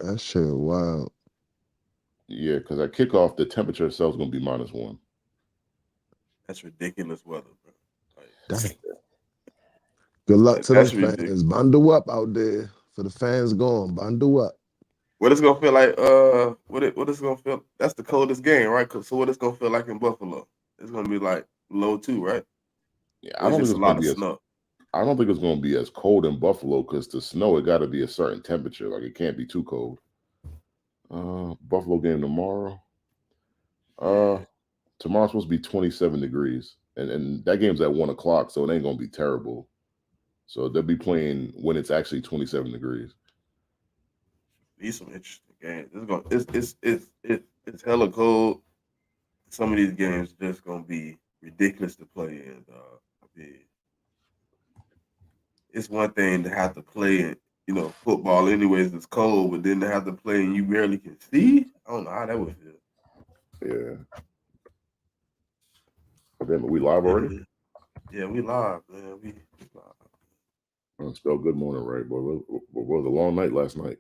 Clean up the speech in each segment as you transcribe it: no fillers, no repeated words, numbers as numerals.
That shit wild. Yeah, because at kickoff, the temperature itself is going to be -1. That's ridiculous weather, bro. Dang. Good luck to them That's ridiculous. fans. Bundle up out there. For the fans going, bundle up. What it's gonna feel like? What it's gonna feel? That's the coldest game, right? So what it's gonna feel like in Buffalo? It's gonna be like low too, right? Yeah, Or it's just a lot of snow. I don't think it's going to be as cold in Buffalo because to snow, it got to be a certain temperature. Like it can't be too cold. Buffalo game tomorrow. Uh, Yeah, Tomorrow's supposed to be 27 degrees, and that game's at 1 o'clock, so it ain't gonna be terrible. So they'll be playing when it's actually 27 degrees. these some interesting games. It's hella cold. Some of these games are just gonna be ridiculous to play in. I mean, it's one thing to have to play in, football anyways. It's cold, but then to have to play and you barely can see. I don't know how that would feel. Yeah. Damn it, we live already? Yeah, yeah, we live, man. We live. Spell good morning right, boy. It was a long night last night.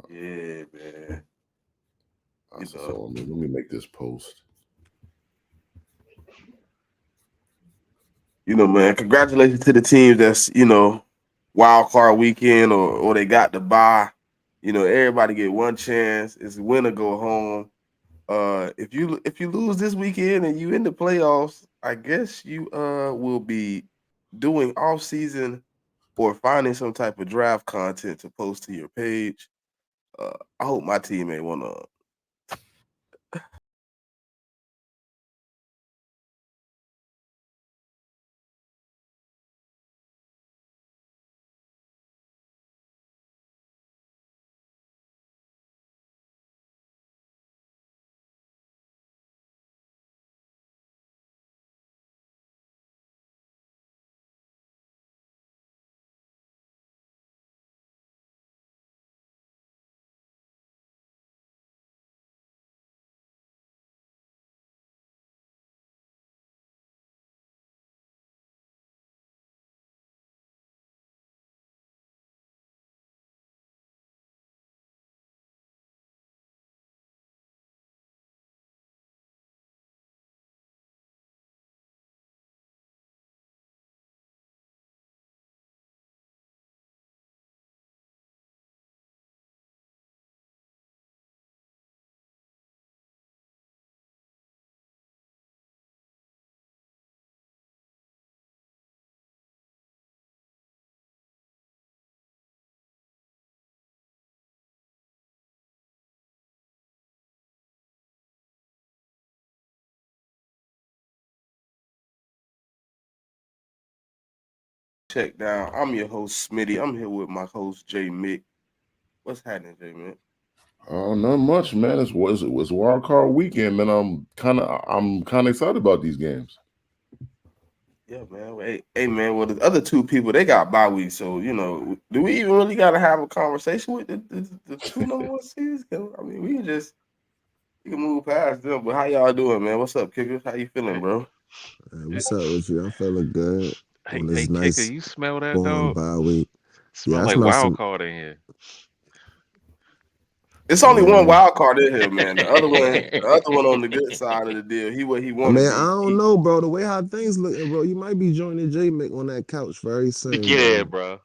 Yeah, man. You know, So let me make this post. man. Congratulations to the teams that's wild card weekend or they got the bye. Everybody get one chance. It's win or go home. If you lose this weekend and you in the playoffs, I guess you will be doing off season or finding some type of draft content to post to your page. I hope my team ain't wanna. Check down. I'm your host Smitty. I'm here with my host Jay Mick. What's happening, Jay Mick? Not much, man. It was wild card weekend, man. I'm kind of excited about these games. Yeah, man. Well, hey, man. Well, the other two people they got bye weeks, so do we even really got to have a conversation with the two number one seeds? I mean, we can move past them. But how y'all doing, man? What's up, Kickers? How you feeling, Hey, bro? Hey, hey, what's up with you? I'm feeling good hey, on hey, this kicker, nice you smell that warm dog? bye week. Yeah, Smell I like smell wild some. card in here. It's only one Yeah. wild card in here, man. The other one on the good side of the deal. He what he I want to mean, I be. don't know, bro. The way how things looking, bro, you might be joining J Mick on that couch very soon, Yeah, bro. bro.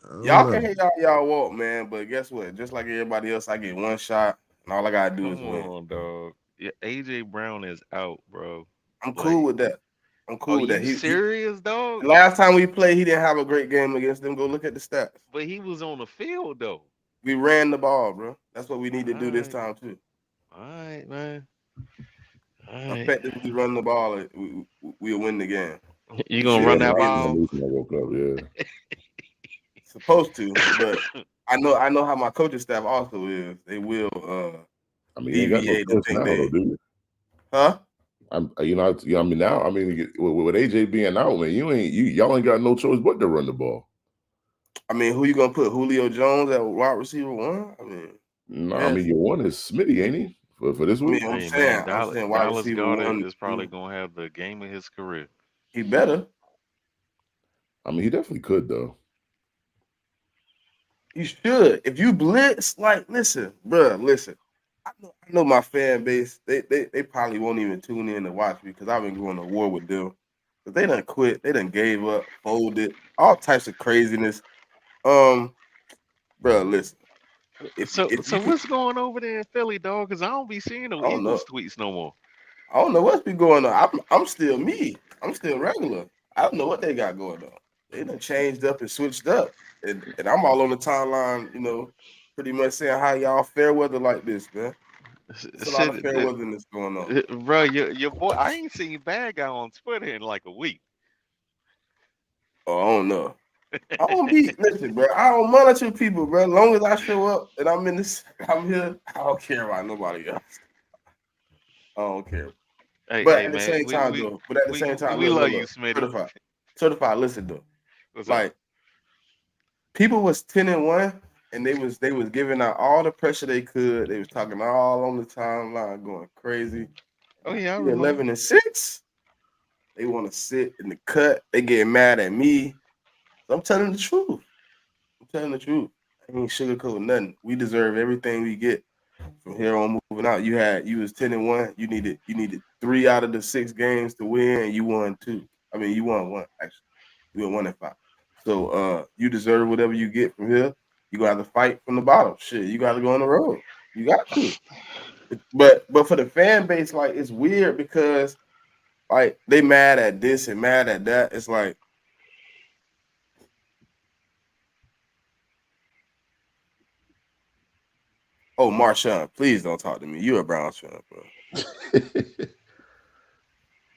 I don't Y'all can know. hate y'all walk, man. But guess what? Just like everybody else, I get one shot, and all I gotta do is Come win. on, dog. Yeah, AJ Brown is out, bro. I'm cool Like, with that. I'm are cool with that. you He serious, dog? the last time we played, he didn't have a great game against them. Go look at the stats. But he was on the field though. We ran the ball, bro. That's what we All need to do this right, time too. all right, man. All right. Effectively run the ball, we'll win the game. You We gonna should Yeah, run be that no, I really seen ball? the news when I woke up. Yeah, supposed to, but I know how my coaching staff also is. They will I mean, you ain't got no deviate and choice think now, though, they, do you? huh? I mean, now, I mean, with AJ being out, man, y'all ain't got no choice but to run the ball. I mean, who you gonna put? Julio Jones at wide receiver one? I mean, No, I yes. mean, your one is Smitty, ain't he? For this I mean, week? I'm Hey, saying, man, I'm Dallas, saying wide Dallas receiver Goddard one, is probably two. gonna have the game of his career. He better. I mean, he definitely could though. You should. If you blitz, like, listen, bro, listen. I know my fan base. They probably won't even tune in to watch me because I've been going to war with them. But they done quit. They done gave up, folded, all types of craziness. Bro, listen. If So you can, what's going over there in Philly, dog? Because I don't be seeing no I don't know. Eagles tweets no more. I don't know what's been going on. I'm still me. I'm still regular. I don't know what they got going on. They done changed up and switched up. And I'm all on the timeline, pretty much saying how y'all fair weather like this, man. It's a lot of Shit, fair weatherness going on. bro, your boy, I ain't seen Bad Guy on Twitter in like a week. Oh, I don't know. I don't be listen, bro. I don't monitor people, bro. As long as I show up and I'm here. I don't care about nobody else. I don't care. But Hey, at the man, same time, though. But at the same time, we love you, look. Smitty. Certified. Listen, though. What's up? Like people was 10-1, and they was giving out all the pressure they could. They was talking all on the timeline, going crazy. Oh yeah, I We remember. 11-6. They want to sit in the cut. They get mad at me. I'm telling the truth. I ain't sugarcoating nothing. We deserve everything we get from here on moving out. You was 10-1. You needed 3 out of the 6 games to win, and you won 2. I mean, you won 1 actually. You won 1-5. So you deserve whatever you get from here. You gonna have to fight from the bottom. Shit, you got to go on the road. You got to. But for the fan base, like it's weird because like they mad at this and mad at that. It's like. Oh, Marshawn, please don't talk to me. You're a Browns fan, bro.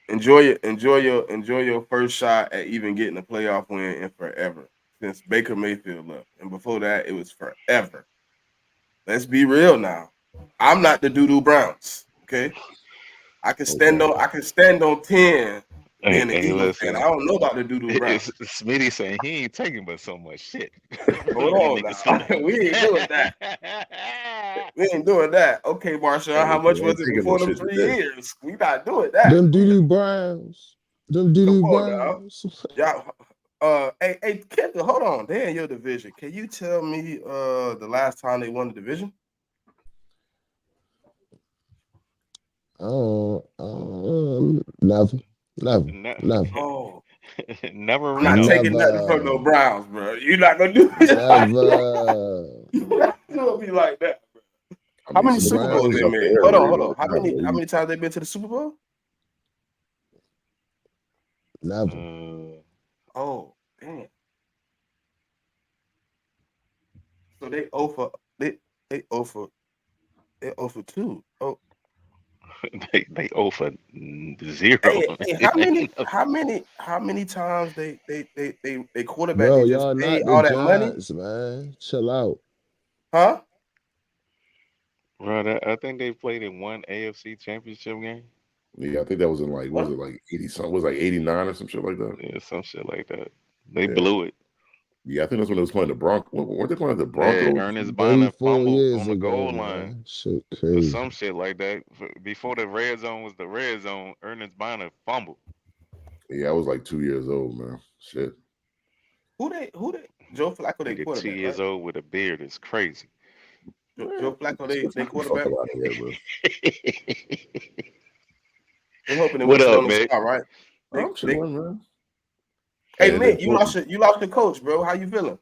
Enjoy your first shot at even getting a playoff win in forever since Baker Mayfield left, and before that, it was forever. Let's be real now. I'm not the doo-doo Browns. Okay, I can stand on 10 being an Eagles fan. Listen. I don't know about the doo-doo Browns. It's Smitty saying he ain't taking but so much shit. Hold on now. We ain't doing that. We ain't doing that. Okay, Marshawn, how much was it before them 3 years? We not doing that. Them doo-doo Browns. Them doo-doo Browns. Y'all, hey, Kendall, hold on. They're in your division. Can you tell me the last time they won the division? Never. Oh, never. I'm not taking nothing from no Browns, bro. You're not gonna do it. Never. You're not gonna be like that, bro. How many Super Bowls they made? Hold on. How many times they been to the Super Bowl? Never. Oh, damn. So they offer 2. Oh. They offer 0. Hey, how many times they quarterback Bro, they just y'all paid not the all that money? Giants, man. Chill out. Huh? Right, I think they played in 1 AFC championship game. Yeah, I think that was in like was it like 80 something? Was it like 89 or some shit like that? Yeah, some shit like that. They blew it. Yeah, I think that's when they was playing the Broncos. Weren't they playing the Broncos? Yeah, Ernest Bonner fumbled on the goal ago, line. Man. Shit Or crazy. some shit like that. Before the red zone was the red zone, Ernest Bonner fumbled. Yeah, I was like 2 years old, man. Shit. Who they? Joe Flacco, they Nigga, quarterback. 2 years old with a beard is crazy. Joe Flacco, they quarterback. Here, bro. They hoping they What win up, on the Mick? spot, right? I'm chilling, man. Hey, Mick, you lost your coach, bro. How you feeling?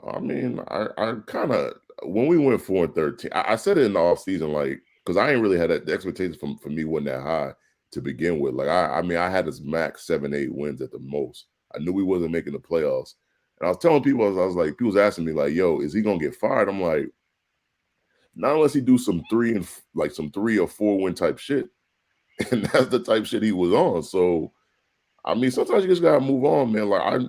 I mean, I kind of when we went 4-13, I said it in the offseason, like, because I ain't really had that the expectations for me wasn't that high to begin with. Like, I mean, I had this max 7-8 wins at the most. I knew we wasn't making the playoffs. And I was telling people, I was like, people was asking me, like, yo, is he gonna get fired? I'm like, not unless he do some 3 or 4 win type shit. And that's the type shit he was on. So I mean, sometimes you just gotta move on, man. Like I'm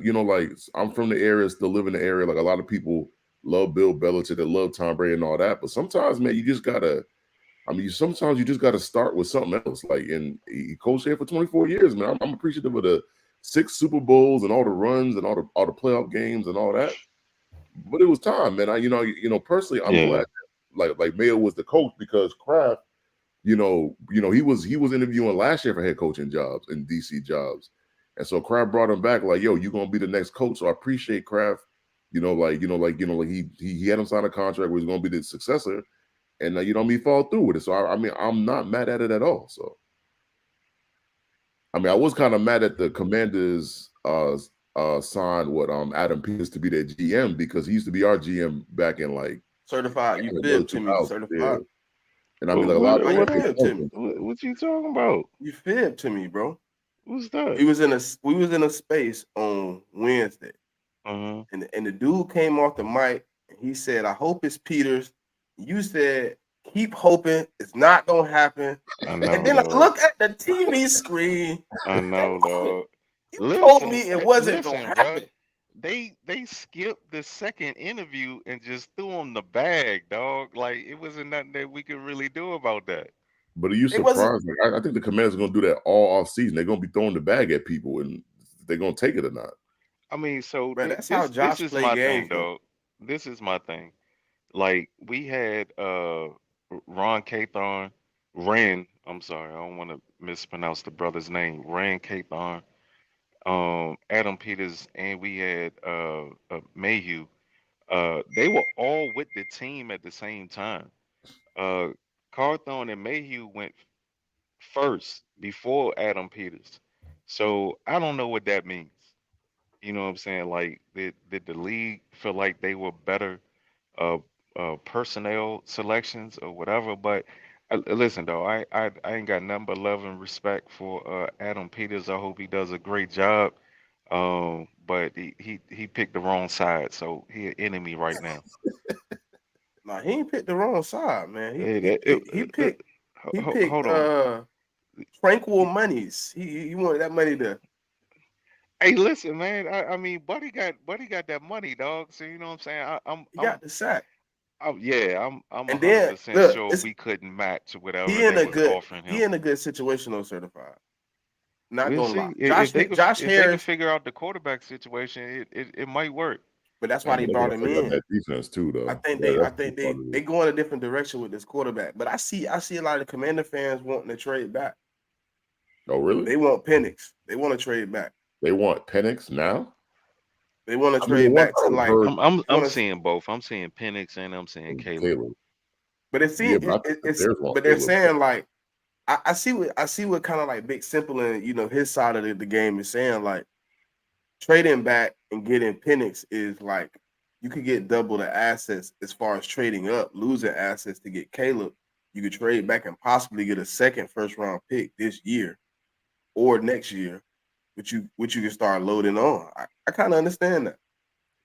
from the area, still live in the area. Like a lot of people love Bill Belichick, they love Tom Brady and all that. But sometimes, man, you just gotta. I mean, sometimes you just gotta start with something else. Like, and he coached here for 24 years, man. I'm appreciative of the 6 Super Bowls and all the runs and all the playoff games and all that. But it was time, man. Personally, I'm glad that, like Mayo was the coach because Kraft, he was interviewing last year for head coaching jobs and DC jobs. And so Kraft brought him back like, yo, you're going to be the next coach. So I appreciate Kraft, He had him sign a contract where he's going to be the successor, and he fall through with it. So I mean, I'm not mad at it at all. So I mean, I was kind of mad at the Commanders signed Adam Peters to be their GM because he used to be our GM back in like certified. You in the fib early to me, 2000s. certified. Yeah. And I mean, like a lot of What you talking about? You fib to me, bro. What's that? We was in a space on Wednesday, and the dude came off the mic and he said, "I hope it's Peters." You said, "Keep hoping it's not gonna happen." I know, And then I look at the TV screen. I know, dog. You told me it wasn't gonna happen. They skipped the second interview and just threw him the bag, dog. Like it wasn't nothing that we could really do about that. But are you surprised? Like, I think the Commanders are going to do that all off season. They're going to be throwing the bag at people, and they're going to take it or not. I mean, so that's how Josh this is play my games, thing, dog. This is my thing. Like we had Ron Cathon, I'm sorry, I don't want to mispronounce the brother's name. Ran Cathon, Adam Peters, and we had Mayhew. They were all with the team at the same time. Carthon and Mayhew went first before Adam Peters. So I don't know what that means. You know what I'm saying? Like, did the league feel like they were better uh, personnel selections or whatever? But listen, though, I ain't got nothing but love and respect for Adam Peters. I hope he does a great job. But he picked the wrong side, so he an enemy right now. Nah, he ain't picked the wrong side, man. He picked hold on. Tranquil Monies. He wanted that money to. Hey, listen, man. I mean, Buddy got that money, dog. So you know what I'm saying. I'm got the sack. I'm 100% sure we couldn't match whatever they was offering him. He in a good situation, though, certified. Not We'll gonna see. lie. If they can figure out the quarterback situation, it might work. But that's why they brought him in. That defense too, though. I think they go in a different direction with this quarterback. But I see a lot of Commander fans wanting to trade back. Oh, really? They want Penix. They want to trade back. They want Penix now? They want to trade back to like. I'm seeing both. I'm seeing Penix and I'm seeing Caleb. But they're saying like I see what kind of like Big Simple and his side of the game is saying, like trading back and getting Penix is like you could get double the assets as far as trading up, losing assets to get Caleb. You could trade back and possibly get a second first round pick this year or next year, which you can start loading on. I kind of understand that.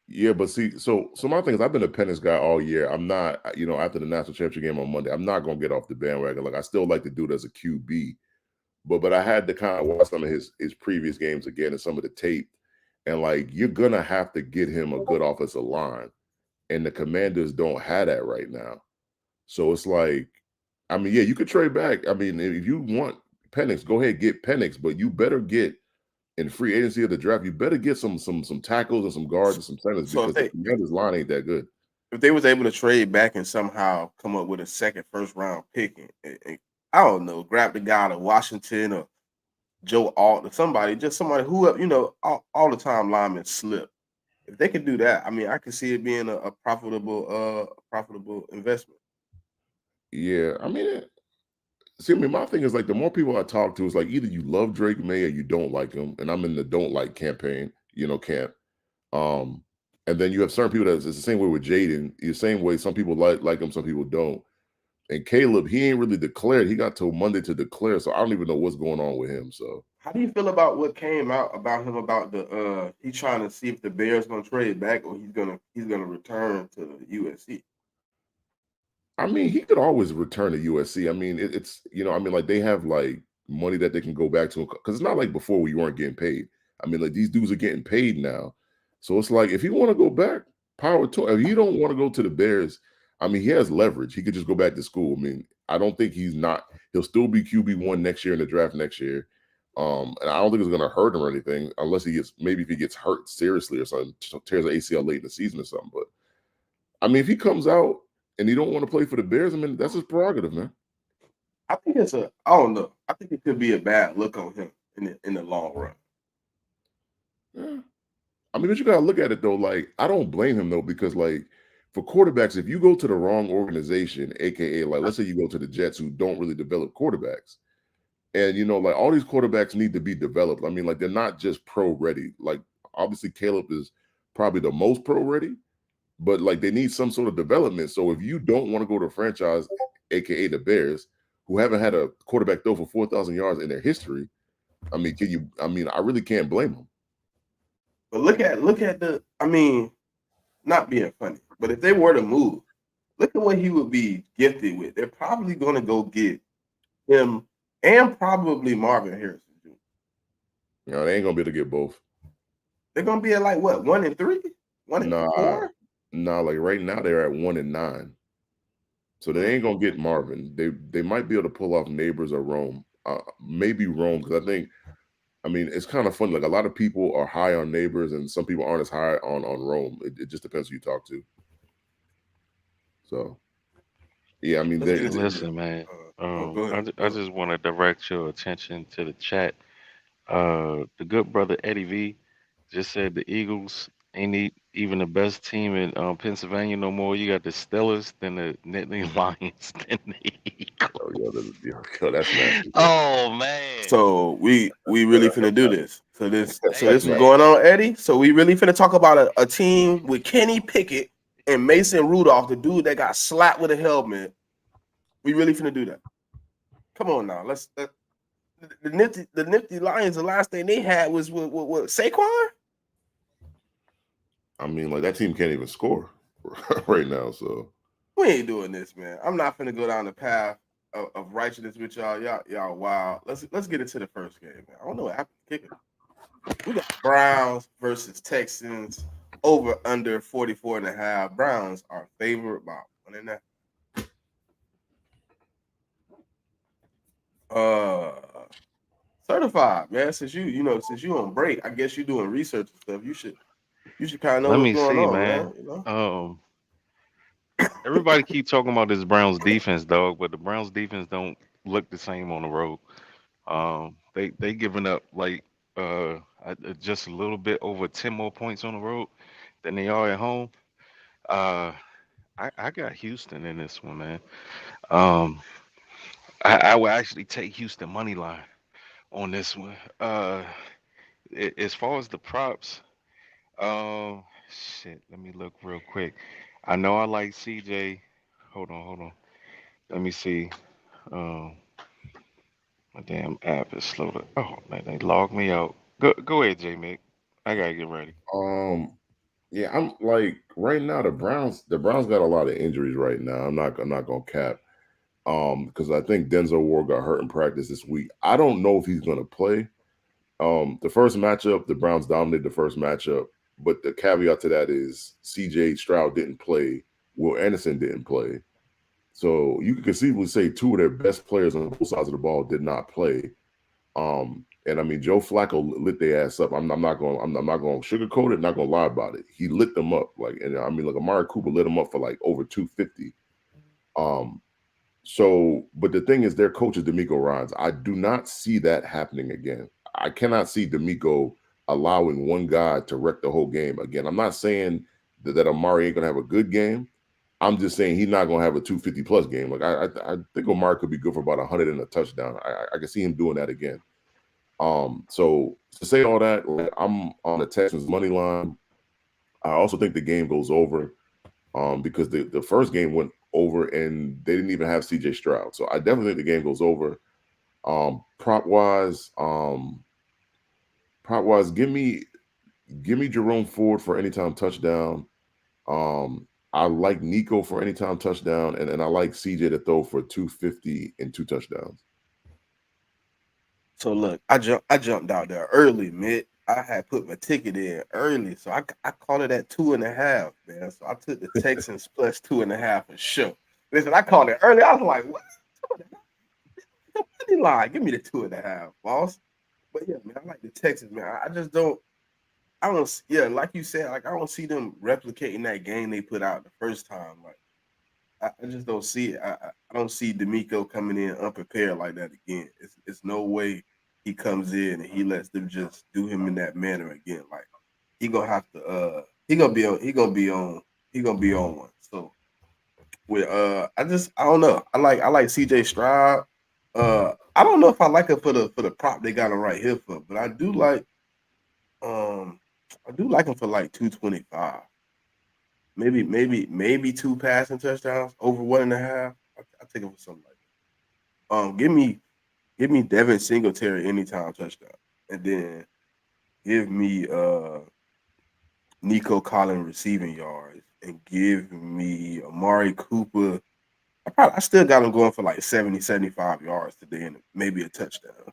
Yeah, but see, so my thing is, I've been a Penix guy all year. I'm not, after the national championship game on Monday, I'm not gonna get off the bandwagon. Like I still like to do it as a QB, but I had to kind of watch some of his previous games again and some of the tape, and like you're gonna have to get him a good offensive line, and the Commanders don't have that right now. So it's like, I mean, yeah, you could trade back. I mean, if you want Penix, go ahead get Penix, but you better get. In free agency of the draft, you better get some tackles and some guards and some centers because the Commanders line ain't that good. If they was able to trade back and somehow come up with a second first round pick, and I don't know, grab the guy out of Washington or Joe Alt or somebody who all the time linemen slip. If they could do that, I mean, I could see it being a profitable investment. Yeah, I mean. See, I mean, my thing is like the more people I talk to, is like either you love Drake May or you don't like him, and I'm in the don't like campaign, camp. And then you have certain people it's the same way with Jaden. The same way some people like him, some people don't. And Caleb, he ain't really declared. He got till Monday to declare, so I don't even know what's going on with him. So, how do you feel about what came out about him about the he's trying to see if the Bears gonna trade back or he's gonna return to USC? I mean, he could always return to USC. I mean, it's like they have like money that they can go back to because it's not like before where you weren't getting paid. I mean, like these dudes are getting paid now, so it's like if you want to go back, power to him. If you don't want to go to the Bears, I mean, he has leverage. He could just go back to school. I mean, I don't think he'll still be QB1 next year in the draft next year. And I don't think it's going to hurt him or anything unless if he gets hurt seriously or something, tears an ACL late in the season or something. But I mean, if he comes out and he don't want to play for the Bears, I mean, that's his prerogative, man. I think I don't know. I think it could be a bad look on him in the long run. Yeah. I mean, but you gotta look at it though. Like, I don't blame him though, because like for quarterbacks, if you go to the wrong organization, aka like let's say you go to the Jets who don't really develop quarterbacks, and like all these quarterbacks need to be developed. I mean, like they're not just pro ready. Like obviously Caleb is probably the most pro ready, but like they need some sort of development. So if you don't want to go to a franchise, aka the Bears, who haven't had a quarterback throw for 4,000 yards in their history, I mean, I really can't blame them. But look at the. I mean, not being funny, but if they were to move, look at what he would be gifted with. They're probably going to go get him and probably Marvin Harrison Jr. They ain't gonna be able to get both. They're going to be at like what, 1-3, 1-4? Nah. Like right now they're at 1-9, so they ain't gonna get Marvin. They might be able to pull off Neighbors or Rome, maybe Rome, because I mean, it's kind of funny. Like a lot of people are high on Neighbors, and some people aren't as high on Rome. It just depends who you talk to. So, yeah, I mean, Listen, man. I just want to direct your attention to the chat. The good brother Eddie V just said the Eagles ain't even the best team in Pennsylvania no more. You got the Steelers, then the Nittany Lions, then the Eagles. That's nasty. Oh man. So we really finna do this. So this That's was going on, Eddie. So we really finna talk about a team with Kenny Pickett and Mason Rudolph, the dude that got slapped with a helmet. We really finna do that. Come on now, let's. The nifty Lions. The last thing they had was what Saquon. I mean, like that team can't even score right now. So we ain't doing this, man. I'm not finna go down the path of righteousness with y'all. Y'all wild. Let's get into the first game, man. I don't know what happened to kicking. We got Browns versus Texans over under 44.5. Browns are favored by 1.5. Certified, man. Since you on break, I guess you doing research and stuff. You should kind of know what's going on, man. You know? Everybody keep talking about this Browns defense, dog, but the Browns defense don't look the same on the road. They giving up like just a little bit over 10 more points on the road than they are at home. I got Houston in this one, man. I would actually take Houston money line on this one. As far as the props, shit. Let me look real quick. I know I like CJ. Hold on. Let me see. My damn app is slow to. Oh man, they logged me out. Go ahead, J Mick. I gotta get ready. Yeah, I'm like right now the Browns got a lot of injuries right now. I'm not gonna cap. Because I think Denzel Ward got hurt in practice this week. I don't know if he's gonna play. The first matchup, the Browns dominated the first matchup, but the caveat to that is CJ Stroud didn't play. Will Anderson didn't play. So you can conceivably say two of their best players on both sides of the ball did not play. And I mean Joe Flacco lit their ass up. I'm not going to sugarcoat it, not going to lie about it. He lit them up and I mean like Amari Cooper lit them up for like over 250. So, but the thing is, their coach is D'Amico Ryans. I do not see that happening again. I cannot see D'Amico allowing one guy to wreck the whole game again. I'm not saying that Amari ain't gonna have a good game. I'm just saying he's not gonna have a 250 plus game. Like I think Amari could be good for about 100 and a touchdown. I can see him doing that again. So to say all that, like, I'm on the Texans money line. I also think the game goes over, because the first game went over and they didn't even have CJ Stroud. So I definitely think the game goes over. Prop wise, give me Jerome Ford for anytime touchdown. I like Nico for anytime touchdown, and I like CJ to throw for 250 and 2 touchdowns. So look, I jumped out there early, Mitt. I had put my ticket in early, so I called it at 2.5, man. So I took the Texans plus 2.5 for sure. Listen, I called it early. I was like, what? The money line. Give me the 2.5, boss. But yeah, man, I like the Texans, man. I just don't. Like you said, like I don't see them replicating that game they put out the first time. Like I just don't see it. I don't see D'Amico coming in unprepared like that again. It's no way he comes in and he lets them just do him in that manner again. Like he gonna have to he gonna be on one. So with I don't know. I like CJ Stroud. I don't know if I like it for the prop they got him right here for, but um I do like him for like 225. Maybe two passing touchdowns over 1.5. I take it for something like that. Give me Devin Singletary anytime touchdown. And then give me Nico Collins receiving yards and give me Amari Cooper. I still got him going for like 70, 75 yards today and maybe a touchdown.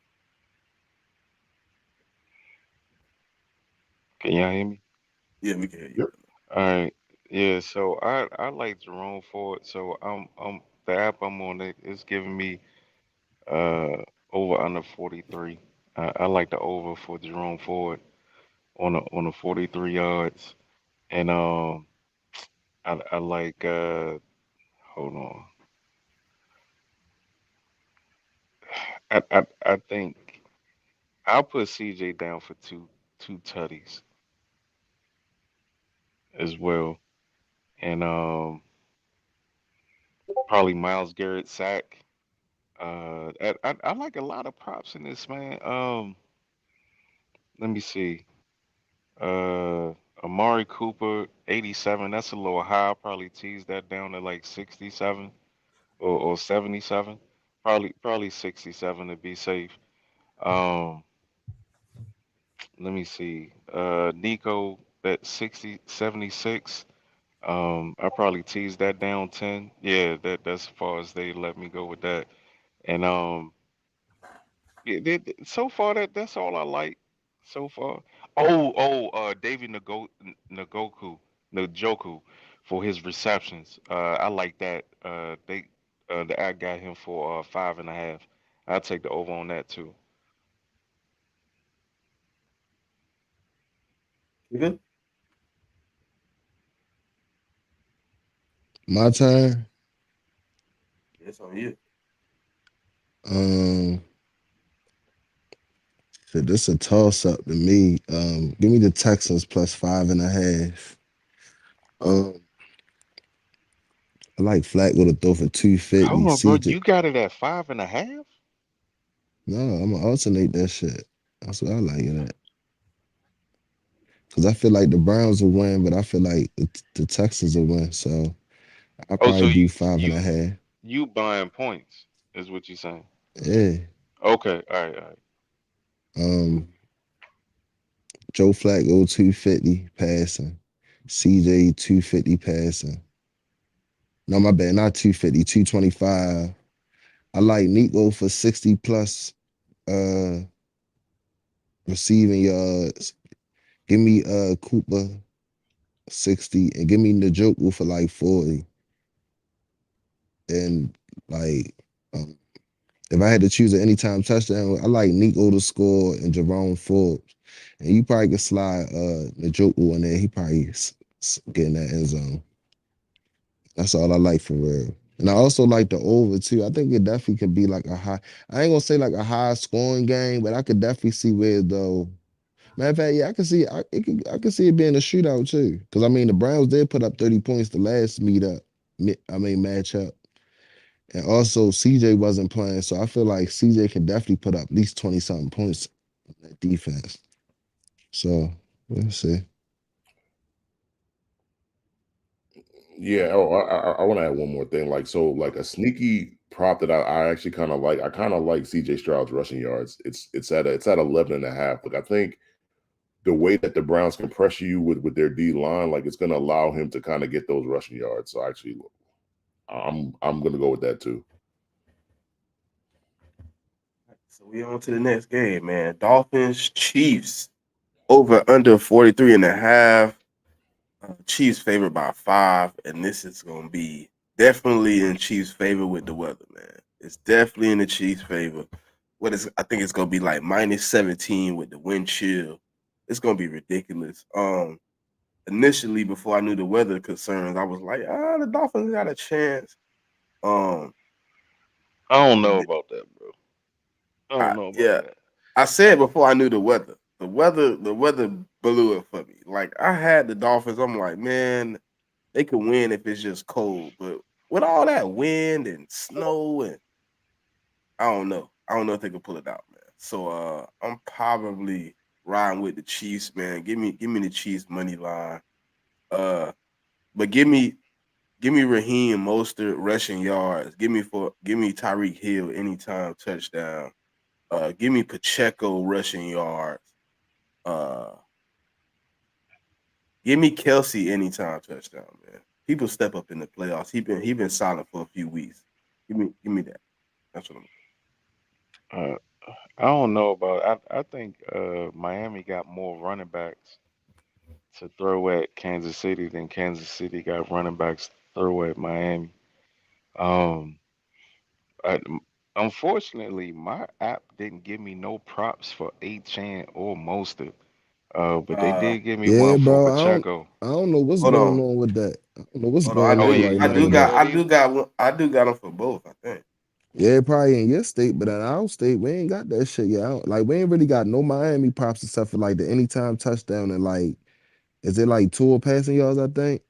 Can y'all hear me? Yeah, we can hear you. Yep. All right. Yeah, so I like Jerome Ford. So I'm the app I'm on it's giving me uh over under 43. I like the over for Jerome Ford on the 43 yards. And I like hold on. I think I'll put CJ down for two tutties as well. And probably Miles Garrett sack. I like a lot of props in this, man. Let me see. Uh, Amari Cooper, 87. That's a little high. I'll probably tease that down to like 67 or 77. Probably 67 to be safe. Um, let me see. Nico, that 60 76. I probably tease that down 10. Yeah, that's as far as they let me go with that. And yeah, so far that's all I like so far. David Njoku for his receptions. I like that. The I got him for 5.5. I'll take the over on that too. You good? My turn. Yes, on you. Um, shit, this a toss up to me. Give me the Texans plus 5.5. Um, I like Flacco to throw for 250. Hold on, bro. CJ, You got it at 5.5? no, I'm gonna alternate that shit. That's what I like it at. Cause I feel like the Browns will win, but I feel like the Texans will win. So I Oh, so probably do five and a you half. you buying points is what you saying? Yeah. Okay, all right, all right. Um, Joe Flacco 250 passing. CJ 250 passing. No, my bad, not 250, 225. I like Nico for 60 plus uh receiving yards. Give me Cooper 60 and give me Njoku for like 40. And like if I had to choose an anytime touchdown, I like Nico to score and Jerome Forbes. And you probably could slide Njoku in there. He probably get in that end zone. That's all I like for real. And I also like the over too. I think it definitely could be like a high. I ain't gonna say like a high scoring game, but I could definitely see where though. Matter of fact, yeah, I can see I can see it being a shootout too. Because I mean, the Browns did put up 30 points the last matchup. And also CJ wasn't playing, so I feel like CJ can definitely put up at least 20 something points on that defense. So let's see. Yeah. Oh, I want to add one more thing. Like, so, like a sneaky prop that I actually kind of like. I kind of like CJ Stroud's rushing yards. It's at 11.5. Like, I think the way that the Browns can pressure you with their D line, like it's going to allow him to kind of get those rushing yards. So actually, I'm going to go with that too. So we on to the next game, man. Dolphins, Chiefs. Over under 43.5. Chiefs favored by 5, and this is gonna be definitely in Chiefs' favor with the weather, man. It's definitely in the Chiefs' favor. I think it's gonna be like minus 17 with the wind chill. It's gonna be ridiculous. Initially before I knew the weather concerns, I was like, the Dolphins got a chance. Um, I don't know about that, bro. I don't know about yeah, that. I said before I knew the weather. the weather blew it for me. Like I had the Dolphins. I'm like, man, they could win if it's just cold, but with all that wind and snow and I don't know. I don't know if they can pull it out, man. So I'm probably riding with the Chiefs, man. Give me the Chiefs money line. But give me Raheem Mostert rushing yards. Give me Tyreek Hill anytime touchdown. Give me Pacheco rushing yards. Give me Kelsey anytime touchdown, man. People step up in the playoffs. He been silent for a few weeks. Give me that. That's what I'm. Uh, I don't know about. I think Miami got more running backs to throw at Kansas City than Kansas City got running backs to throw at Miami. Um, I, unfortunately, my app didn't give me no props for A-Chan or Mostert. But they did give me Yeah, one for bro. Pacheco. I don't know what's Hold going on. on with that. I don't know what's Hold on. going Oh on yeah, right you now, ain't get man. that either. I do got them for both. I think. Yeah, probably in your state, but in our state, we ain't got that shit yet. Like we ain't really got no Miami props except for like the anytime touchdown and like is it like tour passing yards, I think?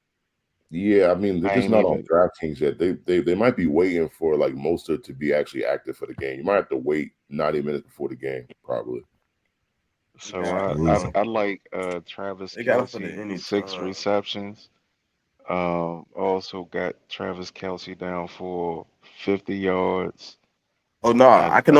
Yeah, I mean they're I just ain't not on even. DraftKings yet. They might be waiting for like Mostert to be actually active for the game. You might have to wait 90 minutes before the game, probably. So Yeah, That's I crazy. I like Travis they got them for the Kelsey, 6 anytime. receptions. Also got Travis Kelsey down for 50 yards. Oh no, I, I I can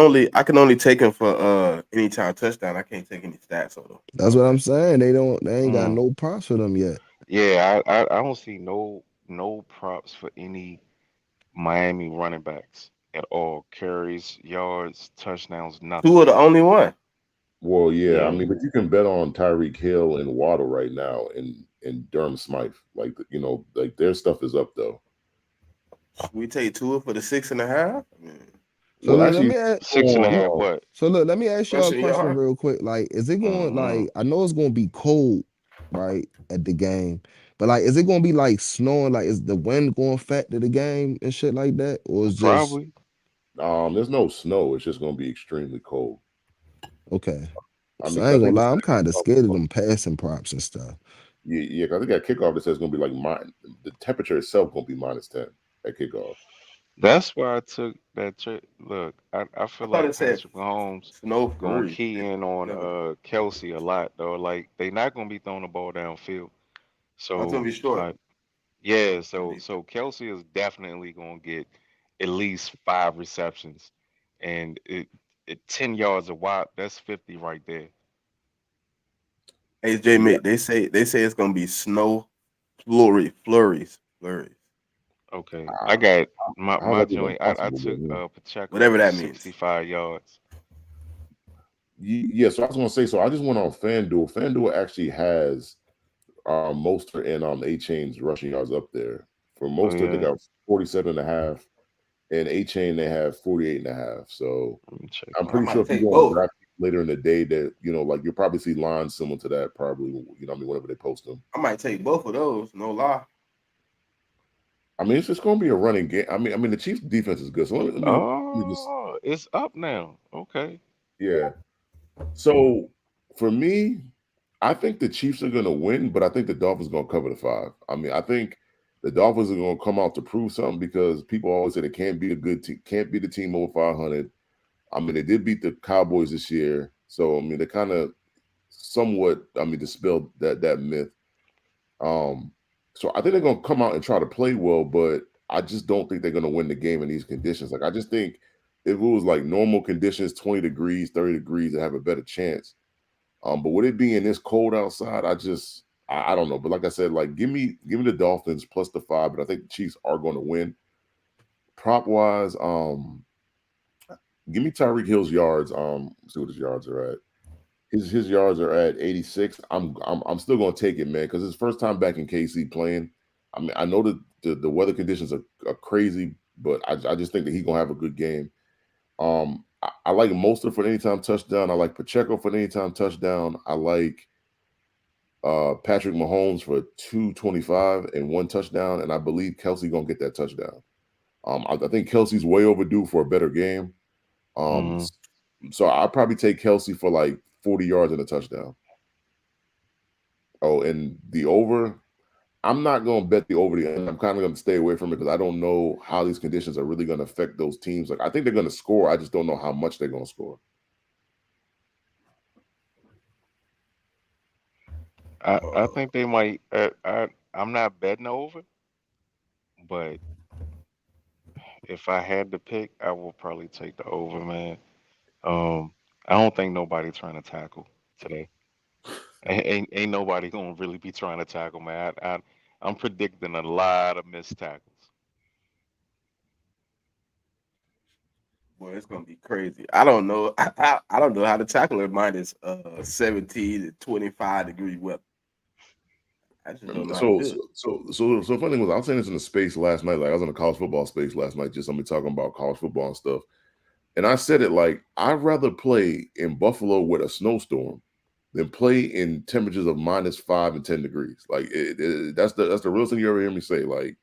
only take him for anytime touchdown. I can't take any stats That's on what I'm that. saying. They ain't got mm, no props for them yet. yeah, I don't see no props for any Miami running backs at all. Carries, yards, touchdowns, Two nothing. are the only one. Well, yeah, I Yeah. mean, but you can bet on Tyreek Hill and Waddle right now, and Durham Smythe. Like like their stuff is up though. We take Tua for the 6.5. I mean, So Well, look, let actually, me ask, Six and a half on, what? so look, let me ask y'all a rushing question yard. real quick. Like, is it going Mm-mm. like I know it's gonna be cold, right, at the game, but like is it gonna be like snowing? Like is the wind going to factor the game and shit like that? Or is just Probably. there's no snow. It's just going to be extremely cold. okay. I So mean, I 'cause ain't I gonna think lie, I'm it's kind of scared of them passing props and stuff. yeah. 'Cause I think at kickoff it says it's going to be like the temperature itself going to be -10 at kickoff. That's why I took that trip. Look, I I feel thought like it said Patrick Mahomes snow gonna free. key in on Never mind. Kelsey a lot though. Like they not gonna be throwing the ball downfield. I was gonna So be short. yeah, Gonna so be- Kelsey is definitely gonna get at least 5 receptions, and it 10 yards a wide. That's 50 right there. Hey J Yeah, Mick, they say it's gonna be snow flurries, Okay, I I, got I don't my think it's joint. I impossible, but took yeah. Pacheco whatever for that means. 65 yards. Yeah, so I was going to say, so I just went on FanDuel. FanDuel actually has Mostert and A-Chain's rushing yards up there. For Oh Mostert, they yeah, got 47.5, and A-Chain they have 48.5. So let me check I'm I pretty mine. sure might if you take go on both. draft later in the day that, like you'll probably see lines similar to that probably, I mean, whenever they post them. I might take both of those. No lie. I mean, it's just going to be a running game. I mean, the Chiefs defense is good. So let me just, Oh, it's up now. Okay. yeah. So for me, I think the Chiefs are going to win, but I think the Dolphins are going to cover the 5. I mean, I think the Dolphins are going to come out to prove something because people always say they can't be a good team, can't be the team over 500. I mean, they did beat the Cowboys this year, so I mean, they kind of somewhat, I mean, dispelled that myth. Um, so I think they're going to come out and try to play well, but I just don't think they're going to win the game in these conditions. Like, I just think if it was like normal conditions, 20 degrees, 30 degrees, they have a better chance. But with it being this cold outside, I don't know. But like I said, like give me the Dolphins plus the 5, but I think the Chiefs are going to win. Prop wise, give me Tyreek Hill's yards. See what his yards are at. His yards are at 86. I'm still going to take it, man, because it's first time back in KC playing. I mean, I know that the weather conditions are crazy, but I just think that he's gonna have a good game. I like Mostert for an anytime touchdown. I like Pacheco for an anytime touchdown. I like Patrick Mahomes for 225 and 1 touchdown, and I believe Kelsey gonna get that touchdown. I think Kelsey's way overdue for a better game. Um, Hmm. so I'll probably take Kelsey for like 40 yards and a touchdown. Oh, and the over, I'm not going to bet the over. I'm kind of going to stay away from it because I don't know how these conditions are really going to affect those teams. Like I think they're going to score. I just don't know how much they're going to score. I think they might. I'm not betting over, but if I had to pick, I will probably take the over, man. I don't think nobody trying to tackle today. Ain't nobody gonna really be trying to tackle, man. I'm predicting a lot of missed tackles. Boy, it's gonna be crazy. I don't know. I don't know how to tackle it minus 17 to 25-degree weather. I just don't know how to do it. So funny was I was saying this in the space last night. Like I was in the college football space last night, just somebody talking about college football and stuff. And I said it like I'd rather play in Buffalo with a snowstorm than play in temperatures of -5 and 10 degrees. Like that's the real thing you ever hear me say. Like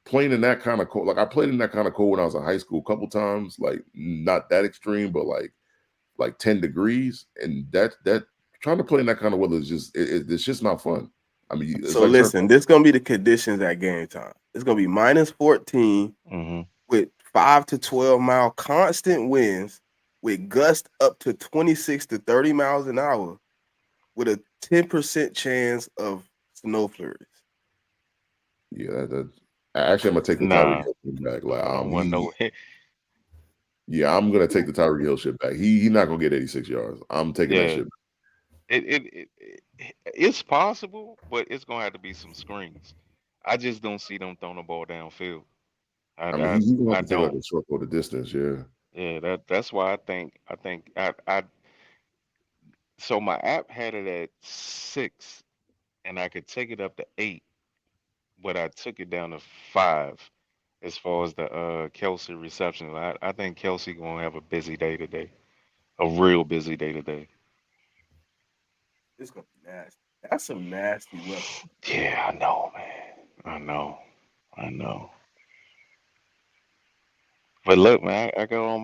playing in that kind of cold. Like I played in that kind of cold when I was in high school a couple times. Like not that extreme, but like 10 degrees. And that trying to play in that kind of weather is just it's just not fun. I mean, it's So like listen, this is gonna be the conditions at game time. It's gonna be -14 Mm-hmm. with 5 to 12 mile constant winds with gusts up to 26 to 30 miles an hour with a 10% chance of snow flurries. yeah. Actually, I'm gonna take the Tyreek Nah, Hill shit back. Like I don't want no. yeah, I'm gonna take the Tyreek Hill shit back. He's not gonna get 86 yards. I'm taking that Yeah, shit. it's possible, but it's gonna have to be some screens. I just don't see them throwing the ball downfield. I I mean, I he's gonna I have to take like don't. a short quarter distance. Yeah. Yeah, that's why I so my app had it at 6 and I could take it up to 8, but I took it down to 5 as far as the Kelsey reception. I think Kelsey gonna have a busy day today. A real busy day today. It's gonna be nasty. That's some nasty weather. Yeah, I know, man. I know. But look, man, I got on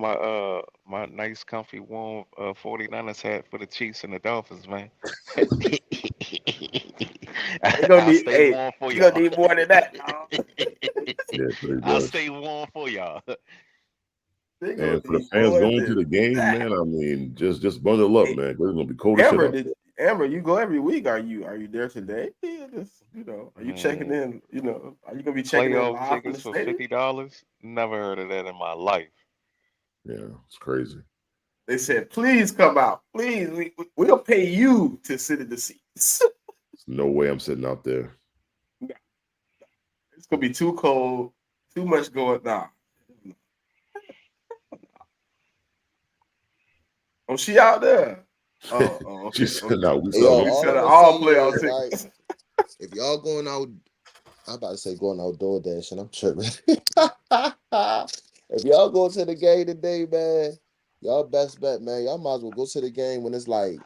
my nice comfy warm 49ers hat for the Chiefs and the Dolphins, man. They're gonna I'll need stay hey, warm for you're gonna y'all. need more than that, y'all. Yeah, pretty I'll much. stay warm for y'all. They're gonna And for the need fans more going to than the game, that. man, I mean, just bundle up, Hey, man. It's gonna be cold as shit out Amber, you go every week. Are you there today? Yeah, just are you checking Man, in? Are you gonna be checking in playoff live from tickets the for stadium? $50? Never heard of that in my life. there. Yeah, it's crazy. They said, please come out. Please, we'll pay you to sit in the seats. There's no way I'm sitting out there. It's gonna be too cold, too much going on. Oh, she out there. She Okay, said, okay. "No, we Hey, yo, saw we You all said I'm an gonna all say playoff is right. tickets. If y'all going out, I'm about to say going out DoorDash, and I'm tripping. If y'all go to the game today, man, y'all best bet, man. Y'all might as well go to the game when it's like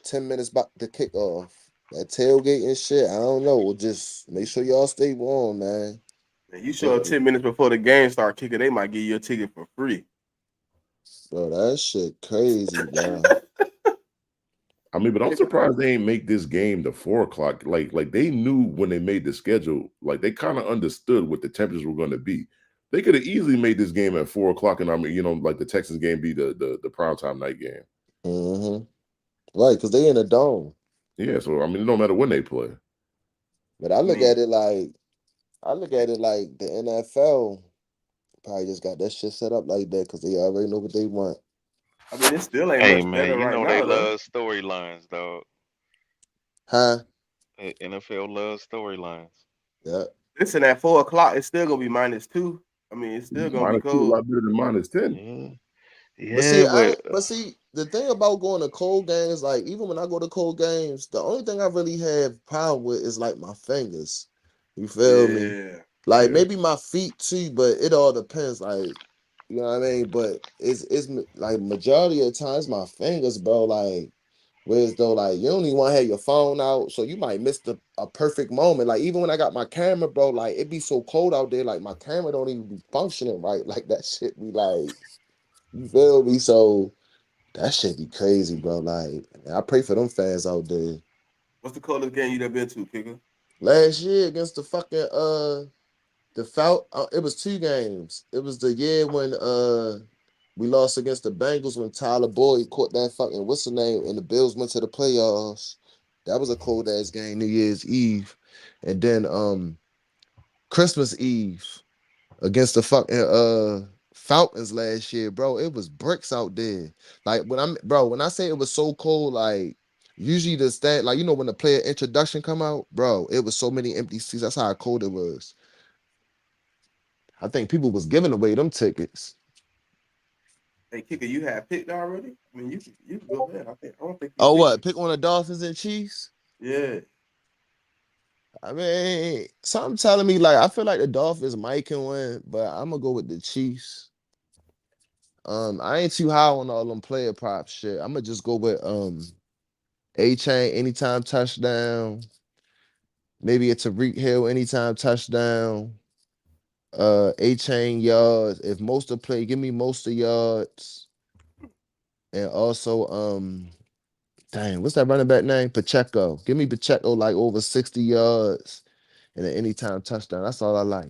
10 minutes about to kick off. That tailgate and shit, I don't know. We'll just make sure y'all stay warm, man. Man, you show up 10 minutes before the game start kicking, they might give you a ticket for free. Bro, that shit crazy, bro. I mean, but I'm surprised they ain't make this game the 4 o'clock. Like they knew when they made the schedule, like they kind of understood what the temperatures were going to be. They could have easily made this game at 4 o'clock, and I mean, like the Texas game be the primetime night game. Mm-hmm. Right, because they in a dome. Yeah, so I mean, it don't matter when they play. But I look at it like the NFL probably just got that shit set up like that because they already know what they want. I mean, it still ain't Hey much man, better you right know they now, though. love storylines, dog. Huh? NFL loves storylines. Yeah. Listen, at 4 o'clock, it's still gonna be -2. I mean, it's still gonna be -2 a cold. lot better than -10. Yeah, But see, yeah, but the thing about going to cold games, like even when I go to cold games, the only thing I really have problem with is like my fingers. You feel me? Yeah. Like Yeah. maybe my feet too, but it all depends. Like, you know what I mean? But it's like majority of the times my fingers, bro. Like, whereas though, like you only want to have your phone out, so you might miss a perfect moment. Like even when I got my camera, bro, like it be so cold out there, like my camera don't even be functioning right. Like that shit be like, you feel me? So That shit be crazy, bro. Like, I pray for them fans out there. What's the coldest game you ever been to, Kicker? Last year against the fucking the Fal, it was 2 games. It was the year when we lost against the Bengals when Tyler Boyd caught that fucking what's the name, and the Bills went to the playoffs. That was a cold ass game, New Year's Eve, and then Christmas Eve against the fucking Falcons last year, bro. It was bricks out there. Like when I say it was so cold, like usually the stat, like when the player introduction come out, bro, it was so many empty seats. That's how cold it was. I think people was giving away them tickets. Hey, Kicker, you have picked already? I mean, you can go ahead. I don't think you Oh, picked. what? Pick on the Dolphins and Chiefs? Yeah. I mean, something telling me like I feel like the Dolphins might can win, but I'm gonna go with the Chiefs. I ain't too high on all them player prop shit. I'm gonna just go with A-Chain anytime touchdown. Maybe a Tariq Hill anytime touchdown. A-Chain yards. If most of play, give me most of yards. And also, dang, what's that running back name? Pacheco. Give me Pacheco like over 60 yards and an anytime touchdown. That's all I like.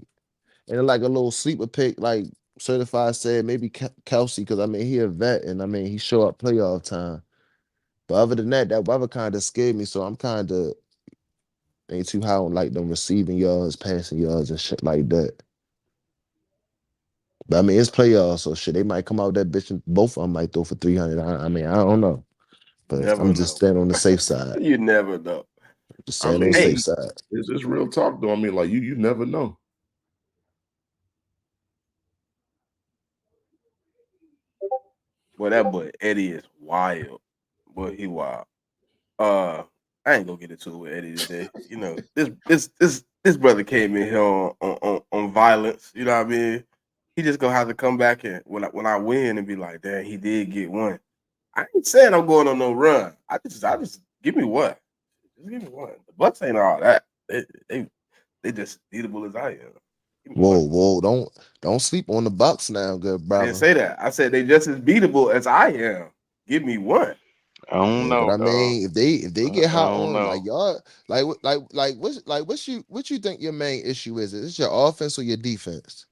And then like a little sleeper pick, like Certified said, maybe Kelsey, because I mean he a vet and I mean he show up playoff time. But other than that, that weather kind of scared me, so I'm kind of ain't too high on like them receiving yards, passing yards, and shit like that. But I mean it's playoffs, so shit they might come out that bitch and both of them might throw for 300. I mean I don't know, but Never I'm just know. standing on the safe side. You never know. Just I standing on the mean, safe side. it's real talk though. I mean, like you never know. Boy, that boy Eddie is wild. Boy, he wild. I ain't gonna get into it with Eddie today. You know, this brother came in here on violence. You know what I mean? He just gonna have to come back and when I win and be like, damn, he did get one. I ain't saying I'm going on no run. I just give me one. Just give me one. The Bucks ain't all that. They just beatable as I am. Give me one. Whoa, don't sleep on the Bucks now, good I didn't brother. say that. I said they just as beatable as I am. Give me one. I don't Yeah, but know, I dog. mean, if they get I hot don't on like know. y'all, what you think your main issue is? Is it your offense or your defense?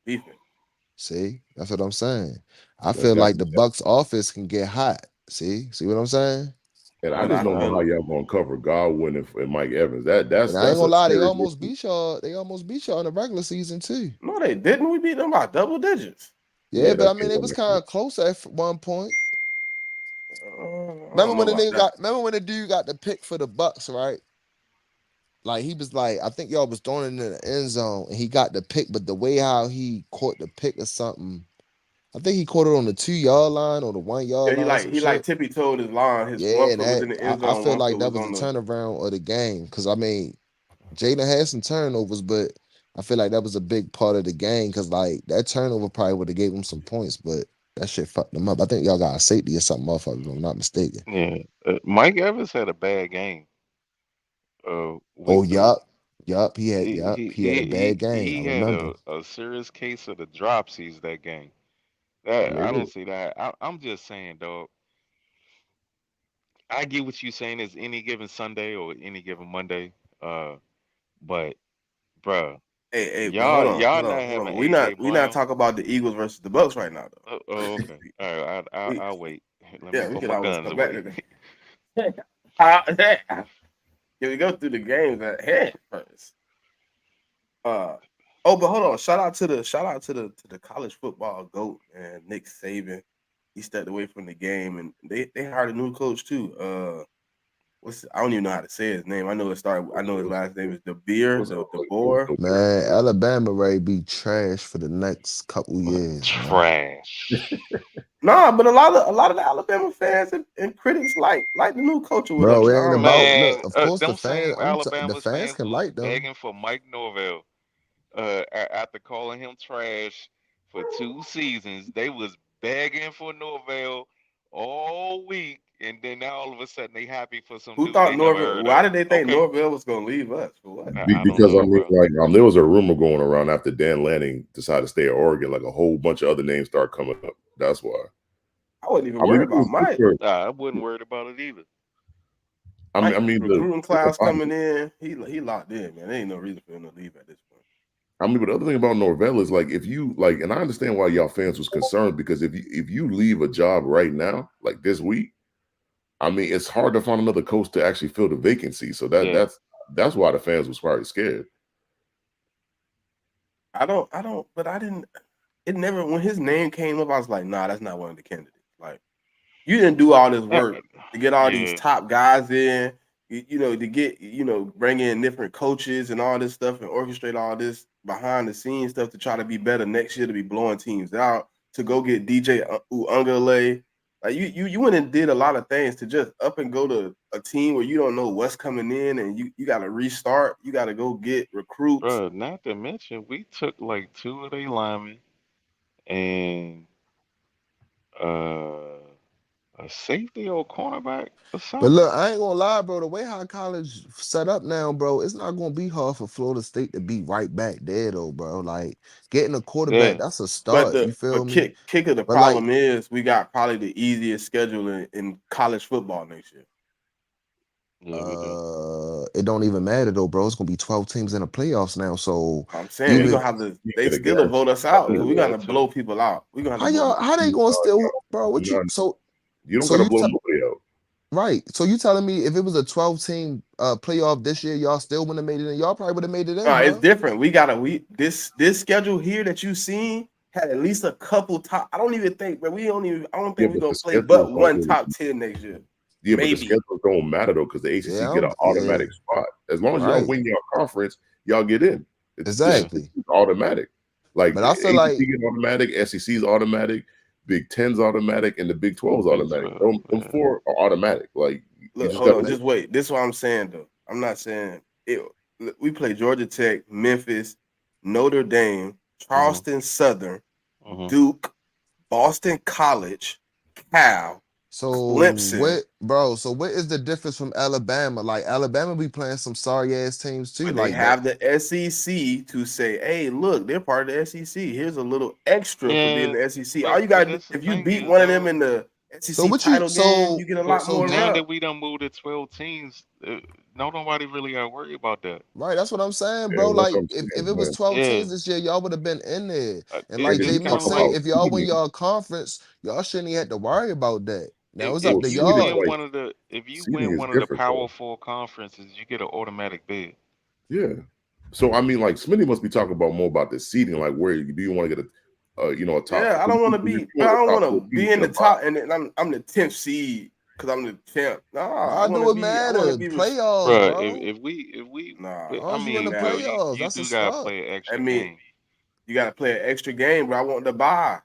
Defense. See, that's what I'm saying. I That, feel that, like the Bucks offense can get hot. See what I'm saying? and I But just I don't know how feel y'all gonna cover Godwin and Mike Evans. That's And I ain't that's a gonna lie, they serious almost issue. beat y'all. They almost beat y'all in the regular season too. no, they didn't. We beat them by double digits. Yeah, Yeah, but that I mean, ain't it gonna was make kind sense. of close at one point. I Remember don't know when the about nigga that. got? Remember when the dude got the pick for the Bucks, right? Like he was like, I think y'all was throwing it in the end zone, and he got the pick, but the way how he caught the pick or something, I think he caught it on the 2 yard line or the 1 yard Yeah, line, some he like shit. tippy toed his line. His one Yeah, and foot was that in the I, end I zone, feel one like foot that was was the on the. turnaround of the game. Cause I mean, Jaden had some turnovers, but I feel like that was a big part of the game. Cause like that turnover probably would have gave him some points, but that shit fucked them up. I think y'all got a safety or something off of it, if I'm not mistaken. Yeah, Mike Evans had a bad game. Oh, Week 3. yup, He he he had a he bad game. I he had remember. a serious case of the dropsies that game. That I Yeah. don't see that. I'm just saying, dog. I get what you saying is any given Sunday or any given Monday. But bruh, But hold on, y'all not hold having on. AJ We not Brown. talking about the Eagles versus the Bucks right now, Oh, okay. All right, we, I'll wait. Let me yeah, we put can my always guns come back away. to that. Can we go through the games at hand first? Uh but hold on. Shout out to the college football GOAT and Nick Saban. He stepped away from the game and they hired a new coach too. I don't even know how to say his name. I know his last name is the Boer. Man, Alabama ready be trash for the next couple years, man. Trash. Nah, but a lot of the Alabama fans and critics like the new coach or Bro, whatever. it I ain't don't know. about look. Man, Of course, the them fans. same The Alabama fans fans can was like them. begging for Mike Norvell after calling him trash for 2 seasons. They was begging for Norvell all week, and then now all of a sudden they happy for some Who dude thought they never Norvell? heard Why of. did they think Okay, Norvell was going to leave us? For what? I don't Because I know, mean, bro. like, there was a rumor going around after Dan Lanning decided to stay at Oregon, like a whole bunch of other names start coming up. That's why. I wasn't even I mean, worried about Mike. I wasn't worried about it either. Mike I mean, recruiting class coming in. He locked in, man. There ain't no reason for him to leave at this point. I mean, but the other thing about Norvell is like if you like, and I understand why y'all fans was concerned because if you leave a job right now, like this week, I mean, it's hard to find another coach to actually fill the vacancy. So that's why the fans was probably scared. I don't, but I didn't. It never when his name came up, I was like, nah, that's not one of the candidates. Like, you didn't do all this work to get all these top guys in, you know, to get, you know, bring in different coaches and all this stuff and orchestrate all this behind the scenes stuff to try to be better next year, to be blowing teams out, to go get DJ Ungale. Like you went and did a lot of things to just up and go to a team where you don't know what's coming in and you got to restart. You got to go get recruits. Bro, not to mention we took like 2 of their linemen and uh a safety or cornerback or But something. look, I ain't gonna lie, bro. The way how college set up now, bro, it's not gonna be hard for Florida State to be right back there, though, bro. Like getting a quarterback, Yeah. that's a But start. You feel me? kick of the But like, problem is we got probably the easiest schedule in college football next year. Yeah, we do. it don't even matter though, bro. It's gonna be 12 teams in the playoffs now. So I'm saying we're even gonna have to. You They get a still guy. vote us out because Yeah, we got to that too. blow people out. We're gonna have how to blow. y'all how they gonna still, bro? What you You don't so gotta you blow te- nobody out. right? So you telling me if it was a 12 team playoff this year, y'all still wouldn't have made it in? Y'all probably would have made it in, It's huh? different. This schedule here that you seen had at least a couple top. I don't even think, but we don't even. I don't Yeah, think we're but gonna the play schedules but don't one really. top 10 next year. Yeah, but the Maybe. schedules don't matter though because the Yeah, ACC get an automatic spot. As long as y'all right. win your conference, y'all get in. Exactly. It's automatic. Like But I feel ACC like, is automatic, SEC is automatic, Big 10's automatic, and the Big 12's Big automatic. 12, Them yeah. four are automatic. Like you Look, just hold gotta on, win. just wait. This is what I'm saying though. I'm not saying it. Look, we play Georgia Tech, Memphis, Notre Dame, Charleston Southern, Mm-hmm. Duke, Boston College, Cal, so Clemson. what, bro? So what is the difference from Alabama? Like Alabama be playing some sorry ass teams too, But they like that. have the SEC to say, hey, look, they're part of the SEC. Here's a little extra for being Yeah, the SEC. All but you got to do, that's the if you thing beat is one of them though. in the So SEC what you title game, you get a lot So more now rep. that we done moved to 12 teams, nobody really got to worry about that. Right, that's what I'm saying, Yeah, bro. that's what Like I'm if saying, it was man. 12 Yeah, teams this year, y'all would have been in there. And And like then J you Mill talk say, about depending if y'all win seeding. y'all conference, y'all shouldn't even have to worry about that. Now it's up Well, to if you seeding is y'all. win like one of the if you seeding win is one of the different Power though. Four conferences, you get an automatic bid. Yeah. So I mean, like Smitty must be talking about more about the seeding, like where do you want to get a top Yeah, four? I don't want to If be. you I want a don't top want four to team, be you in get the a bye. top, and then I'm the 10th seed because I'm the champ. Nah, I Why want do to it be. I want to matter? be. Playoffs, Bro, bro. Nah, As I long as you in the mean, nah. well, playoffs, you that's a do gotta start. play an I extra mean, game. you got to play an extra game, but I want the bye.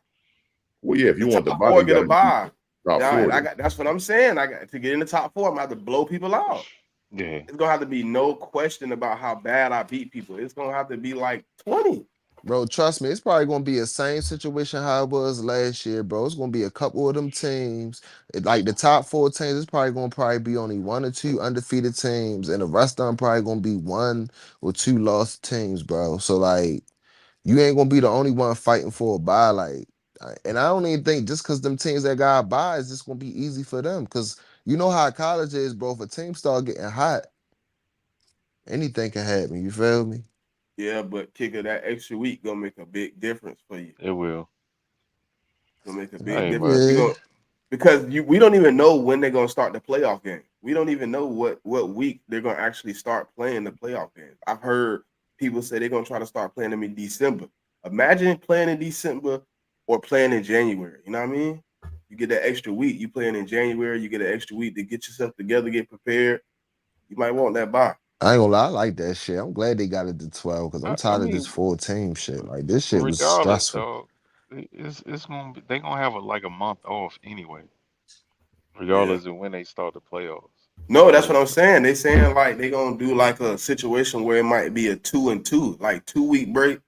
Well, yeah, if The you want the top bye, then four you get got a to be bye. top Yeah, and 40. that's what I'm saying. I got to get in the top four. I'm gonna have to blow people out. Yeah, It's gonna have to be no question about how bad I beat people. It's gonna have to be like 20. Bro, trust me, it's probably gonna be the same situation how it was last year, bro. It's gonna be a couple of them teams. Like the top four teams, it's probably be only one or two undefeated teams, and the rest of them probably gonna be one or two lost teams, bro. So like you ain't gonna be the only one fighting for a bye. Like, and I don't even think just because them teams that got a bye is just gonna be easy for them. Cause you know how college is, bro. If a team start getting hot, anything can happen. You feel me? Yeah, but kicker that extra week gonna make a big difference for you. it will. Gonna make a big Hey, difference. but You Yeah. go because we don't even know when they're gonna start the playoff game. We don't even know what week they're gonna actually start playing the playoff games. I've heard people say they're gonna try to start playing them in December. Imagine playing in December or playing in January. You know what I mean? You get that extra week. You playing in January, you get an extra week to get yourself together, get prepared. You might want that bye. I ain't gonna lie, I like that shit. I'm glad they got it to 12 because I'm I tired of this mean, full team shit. Like this shit was regardless, stressful. dog, it's gonna be they gonna have like a month off anyway, Yeah. regardless of when they start the playoffs. No, that's what So I'm saying. They saying like they gonna do like a situation where it might be a 2-2, like 2 week break.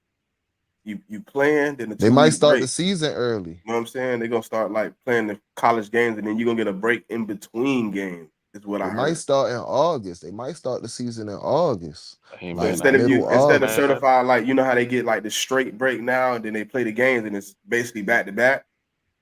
You playing, then a They two might week start the break. season early. You know what I'm saying? They're gonna start like playing the college games, and then you're gonna get a break in between games, is what They I might heard. start in August. They might start the season in August, hey So like man, I middle instead of August. man, certified, like you know how they get like the straight break now, and then they play the games, and it's basically back to back.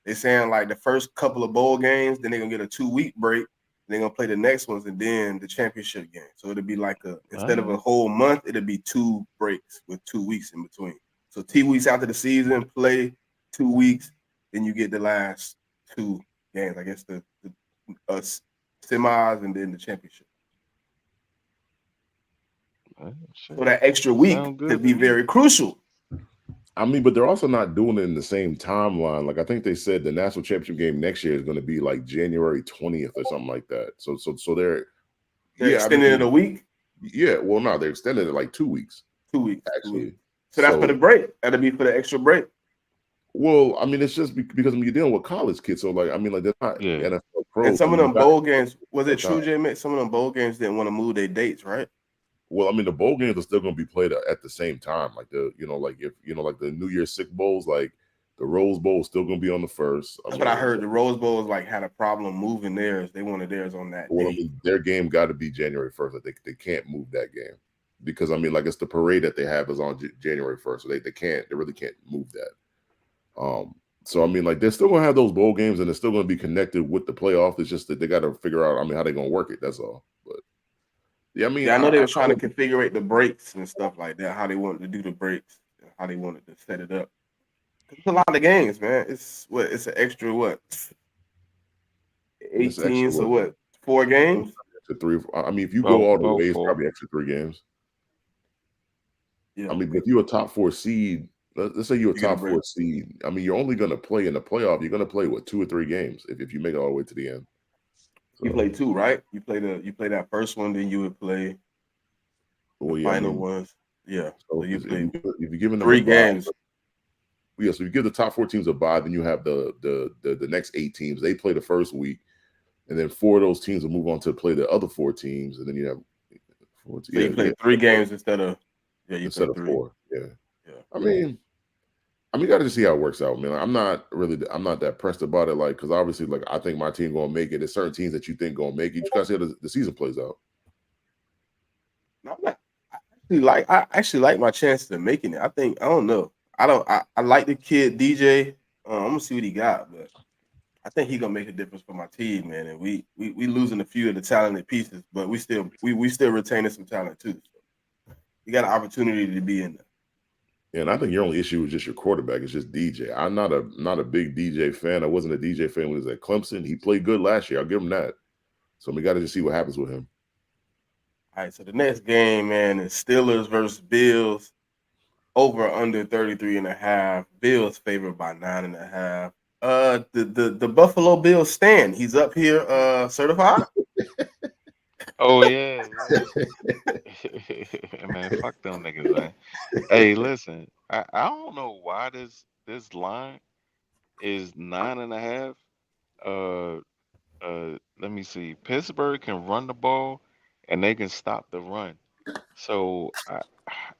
They're saying like the first couple of bowl games, then they're gonna get a 2-week break. They're gonna play the next ones and then the championship game. So it'll be like instead of a whole month, it'll be 2 breaks with 2 weeks in between. So 2 weeks after the season, play 2 weeks, then you get the last 2 games. I guess the semis and then the championship. So that extra week could be very crucial. I mean, but they're also not doing it in the same timeline. Like I think they said the national championship game next year is going to be like January 20th or something like that. So they're extending it a week. Yeah, well, no, they're extending it like 2 weeks. 2 weeks actually. 2 weeks. So that's for the break. That'll be for the extra break. Well, I mean, it's just because you're dealing with college kids, so like I mean, like they're not NFL pros. And some of them bowl games, was it true, J-Mick? Some of them bowl games didn't want to move their dates, right? Well, I mean, the bowl games are still going to be played at the same time. Like like if like the New Year's Six bowls, like the Rose Bowl is still going to be on the first. That's what I heard. The Rose Bowl was like had a problem moving theirs. They wanted theirs on that. Well, day. I mean, their game got to be January 1st. Like they can't move that game because I mean, like it's the parade that they have is on January 1st, so they really can't move that. So I mean, like they're still going to have those bowl games, and they're still going to be connected with the playoff. It's just that they got to figure out, I mean, how they're going to work it. That's all. But yeah, I mean, I know they were trying to configure the breaks and stuff like that. How they wanted to do the breaks, how they wanted to set it up. It's a lot of games, man. It's an extra 18. So 4 games? To 3. I mean, if you go all the way, it's probably extra 3 games. Yeah. I mean, if you're a top 4 seed, let's say you're a top 4 seed. I mean, you're only going to play in the playoff. You're going to play 2 or 3 games if you make it all the way to the end. So, you play 2, right? You play that first one, then you would play the final ones. Yeah. So you play if you're giving them 3 games. Yeah, so you give the top 4 teams a bye, then you have the next 8 teams. They play the first week, and then 4 of those teams will move on to play the other 4 teams, and then you have 4 teams. So you play 3 games instead of 4. Yeah. I mean, you got to see how it works out, man. I'm not that pressed about it, like because obviously, like I think my team gonna make it. There's certain teams that you think gonna make it. You just gotta see how the season plays out. I actually like my chances of making it. I don't know. I like the kid DJ. I'm gonna see what he got, but I think he's gonna make a difference for my team, man. And we losing a few of the talented pieces, but we still retaining some talent too. So you got an opportunity to be in there. Yeah, and I think your only issue is just your quarterback. It's just DJ. I'm not a big DJ fan. I wasn't a DJ fan when he was at Clemson. He played good last year. I'll give him that. So we got to just see what happens with him. All right, so the next game, man, is Steelers versus Bills. Over under 33.5. Bills favored by 9.5. The Buffalo Bills stand. He's up here certified. Oh yeah. Man, fuck them niggas, man. Hey, listen, I don't know why this line is 9.5. Let me see. Pittsburgh can run the ball and they can stop the run. So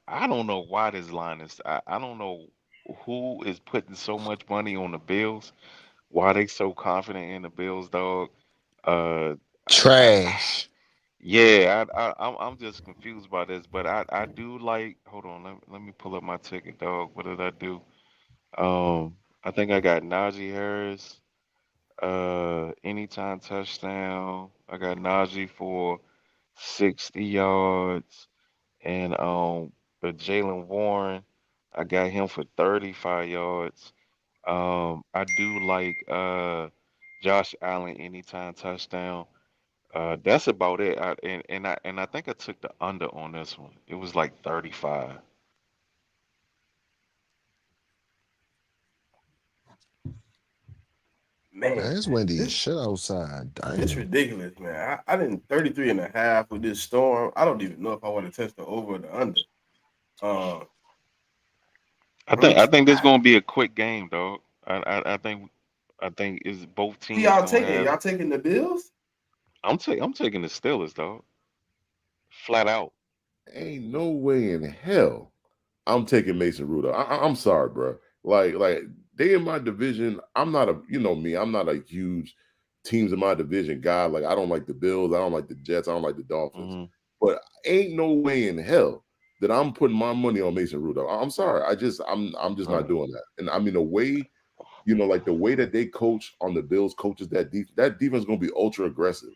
I don't know why this line is. I don't know who is putting so much money on the Bills. Why they so confident in the Bills, dog? Trash. Yeah, I'm just confused by this, but I do like. Hold on, let me pull up my ticket, dog. What did I do? I think I got Najee Harris, anytime touchdown. I got Najee for 60 yards, and but Jalen Warren, I got him for 35 yards. I do like Josh Allen anytime touchdown. That's about it. I think I took the under on this one. It was like 35. Man, it's windy as shit outside. Damn. It's ridiculous, man. I didn't 33.5 with this storm. I don't even know if I want to test the over or the under. I think this is gonna be a quick game, dog. I think it's both teams. Y'all taking the Bills? I'm taking the Steelers, dog. Flat out. Ain't no way in hell I'm taking Mason Rudolph. I'm sorry, bro. Like they in my division. I'm not I'm not a huge teams in my division guy. Like I don't like the Bills. I don't like the Jets. I don't like the Dolphins. Mm-hmm. But ain't no way in hell that I'm putting my money on Mason Rudolph. I'm sorry. I'm just not doing that. And I mean the way like the way that they coach on the Bills coaches that defense is going to be ultra aggressive.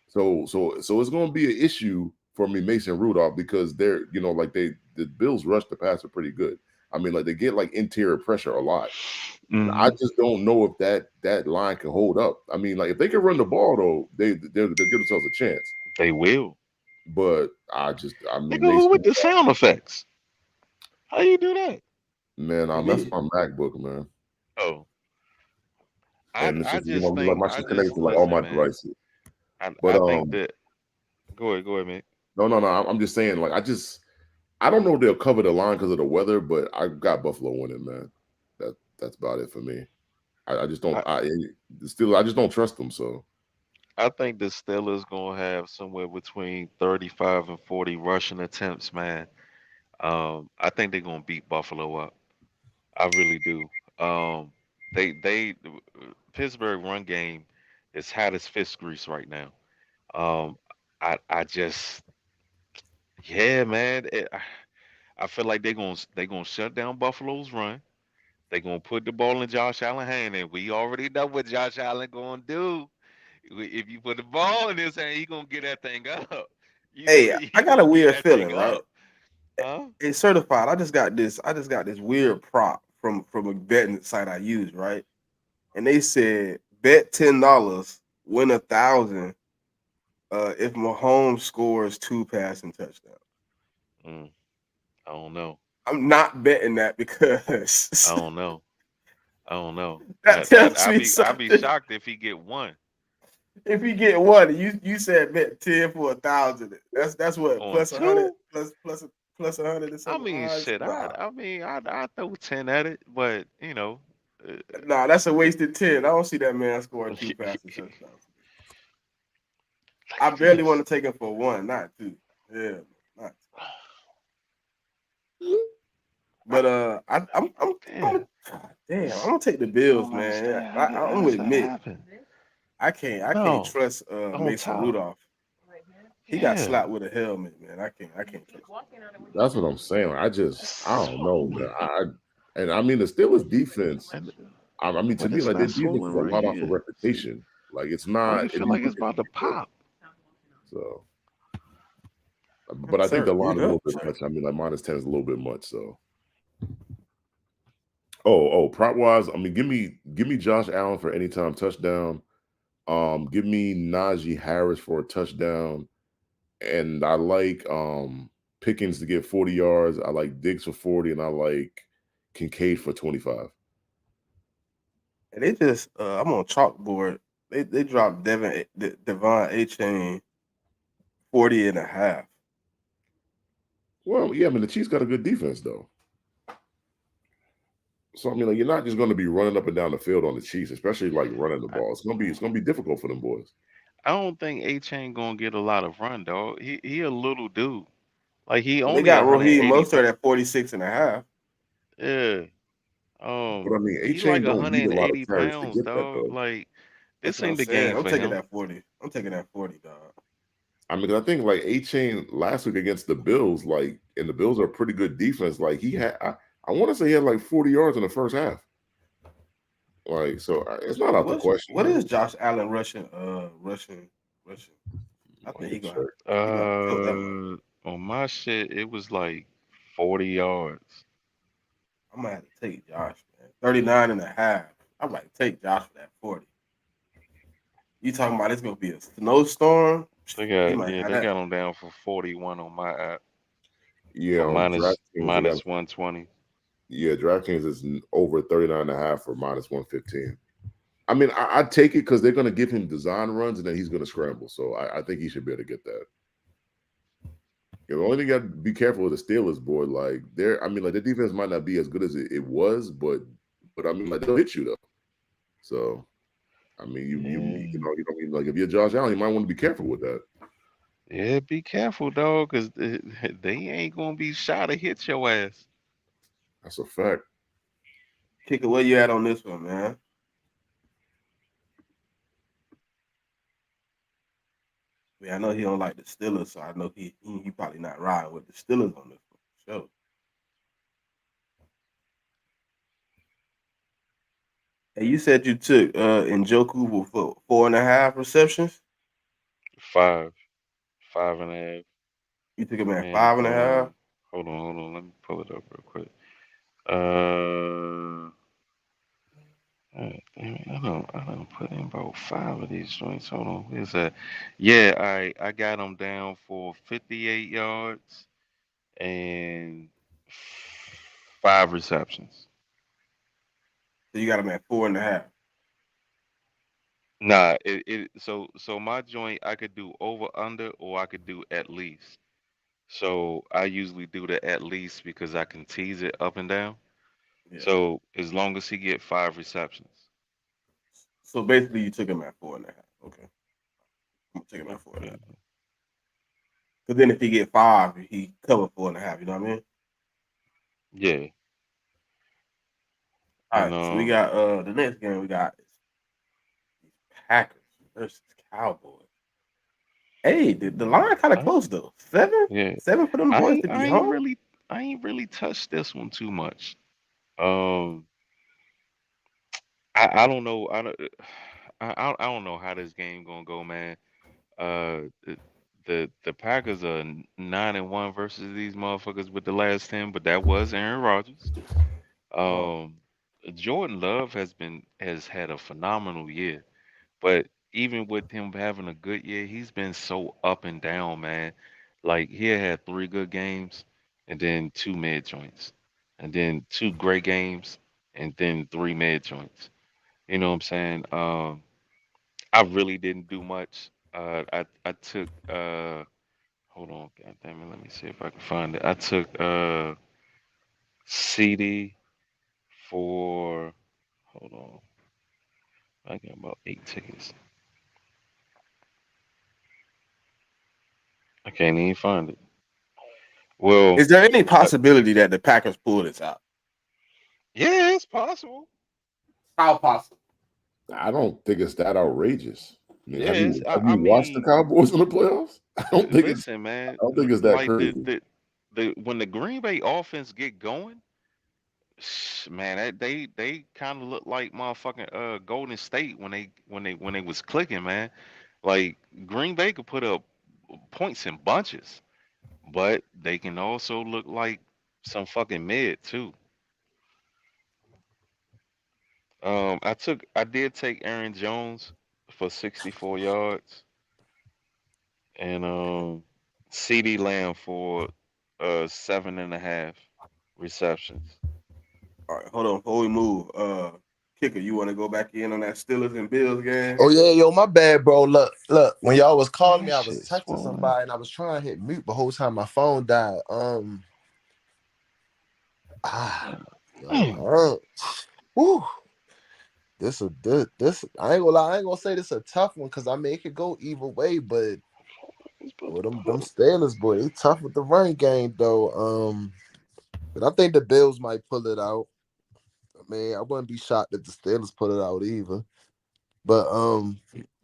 So it's going to be an issue for me, Mason Rudolph, because they're like the Bills rush the passer pretty good. I mean, like they get like interior pressure a lot. I just don't know if that line can hold up. I mean, like if they can run the ball though, they'll give themselves a chance. They will. But I mean, Nigga, who with Mason, the sound effects? How you do that? man, that's my MacBook, man. Oh, And it's I just just like think my I shit's connected just to like all listen, my man. devices. But I think that. Go ahead, man. no, I'm just saying, like I don't know if they'll cover the line because of the weather, but I got Buffalo winning, man. That's about it for me. I just don't. I just don't trust them. So I think the Steelers gonna have somewhere between 35 and 40 rushing attempts, man. I think they're gonna beat Buffalo up. I really do. They Pittsburgh run game is hot as fist grease right now. Um, I just yeah, man. I feel like they gonna shut down Buffalo's run. They gonna put the ball in Josh Allen's hand, and we already know what Josh Allen gonna do. If you put the ball in his hand, he gonna get that thing up. You know, Hey, he I got a gonna get weird that thing feeling, right? up, huh? It's certified. I just got this. I just got this weird prop from a betting site I use, right? And they said bet $10, win 1,000 if Mahomes scores 2 passing touchdowns. Mm, I don't know. I'm not betting that I because don't know. I don't know. that tells I'd me be something. shocked if he get one If you get one, you said bet 10 for 1,000. That's what on plus 100 two. plus 100 and I something mean, odds. shit. Nah, I throw 10 at it, but uh, nah, that's a wasted 10. I don't see that man scoring 2 passing touchdowns. look I at barely want this. to take him for 1, not 2. Yeah, not 2. But Damn. damn, I'm This gonna take the I Bills, don't man. Yeah, understand. I'm How gonna does that admit happen? I can't No, trust on Mason top. Rudolph. He got Yeah. slapped with a helmet, man. I can't trust him. that's what I'm saying. Like, I It's don't know, swollen. man. And I mean the Steelers defense. And I mean to but me, it's like their not defense swollen is a right lot off of here. See, reputation. Like it's why not. you If feel you like look it's at about to pop? so, but Yes, I think the sir. line Mute is a little up, bit sir. much. I mean, like -10 is a little bit much. So, prop wise, I mean, give me Josh Allen for anytime touchdown. Give me Najee Harris for a touchdown, and I like Pickens to get 40 yards. I like Diggs for 40, and I like Kincaid for 25. And they just I'm on chalkboard. They dropped Devon A Chain 40.5. Well, yeah, I mean the Chiefs got a good defense though. So I mean, like you're not just going to be running up and down the field on the Chiefs, especially like running the I, ball. It's gonna be difficult for them boys. I don't think A Chain gonna get a lot of run, dog. He a little dude. Like he Well, they only got Raheem 180 Mostert pounds. at 46.5. Yeah. But I mean, A He like Chain don't need a lot of 180 carries to pounds, get that dog. though. Like That's this what I'm ain't the saying. game I'm for taking him. that 40. I'm taking that 40, dog. I mean, I think like A Chain last week against the Bills, like, and the Bills are a pretty good defense. Like he had, I want to say he had like 40 yards in the first half. Like, so it's not out the question, What man. is Josh Allen rushing? I Let think me check. he gonna kill that man. On my shit, it was like 40 yards. I'm gonna have to take Josh, man. 39.5. I'm like, take Josh for that 40. You talking about it's gonna be a snowstorm? He might have They that. got him down for 41 on my app Yeah, for on DraftKings, they got, minus 120. yeah, DraftKings is over 39.5 for -115. I mean, I'd take it because they're going to give him design runs and then he's going to scramble. So I think he should be able to get that. The only thing you got to be careful with the Steelers, boy. Like I mean, like the defense might not be as good as it was, but I mean, like they'll hit you though. So I mean, Yeah. you know, like if you're Josh Allen, you might want to be careful with that. Yeah, be careful, dog, because they ain't gonna be shy to hit your ass. That's a fact. Kicker, where you at on this one, man? Yeah, I know he don't like the Steelers, so I know he probably not riding with the Steelers on this one. Sure. Hey, you said you took Njoku for 4.5 receptions. 5, 5.5. You took him at And 5.5. hold on. Let me pull it up real quick. Uh, damn it, I don't put in about 5 of these joints. Hold on, where's that? Yeah, I got him down for 58 yards and 5 receptions. So you got him at 4.5. Nah, so my joint I could do over under or I could do at least. So I usually do the at least because I can tease it up and down. Yeah. So as long as he get 5 receptions. So basically, you took him at 4.5. Okay, I'm gonna take him at 4.5. Okay. Because then if he get 5, he cover 4.5. You know what I mean? Yeah. All And right. So we got the next game. We got Packers versus Cowboys. Hey, the line kind of I, close though. Seven, yeah, 7 for them boys to be home. I ain't really touched this one too much. Um, I don't know. I don't know how this game gonna go, man. The Packers are 9-1 versus these motherfuckers with the last 10, but that was Aaron Rodgers. Oh, Um, Jordan Love has had a phenomenal year, but even with him having a good year, he's been so up and down, man. Like he had 3 good games, and then 2 mid joints, and then 2 great games, and then 3 mid joints. You know what I'm saying? I really didn't do much. I took hold on, god damn it, let me see if I can find it. I took CD for hold on. I got about 8 tickets. I can't even find it. Well, is there any uh, possibility that the Packers pull this out? yeah, it's possible. How possible? I don't think it's that outrageous. I mean, Yeah, have I you watched the mean, Cowboys in the playoffs? listen, man, I don't think it's that like crazy. the when the Green Bay offense get going, man, they kind of look like motherfucking Golden State when they was clicking, man. Like Green Bay could put up points in bunches, but they can also look like some fucking mid too. I did take Aaron Jones for 64 yards and CD Lamb for 7.5 receptions. All right, hold on. Before we move, kicker, you want to go back in on that Steelers and Bills game? Oh yeah, yo, my bad, bro. Look. When y'all was calling Man, me, I was shit texting swollen up. somebody and I was trying to hit mute the whole time my phone died. God Yo, damn. whew, this I ain't gonna lie, I ain't gonna say this a tough one because I mean it could go either way, but It's about well, to them pull. Steelers, boy, they tough with the run game though. But I think the Bills might pull it out. I mean, I wouldn't be shocked if the Steelers pull it out either. But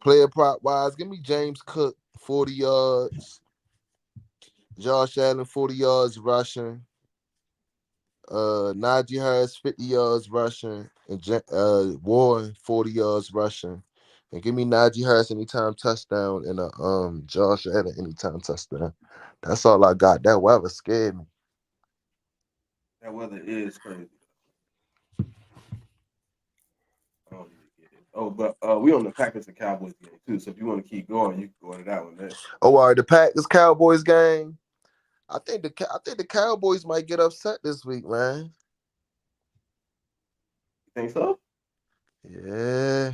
player prop wise, give me James Cook 40 yards, Josh Allen 40 yards rushing, Najee Harris 50 yards rushing, and Warren 40 yards rushing. And give me Najee Harris anytime touchdown and a Josh Allen anytime touchdown. That's all I got. That weather scared me. That weather is crazy. I don't even get it. Oh, but we on the Packers and Cowboys game too. So if you want to keep going, you can go to that one there. Oh, all right, the Packers Cowboys game. I think the Cowboys might get upset this week, man. You think so? Yeah.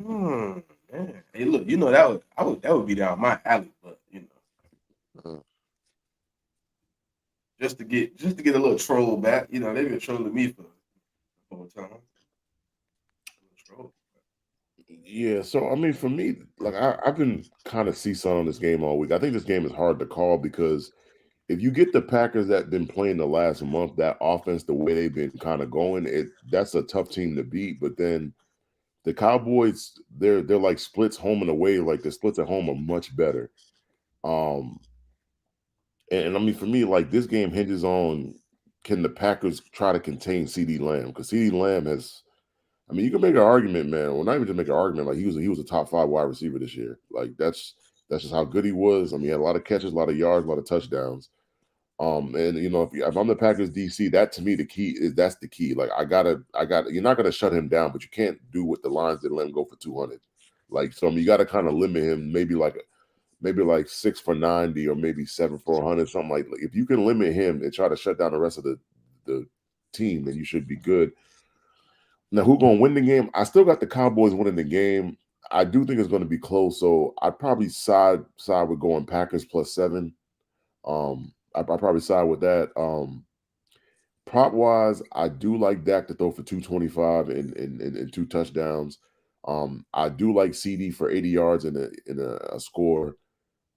Hmm. Man. Hey, look, you know that would be down my alley, but Mm. just to get a little troll back. They've been trolling me for the whole time. Troll. Yeah, so I mean, for me, like I've been kind of seesaw on this game all week. I think this game is hard to call because if you get the Packers that been playing the last month, that offense, the way they've been kind of going, that's a tough team to beat. But then the Cowboys, they're like splits home and away. Like the splits at home are much better. Um, and I mean, for me, like this game hinges on can the Packers try to contain CD Lamb? Because CD Lamb has, I mean, you can make an argument, man. Well, not even just make an argument. Like he was a top 5 wide receiver this year. Like that's just how good he was. I mean, he had a lot of catches, a lot of yards, a lot of touchdowns. And you know, if I'm the Packers DC, that to me that's the key. Like I gotta. You're not gonna shut him down, but you can't do what the Lions did, let him go for 200. Like so, I mean, you got to kind of limit him. Maybe like 6 for 90 or maybe 7 for 100, something like. If you can limit him and try to shut down the rest of the team, then you should be good. Now, who's going to win the game? I still got the Cowboys winning the game. I do think it's going to be close, so I'd probably side with going Packers +7. I'd probably side with that. Prop wise, I do like Dak to throw for 225 and 2 touchdowns. I do like CD for 80 yards and a score.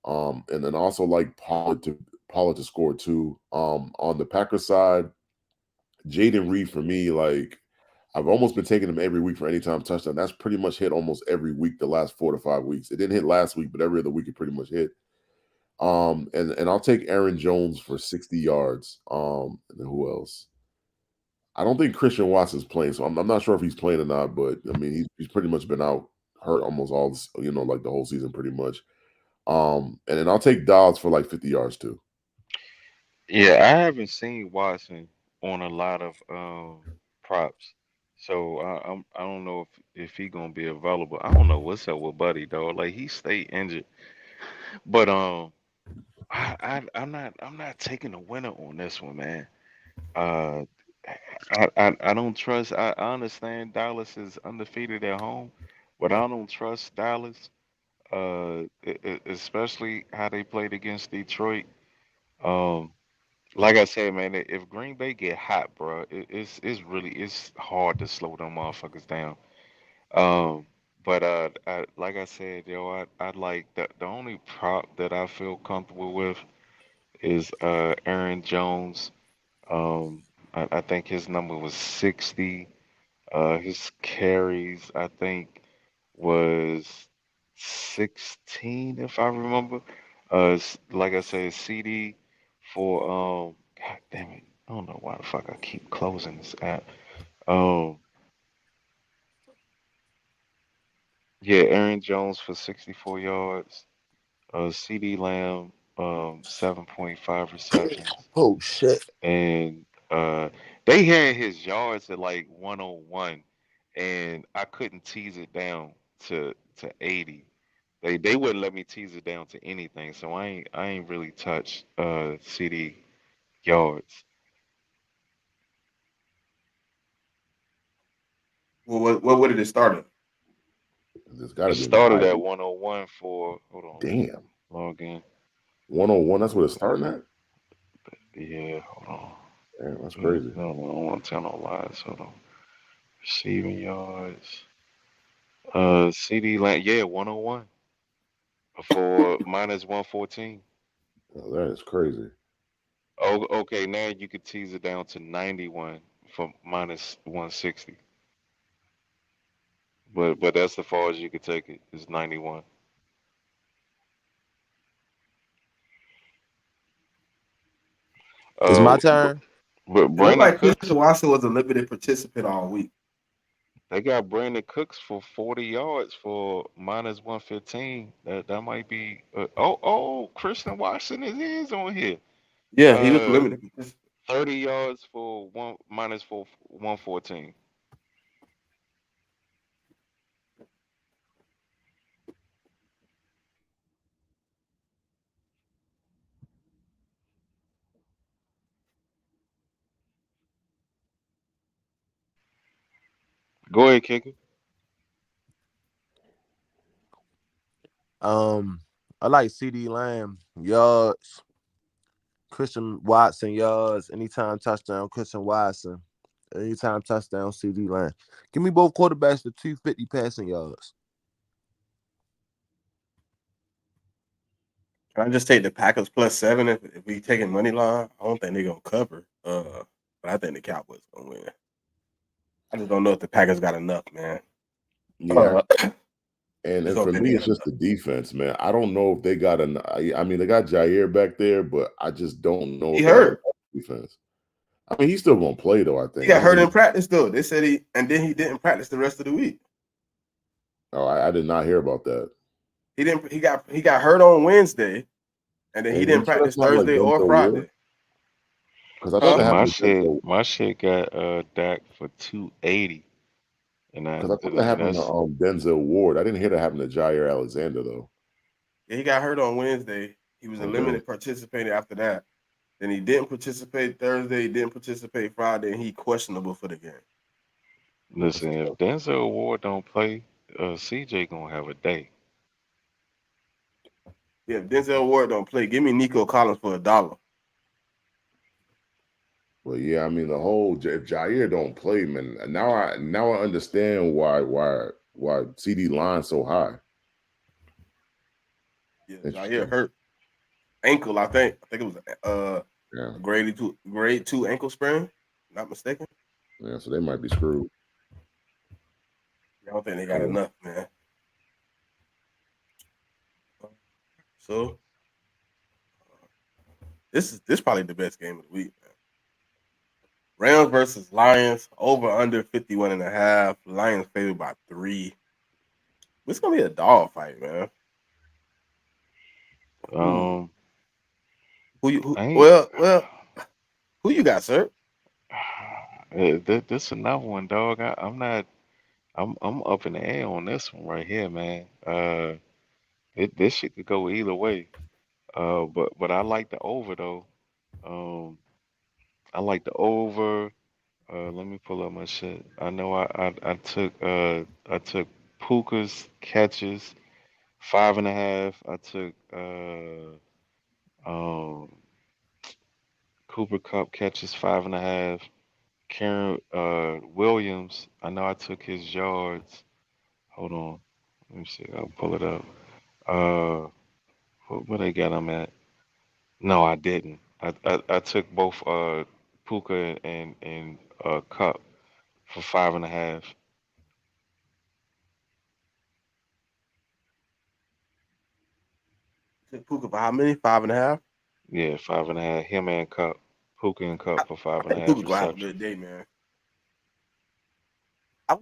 And then also like Pollard to score 2. On the Packers side, Jaden Reed for me, like I've almost been taking him every week for anytime touchdown. That's pretty much hit almost every week the last 4 to 5 weeks. It didn't hit last week, but every other week it pretty much hit. And I'll take Aaron Jones for 60 yards. And then who else? I don't think Christian Watson's playing, so I'm not sure if he's playing or not. But I mean, he's pretty much been out hurt almost all, like the whole season pretty much. And then I'll take Dobbs for like 50 yards too. Yeah, I haven't seen Watson on a lot of props, so I don't know if he gonna be available. I don't know what's up with Buddy though. Like he stayed injured, but I'm not taking a winner on this one, man. Uh, I don't trust. I understand Dallas is undefeated at home, but I don't trust Dallas. Especially how they played against Detroit. Um, like I said, man, if Green Bay get hot, bro, it's hard to slow them motherfuckers down. Um, but like I said, yo, I like the only prop that I feel comfortable with is Aaron Jones. I think his number was 60. His carries, I think, was 16, if I remember. Like I said, CD for God damn it, I don't know why the fuck I keep closing this app. Um, yeah, Aaron Jones for 64 yards. CD Lamb, 7.5 receptions, Oh shit! and they had his yards at like 101, and I couldn't tease it down to 80. They wouldn't let me tease it down to anything, so I ain't really touched CD yards. Well, what did it start at? There's got to It be in the started high. at 101 for hold on, Damn, log in. 101. That's what it's starting at. Yeah, hold on. Damn, that's No, crazy. I don't want to tell no lies. Hold on. Receiving yards. CD Lamb, yeah, 101 for minus 114. Oh, that is crazy. Oh, okay. Now you could tease it down to 91 for minus 160. But that's the far as you could take it. Is 91. It's my Uh, but, turn. but It looked Brandon like Cooks, Christian Watson was a limited participant all week. they got Brandon Cooks for 40 yards for minus 115. That might be. Christian Watson is on here. Yeah, he was a Uh, limited participant. 30 yards for one minus for 114. Go ahead, kicker. I like CD Lamb yards, Christian Watson yards, anytime touchdown, Christian Watson, anytime touchdown, CD Lamb. Give me both quarterbacks for 250 passing yards. Can I just take the Packers +7 if we taking money line? I don't think they're gonna cover. But I think the Cowboys gonna win. I just don't know if the Packers got enough, man. Yeah. I And just for don't think me, they it's got just the defense, man. I don't know if they got I mean, they got Jair back there, but I just don't know He if they have hurt. enough defense. I mean, he's still gonna play though. I think He got hurt in practice though. They said he didn't practice the rest of the week. Oh, I did not hear about that. He didn't. He got hurt on Wednesday, and then he didn't practice Thursday or Friday. Because I thought that my shit got Dak for 280, and I thought that happened to Denzel Ward. I didn't hear that happen to Jair Alexander though. Yeah, he got hurt on Wednesday. He was a limited participator after that. Then he didn't participate Thursday. He didn't participate Friday, and he questionable for the game. Listen, if Denzel Ward don't play, CJ gonna have a day. Yeah, if Denzel Ward don't play, give me Nico Collins for $1. Well, yeah, I mean if Jair don't play, man, now I understand why CD line so high. Yeah, Jair hurt ankle. I think it was grade 2 ankle sprain. Not mistaken. Yeah, so they might be screwed. I don't think they got enough, man. So this is probably the best game of the week, man. Rams versus Lions, over under 51.5. Lions favored by 3. It's gonna be a dog fight, man. Who you got, sir? This another one, dog. I'm up in the air on this one right here, man. This shit could go either way. But I like the over though. I like the over. Let me pull up my shit. I know I took Puka's catches 5.5. I took Cooper Cup catches 5.5. Karen Williams, I know I took his yards. Hold on. Let me see. I'll pull it up. Where they got him at? No, I didn't. I took both Puka and Cup for 5.5. Took Puka for how many? 5.5? Yeah, 5.5. Him and Cup. Puka and Cup for 5.5. Puka gonna have a good day, man. I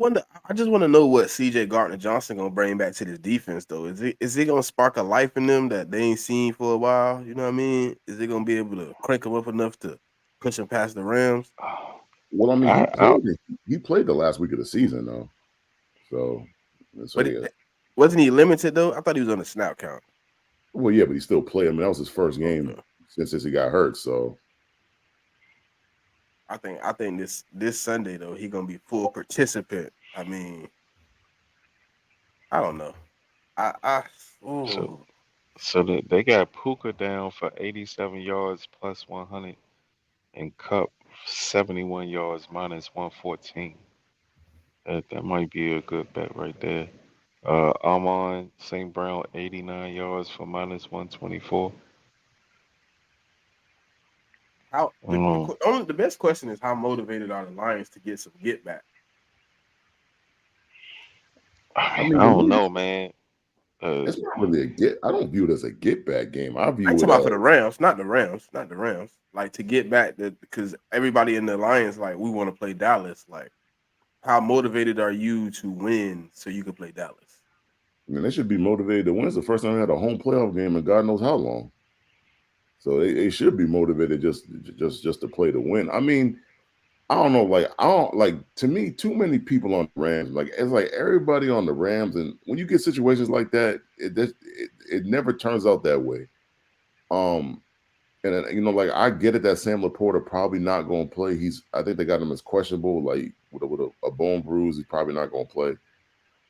just want to know what CJ Gardner Johnson gonna bring back to this defense though. Is it gonna spark a life in them that they ain't seen for a while? You know what I mean? Is it gonna be able to crank them up enough to push them past the Rams? Well, I mean, he played the last week of the season though. So wasn't he limited though? I thought he was on the snap count. Well, yeah, but he still played. I mean, that was his first game since he got hurt. So I think this Sunday though he gonna be full participant. I mean, I don't know. So they got Puka down for 87 yards plus 100, and Cup 71 yards minus 114. That might be a good bet right there. Amon St. Brown 89 yards for minus 124. The best question is how motivated are the Lions to get some get back? I don't know, man. It's not really a get. I don't view it as a get back game. I view I'm it talking about for the Rams, not the Rams. Like to get back because everybody in the Lions like we want to play Dallas. Like, how motivated are you to win so you can play Dallas? I mean, they should be motivated to win. It's the first time they had a home playoff game in God knows how long. So they should be motivated just to play to win. I mean, I don't know. To me, too many people on the Rams. Like it's like everybody on the Rams, and when you get situations like that, it never turns out that way. And like I get it that Sam Laporta probably not going to play. I think they got him as questionable, like with a bone bruise. He's probably not going to play.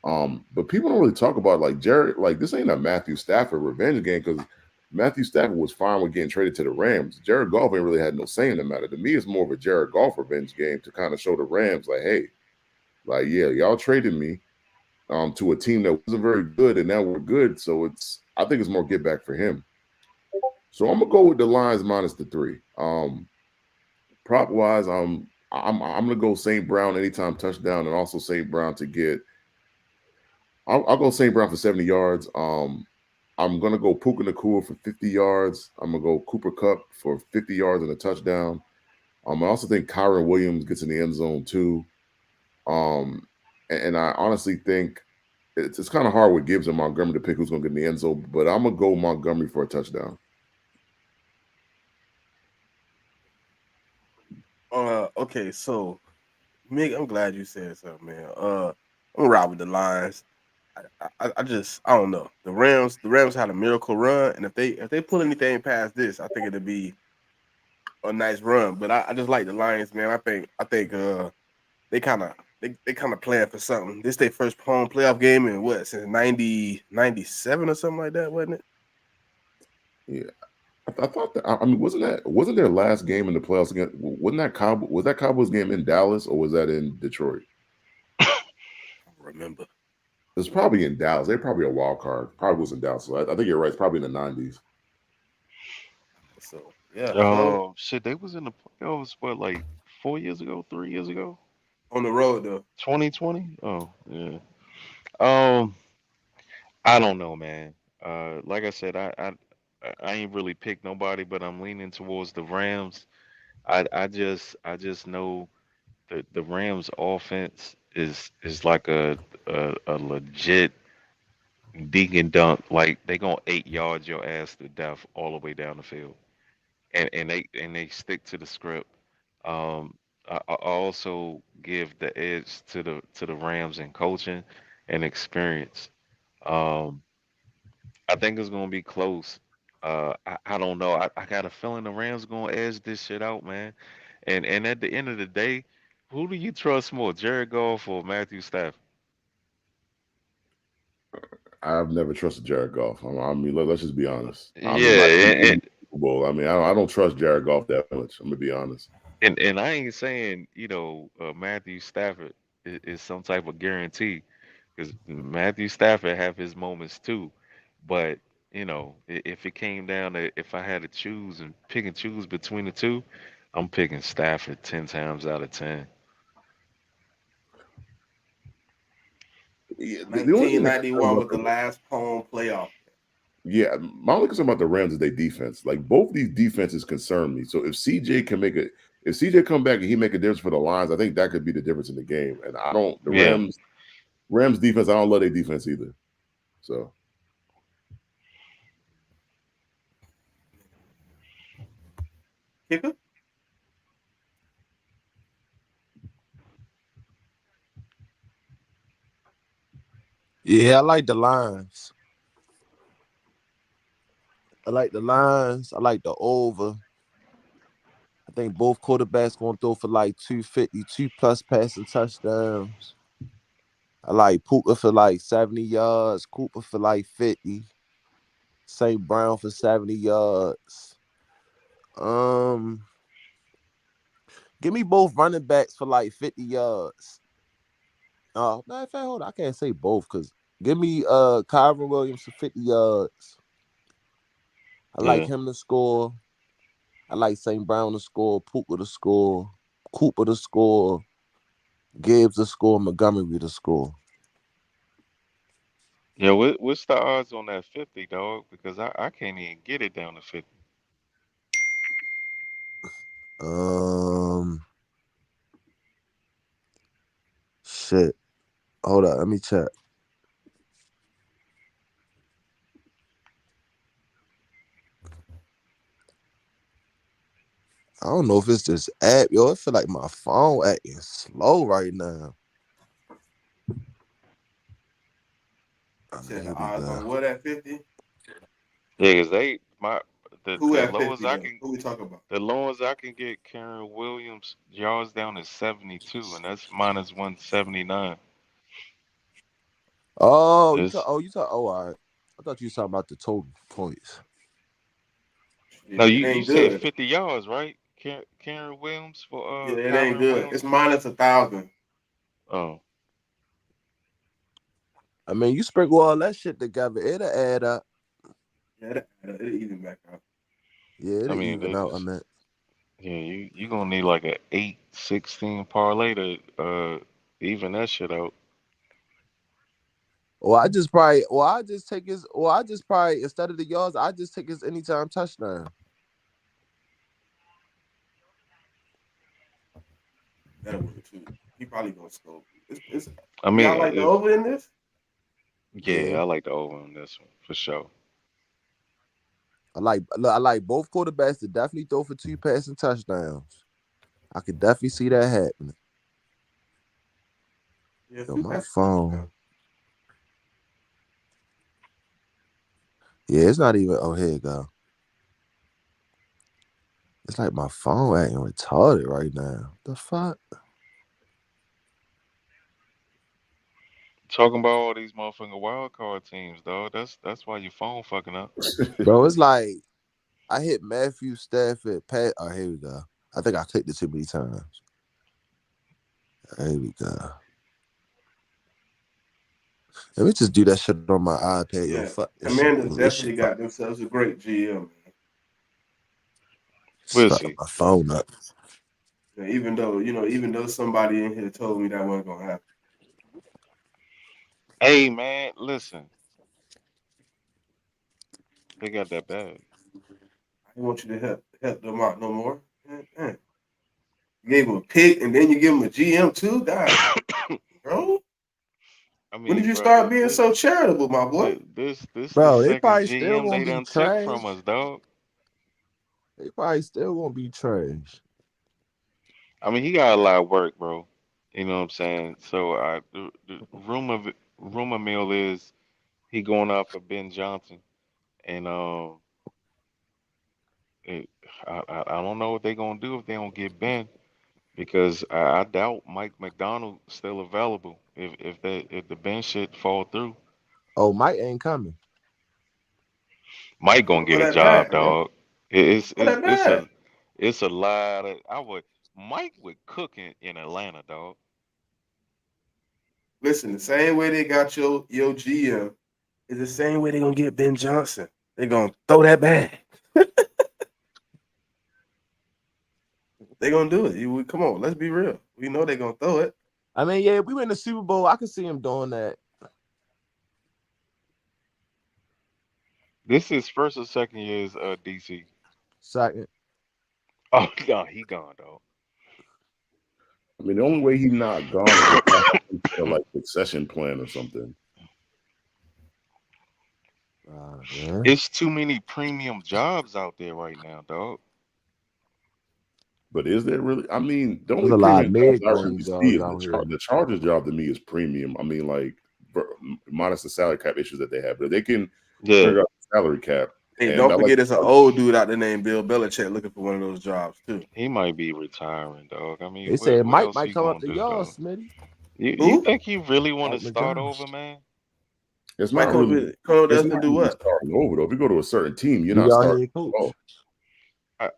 But people don't really talk about like Jared. Like this ain't a Matthew Stafford revenge game because Matthew Stafford was fine with getting traded to the Rams. Jared Goff ain't really had no say in the matter. To me, it's more of a Jared Goff revenge game to kind of show the Rams, like, hey, like, yeah, y'all traded me to a team that wasn't very good, and now we're good. So I think it's more get back for him. So I'm gonna go with the Lions minus the 3. Prop wise, I'm gonna go St. Brown anytime touchdown, and also St. Brown to get. I'll go St. Brown for 70 yards. I'm going to go Puka Nacua for 50 yards. I'm going to go Cooper Cup for 50 yards and a touchdown. I also think Kyron Williams gets in the end zone too. And I honestly think it's kind of hard with Gibbs and Montgomery to pick who's going to get in the end zone, but I'm gonna go Montgomery for a touchdown. Okay, so Mick, I'm glad you said something, man. I'm gonna ride with the Lions. I don't know. The Rams had a miracle run, and if they pull anything past this, I think it'll be a nice run. But I just like the Lions, man. I think they kind of playing for something. This their first home playoff game in what since 97 or something like that, wasn't it? Yeah, I thought that. I mean, wasn't their last game in the playoffs again? Wasn't that was that Cowboys game in Dallas or was that in Detroit? I don't remember. It's probably in Dallas. They're probably a wild card. Probably was in Dallas. So I think you're right. It's probably in the 90s. So yeah, so Oh shit, they was in the playoffs what like 4 years ago, 3 years ago, on the road though. 2020. Oh yeah. Um, I don't know, man. Like I said, I ain't really picked nobody, but I'm leaning towards the Rams. I just know the Rams offense is like a legit dink and dunk. Like they gonna 8 yard your ass to death all the way down the field, and they stick to the script. Um, I also give the edge to the Rams in coaching and experience. Um, I think it's gonna be close. I don't know. I got a feeling the Rams gonna edge this shit out, man. And at the end of the day, who do you trust more, Jared Goff or Matthew Stafford? I've never trusted Jared Goff. I mean, let's just be honest. I mean, not even Yeah, in the Super Bowl. I mean, I don't trust Jared Goff that much. I'm gonna be honest. and I ain't saying Matthew Stafford is some type of guarantee because Matthew Stafford have his moments too, but if it came down to if I had to choose and pick and choose between the two, I'm picking Stafford 10 times out of 10. Yeah, the only thing that concerns 1991 about was the last home playoff. yeah, my only concern about the Rams is their defense. Like both these defenses concern me. So if CJ come back and he make a difference for the Lions, I think that could be the difference in the game. And I don't the Yeah, Rams defense. I don't love their defense either. So Kicker? Yeah, I like the Lions. I like the Lions. I like the over. I think both quarterbacks gonna throw for like 250, 2+ passing touchdowns. I like Puka for like 70 yards, Cooper for like 50, St. Brown for 70 yards. Um, Give me both running backs for like 50 yards. Matter of fact, hold on, I can't say both because give me Kyron Williams for 50 yards. I like yeah, him to score. I like St. Brown to score, Puka to score, Cooper to score, Gibbs to score, Montgomery to score. yeah. What's the odds on that 50, dog? Because I can't even get it down to 50. Um, Shit. Hold up, let me check. I don't know if it's this app, yo. I feel like my phone acting slow right now. You All right, said the here we odds go. on what at 50? Yeah, because they my the Who the at lowest 50 I though? can Who we talking about? the lowest I can get Karen Williams yards down is 72, and that's minus 179. It's All right. I thought you were talking about the total points. no, Shit, it you ain't said good. 50 yards, right? Karen Williams for Yeah, it ain't Kyron good. It's Williams. -1,000. Oh, I mean, you sprinkle all that shit together, it'll add up. Yeah, it'll even back out. Yeah, I it'll mean even out. I it's mean, yeah, you gonna need like a 8-16 parlay to even that shit out. I just take his, or I just probably instead of the yards, I just take his anytime touchdown. That'll work too. He probably gonna score. It's I y'all mean, like the if over in this? yeah, I like the over on this one for sure. I like both quarterbacks to definitely throw for 2 passing touchdowns. I could definitely see that happening. Yeah, Yo, two my passes. phone. Yeah, it's not even. Oh, here you go. It's like my phone acting retarded right now. The fuck, Talking about all these motherfucking wild card teams, dog. That's why your phone fucking up. bro? It's like I hit Matthew Stafford. Pat. Oh, here we go. I think I clicked it too many times. Here we go. Let me just do that shit on my iPad. Yo, Yeah, fuck this shit. Commanders This shit definitely fuck. got themselves a great GM, man. Just We'll fucking see. my phone up. Yeah, even though somebody in here told me that wasn't gonna happen. Hey man, listen, they got that bad. I didn't want you to help them out no more. Man. You gave him a pick and then you give him a GM too? God, bro. I When did mean, you bro, start being so charitable, my boy? this the Bro, they second probably still GM gonna they be done took trash. from us, dog. They probably still gonna be trash. I mean, he got a lot of work, bro. You know what I'm saying? So the rumor mill is he going out for Ben Johnson, and it, I don't know what they gonna do if they don't get Ben because I doubt Mike McDonald still available if the Ben shit fall through. Oh, Mike ain't coming. Mike gonna All get a that job, bad, man. dog. All that bad. It's a lot of Mike would cook in Atlanta, dog. Listen, the same way they got your GM is the same way they gonna get Ben Johnson. They gonna throw that bag. They gonna do it. Come on, let's be real. We know they gonna throw it. I mean, yeah, if we win the Super Bowl, I could see him doing that. This is first or second year's DC. Second. Oh no, he gone, dog. I mean, the only way he's not gone is if y'all have some sort of like succession plan or something. Yeah. It's too many premium jobs out there right now, dog. But is there really? I mean, the There's only a lot of premium jobs I mid-game really see jobs is out here. the Chargers job to me is premium. I mean, like minus the salary cap issues that they have, but they can Yeah, figure out the salary cap. Hey, And don't I like forget, it's an old dude out there named Bill Belichick looking for one of those jobs too. he might be retiring, dog. I mean, They said what Mike else might he come up gonna to do, y'all, dog? Smitty. You Who? think he really want to Mike start McDonald. over, man? it's Mike not really. come up It's to not do really what? starting over though. If you go to a certain team, you're Be not y'all starting. head coach. Oh,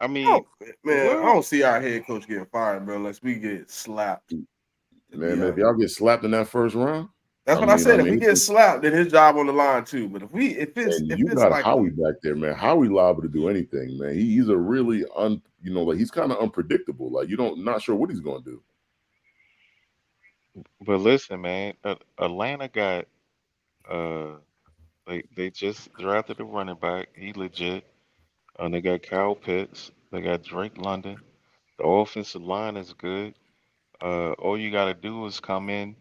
I mean, Oh, man, I well, don't see our head coach getting fired, bro, unless we get slapped. To be man, if honest, y'all get slapped in that first round, that's I what I mean, I said. If we mean, get slapped, then his job on the line too. But and if you it's got like Howie back there, man. Howie liable to do anything, man. He's a really like he's kind of unpredictable. Like you don't not sure what he's gonna do. but listen, man, Atlanta got uh, they just drafted a running back. He legit. They got Kyle Pitts. They got Drake London. The offensive line is good. All you gotta do is come in.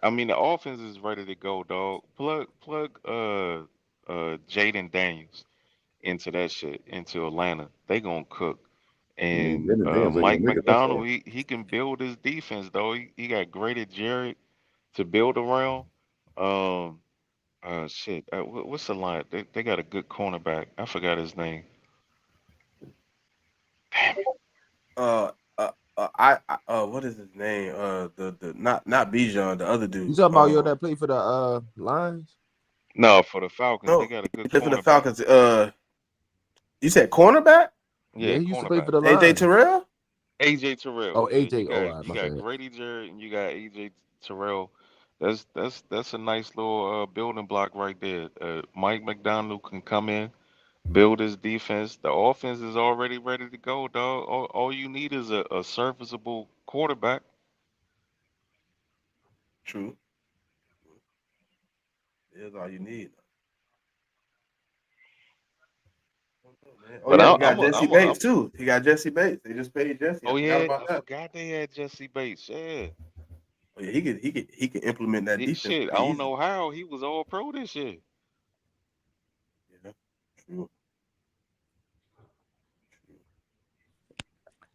I mean, the offense is ready to go, dog. Plug Jaden Daniels into that shit into Atlanta. They gonna cook. I mean, And Jaden Daniels ain't gonna Mike make it that far. McDonald, he can build his defense though. He got graded Jared to build around. Um, shit. What's the line? They got a good cornerback. I forgot his name. Damn it. uh what is his name? The not Bijan, the other You dude. talking about yo that play for the Lions? No, for the Falcons, they No, got a he good played for the cornerback. Falcons. You said cornerback? Yeah, Yeah, he used to play cornerback. for the AJ Lions. Terrell? AJ Terrell. Oh, Yeah, you AJ. Oh, got you my got bad. Grady Jarrett and you got AJ Terrell. That's a nice little building block right there. Mike McDonald can come in, build his defense. The offense is already ready to go, dog. All you need is a serviceable quarterback. True. That's all you need. Man. Oh But yeah, I, he got Jesse Bates too. He got Jesse Bates. They just paid Jesse. I oh forgot yeah, about I that. forgot they had Jesse Bates. Yeah, Oh yeah, he could implement that defense shit. I pretty don't easy. know how he was all pro this year. Yeah, true.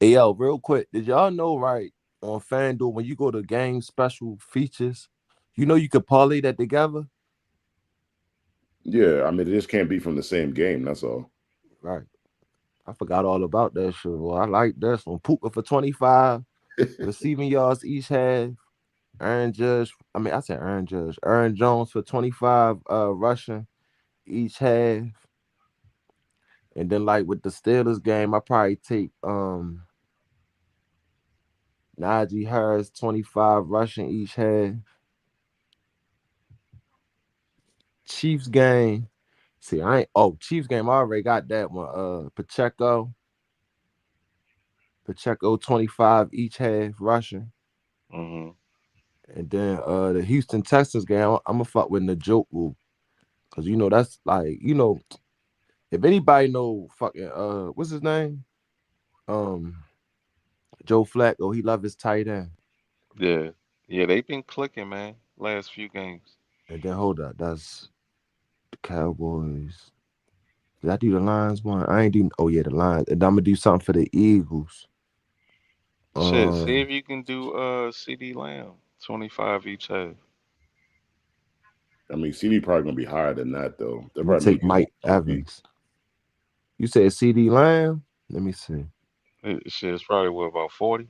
Hey, yo, real quick, did y'all know, right, on FanDuel, when you go to game special features, you know you could parlay that together? Yeah, I mean, it just can't be from the same game. That's all. Right. I forgot all about that shit. Well, I like this one. Puka for 25, receiving yards each half. I said Aaron Judge. Aaron Jones for 25 rushing each half. And then like with the Steelers game, I probably take Najee Harris 25 rushing each half. Chiefs game. See, I ain't Chiefs game. I already got that one. Pacheco 25 each half rushing. Hmm. And then the Houston Texans game, I'm gonna fuck with Njoku. Cause you know that's like, if anybody know fucking what's his name? Um Joe Flacco, he love his tight end. Yeah, yeah, they've been clicking, man. Last few games. And then hold up, that's the Cowboys. Did I do the Lions one? I ain't do. Oh yeah, the Lions. And I'm gonna do something for the Eagles. Shit, see Um, if you can do CD Lamb 25 each half. I mean, CD probably gonna be higher than that though. They'll I'm gonna probably take make it Mike 150. Evans. You said CD Lamb? Let me see. Shit, it's probably what about 40?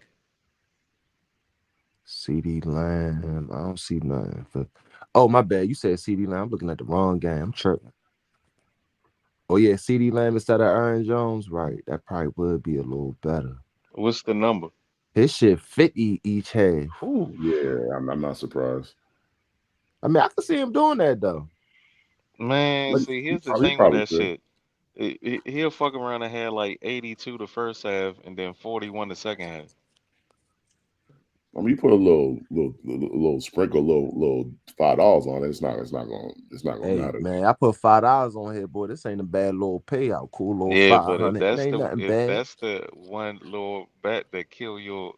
CD Lamb. I don't see nothing. Oh my bad. You said CD Lamb. I'm looking at the wrong game. I'm tripping. Oh yeah, CD Lamb instead of Aaron Jones. Right. That probably would be a little better. What's the number? His shit 50 each half. Whew. Yeah, I'm not surprised. I mean, I can see him doing that though. Man, But see, He here's the probably, he thing with probably that could. shit. He'll fuck around and have like 82 the first half and then 41 the second half. I mean, you put a little sprinkle, little $5 on it. It's not gonna hey matter. man, I put $5 on here, boy. This ain't a bad little payout. Cool little Yeah, but 500. It ain't nothing if bad. that's the one little bet that kill your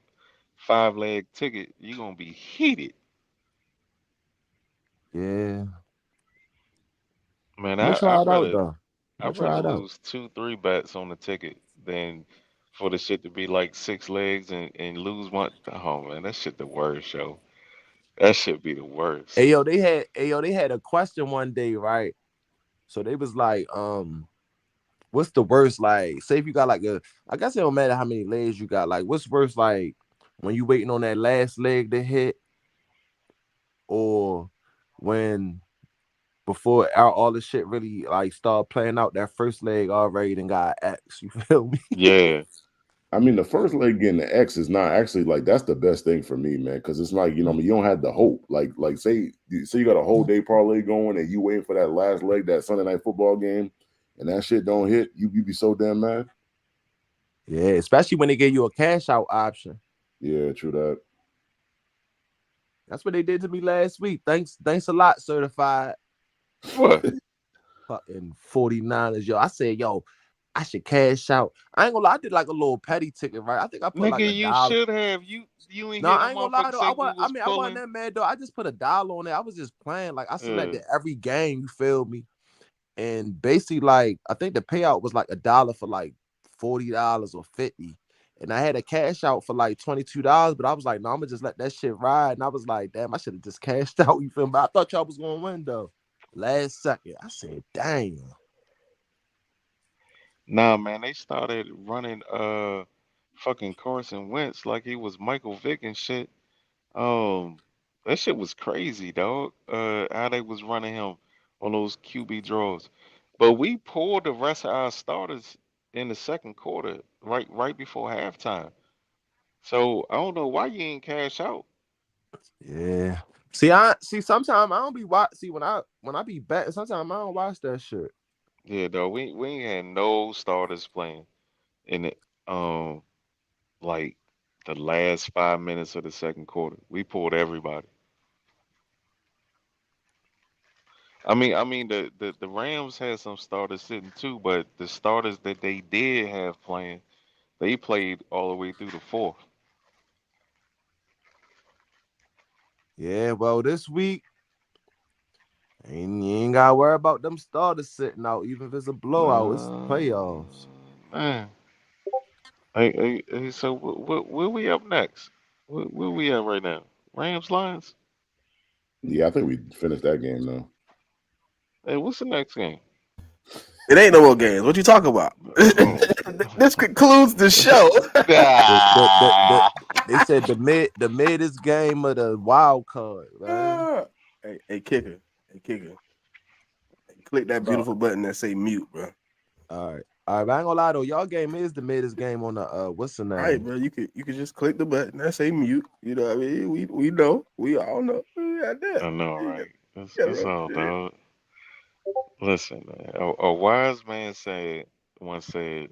5 leg ticket, you gonna be heated. Yeah. Man, I'm gonna I try I'd it out rather though. I'm gonna I'd try rather it out. lose 2 3 bets on the ticket than for the shit to be like 6 legs and lose one. Oh man, that shit the worst, yo. That should be the worst. They had a question one day, right? So they was like, what's the worst? Like, say if you got like I guess it don't matter how many legs you got. Like, what's worse? Like, when you waiting on that last leg to hit, or when before all the shit really like start playing out, that first leg already then got X. You feel me? Yeah, I mean, the first leg getting the X is not actually like that's the best thing for me, man. Because it's like I mean, you don't have the hope. Like say you got a whole day parlay going and you waiting for that last leg, that Sunday night football game, and that shit don't hit, you be so damn mad. Yeah, especially when they give you a cash out option. Yeah, true that. That's what they did to me last week. Thanks a lot, certified. what? Fucking 49ers, yo. I said, yo, I should cash out. I ain't gonna lie, I did like a little petty ticket, right? I think I put like Nigga, a you dollar. should have. You ain't No, hear the I ain't gonna lie motherfucker though. say we was I wasn't pulling. that mad though. I just put a dollar on it. I was just playing. Like I Uh, selected every game, you feel me? And basically, like, I think the payout was like a dollar for like $40 or 50. And I had a cash out for like $22, but I was like, no, I'm gonna just let that shit ride. And I was like, damn, I should have just cashed out. You feel me? I thought y'all was gonna win though. Last second. I said, damn. nah, man, they started running fucking Carson Wentz like he was Michael Vick and shit. Um, that shit was crazy, dog. How they was running him on those QB draws. But we pulled the rest of our starters in the second quarter, right before halftime. So I don't know why you ain't cash out. Yeah. See sometimes I don't be watch see when I be betting, sometimes I don't watch that shit. Yeah, dog. We ain't had no starters playing in it. Like the last 5 minutes of the second quarter, we pulled everybody. the Rams had some starters sitting too, but the starters that they did have playing, they played all the way through the fourth. Yeah, well, this week you ain't gotta worry about them starters sitting out, even if it's a blowout. It's playoffs. Man, so where we up next? Where we at right now? Rams Lions. Yeah, I think we finished that game though. Hey, what's the next game? It ain't no more games. What you talking about? Oh. This concludes the show. Ah. They said the midest game of the wild card, man. Hey, kicker. Click that Bro, beautiful button that say mute, bro. All right. All right, but I ain't gonna lie though, y'all game is the midest game on the what's the All right, name? bro. You could just click the button that say mute. You know what I mean? We know. We all know. We got that. I know, right? Yeah, That's bro. all, dog. Listen, man. A wise man once said,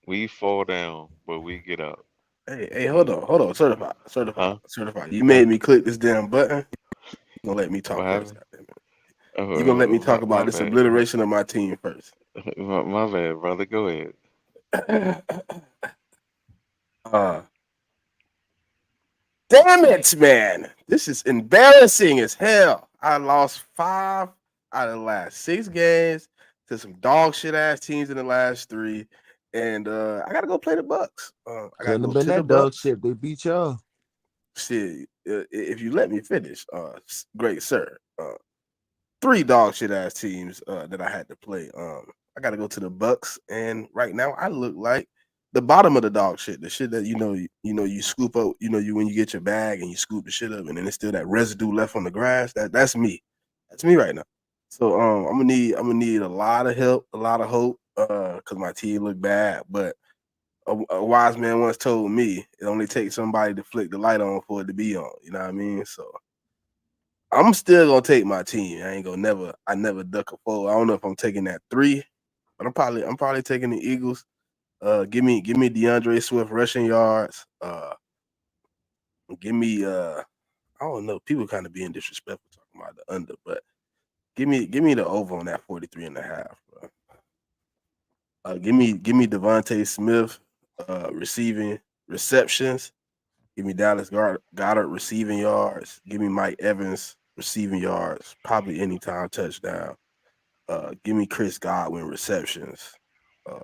"We fall down, but we get up." Hey, hold on. Huh? Certified. You made me click this damn button. You gonna let me What talk first? happened? You gonna let me talk My about this bad. obliteration of my team first? My bad, brother. Go ahead. uh, damn it, man! This is embarrassing as hell. I lost 5 out of the last 6 games to some dog shit ass teams in the last 3, and I gotta go play the Bucks. I gotta Couldn't have go been to the that dog Bucks. shit. They beat y'all. Shit, if you let me finish, great sir. 3 dog shit ass teams that I had to play. I got to go to the Bucks, and right now I look like the bottom of the dog shit. The shit that you scoop up. You when you get your bag and you scoop the shit up, and then there's still that residue left on the grass. That's me. That's me right now. So I'm gonna need a lot of help, a lot of hope, because my team look bad. But a wise man once told me it only takes somebody to flick the light on for it to be on. You know what I mean? So I'm still gonna take my team. I never duck a fold. I don't know if I'm taking that 3, but I'm probably taking the Eagles. Give me DeAndre Swift rushing yards. Give me I don't know. People kind of being disrespectful talking about the under, but give me the over on that 43 and a half, bro. Give me Devontae Smith receiving receptions. Give me Dallas Goddard receiving yards. Give me Mike Evans receiving yards, probably anytime touchdown. Give me Chris Godwin receptions. Uh,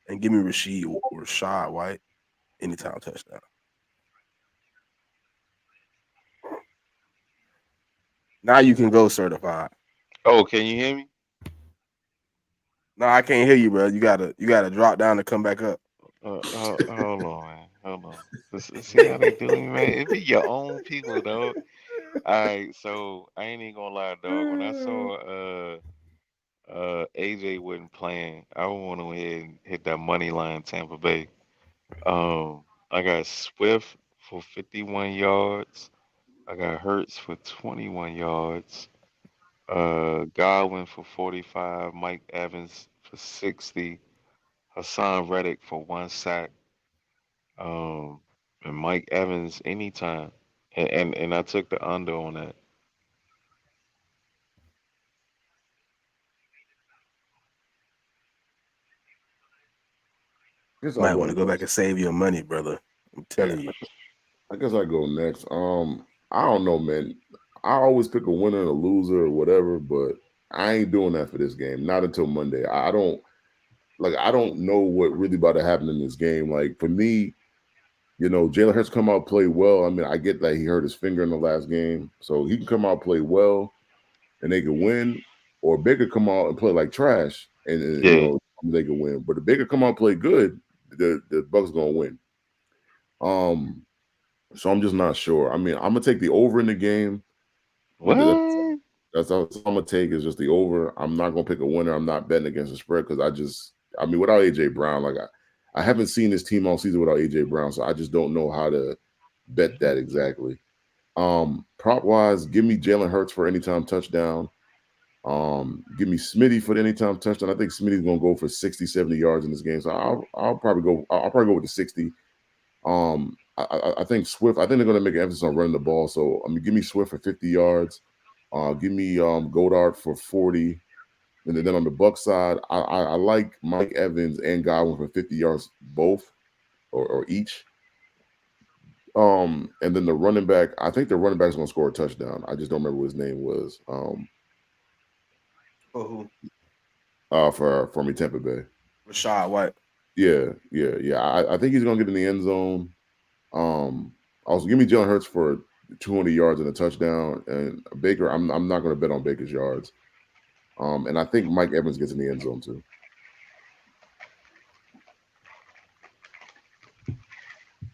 and give me Rashad White anytime touchdown. Now you can go certified. Oh, can you hear me? No, I can't hear you, bro. You gotta drop down and come back up. Hold on, man. Hold on. See how they do me, man? It be your own people, dog. All right, so I ain't even gonna lie, dog. When I saw AJ wasn't playing, I went ahead and hit that money line Tampa Bay. I got Swift for 51 yards. I got Hurts for 21 yards. Godwin for 45. Mike Evans for 60. Hassan Reddick for 1 sack. Um, and Mike Evans anytime. And I took the under on that. I guess I'll Might go want to go back next. and save your money, brother. I'm telling you. I guess I go next. I don't know, man. I always pick a winner and a loser or whatever, but I ain't doing that for this game. Not until Monday. I don't like. I don't know what really about to happen in this game. Like for me, Jalen Hurts come out play well. I mean, I get that he hurt his finger in the last game, so he can come out play well and they can win, or Baker come out and play like trash and Yeah. they can win. But if Baker come out and play good, the Bucks gonna win. Um, so I'm just not sure. I mean, I'm gonna take the over in the game. What? That's all I'm gonna take is just the over. I'm not gonna pick a winner. I'm not betting against the spread because I mean, without AJ Brown, like I haven't seen this team all season without AJ Brown, so I just don't know how to bet that exactly. Prop wise, give me Jalen Hurts for anytime touchdown. Give me Smitty for the anytime touchdown. I think Smitty's gonna go for 60, 70 yards in this game. So I'll probably go with the 60. I think Swift, I think they're gonna make an emphasis on running the ball. So I mean give me Swift for 50 yards. Give me Goddard for 40. And then on the Buck side, I like Mike Evans and Godwin for 50 yards both or each. And then the running back, I think the running back's gonna score a touchdown. I just don't remember what his name was. For me, Tampa Bay. Rashad White. Yeah. I think he's gonna get in the end zone. Also give me Jalen Hurts for 200 yards and a touchdown. And Baker, I'm not gonna bet on Baker's yards. And I think Mike Evans gets in the end zone too.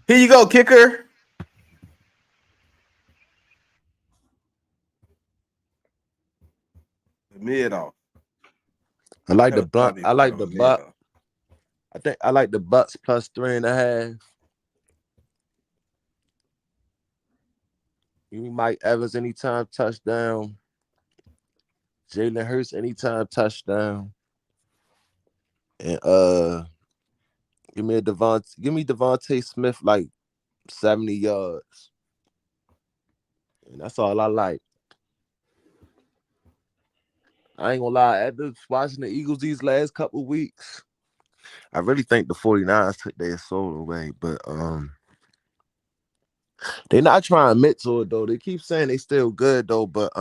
Here you go, kicker. The mid off. I like the Buck. I like the Buck. Off. I think I like the Bucks plus 3.5. Give me Mike Evans anytime touchdown. Jalen Hurts anytime touchdown. And give me Devontae Smith like 70 yards. And that's all I like. I ain't gonna lie, after watching the Eagles these last couple of weeks, I really think the 49ers took their soul away. But they're not trying to admit to it though. They keep saying they still good though. But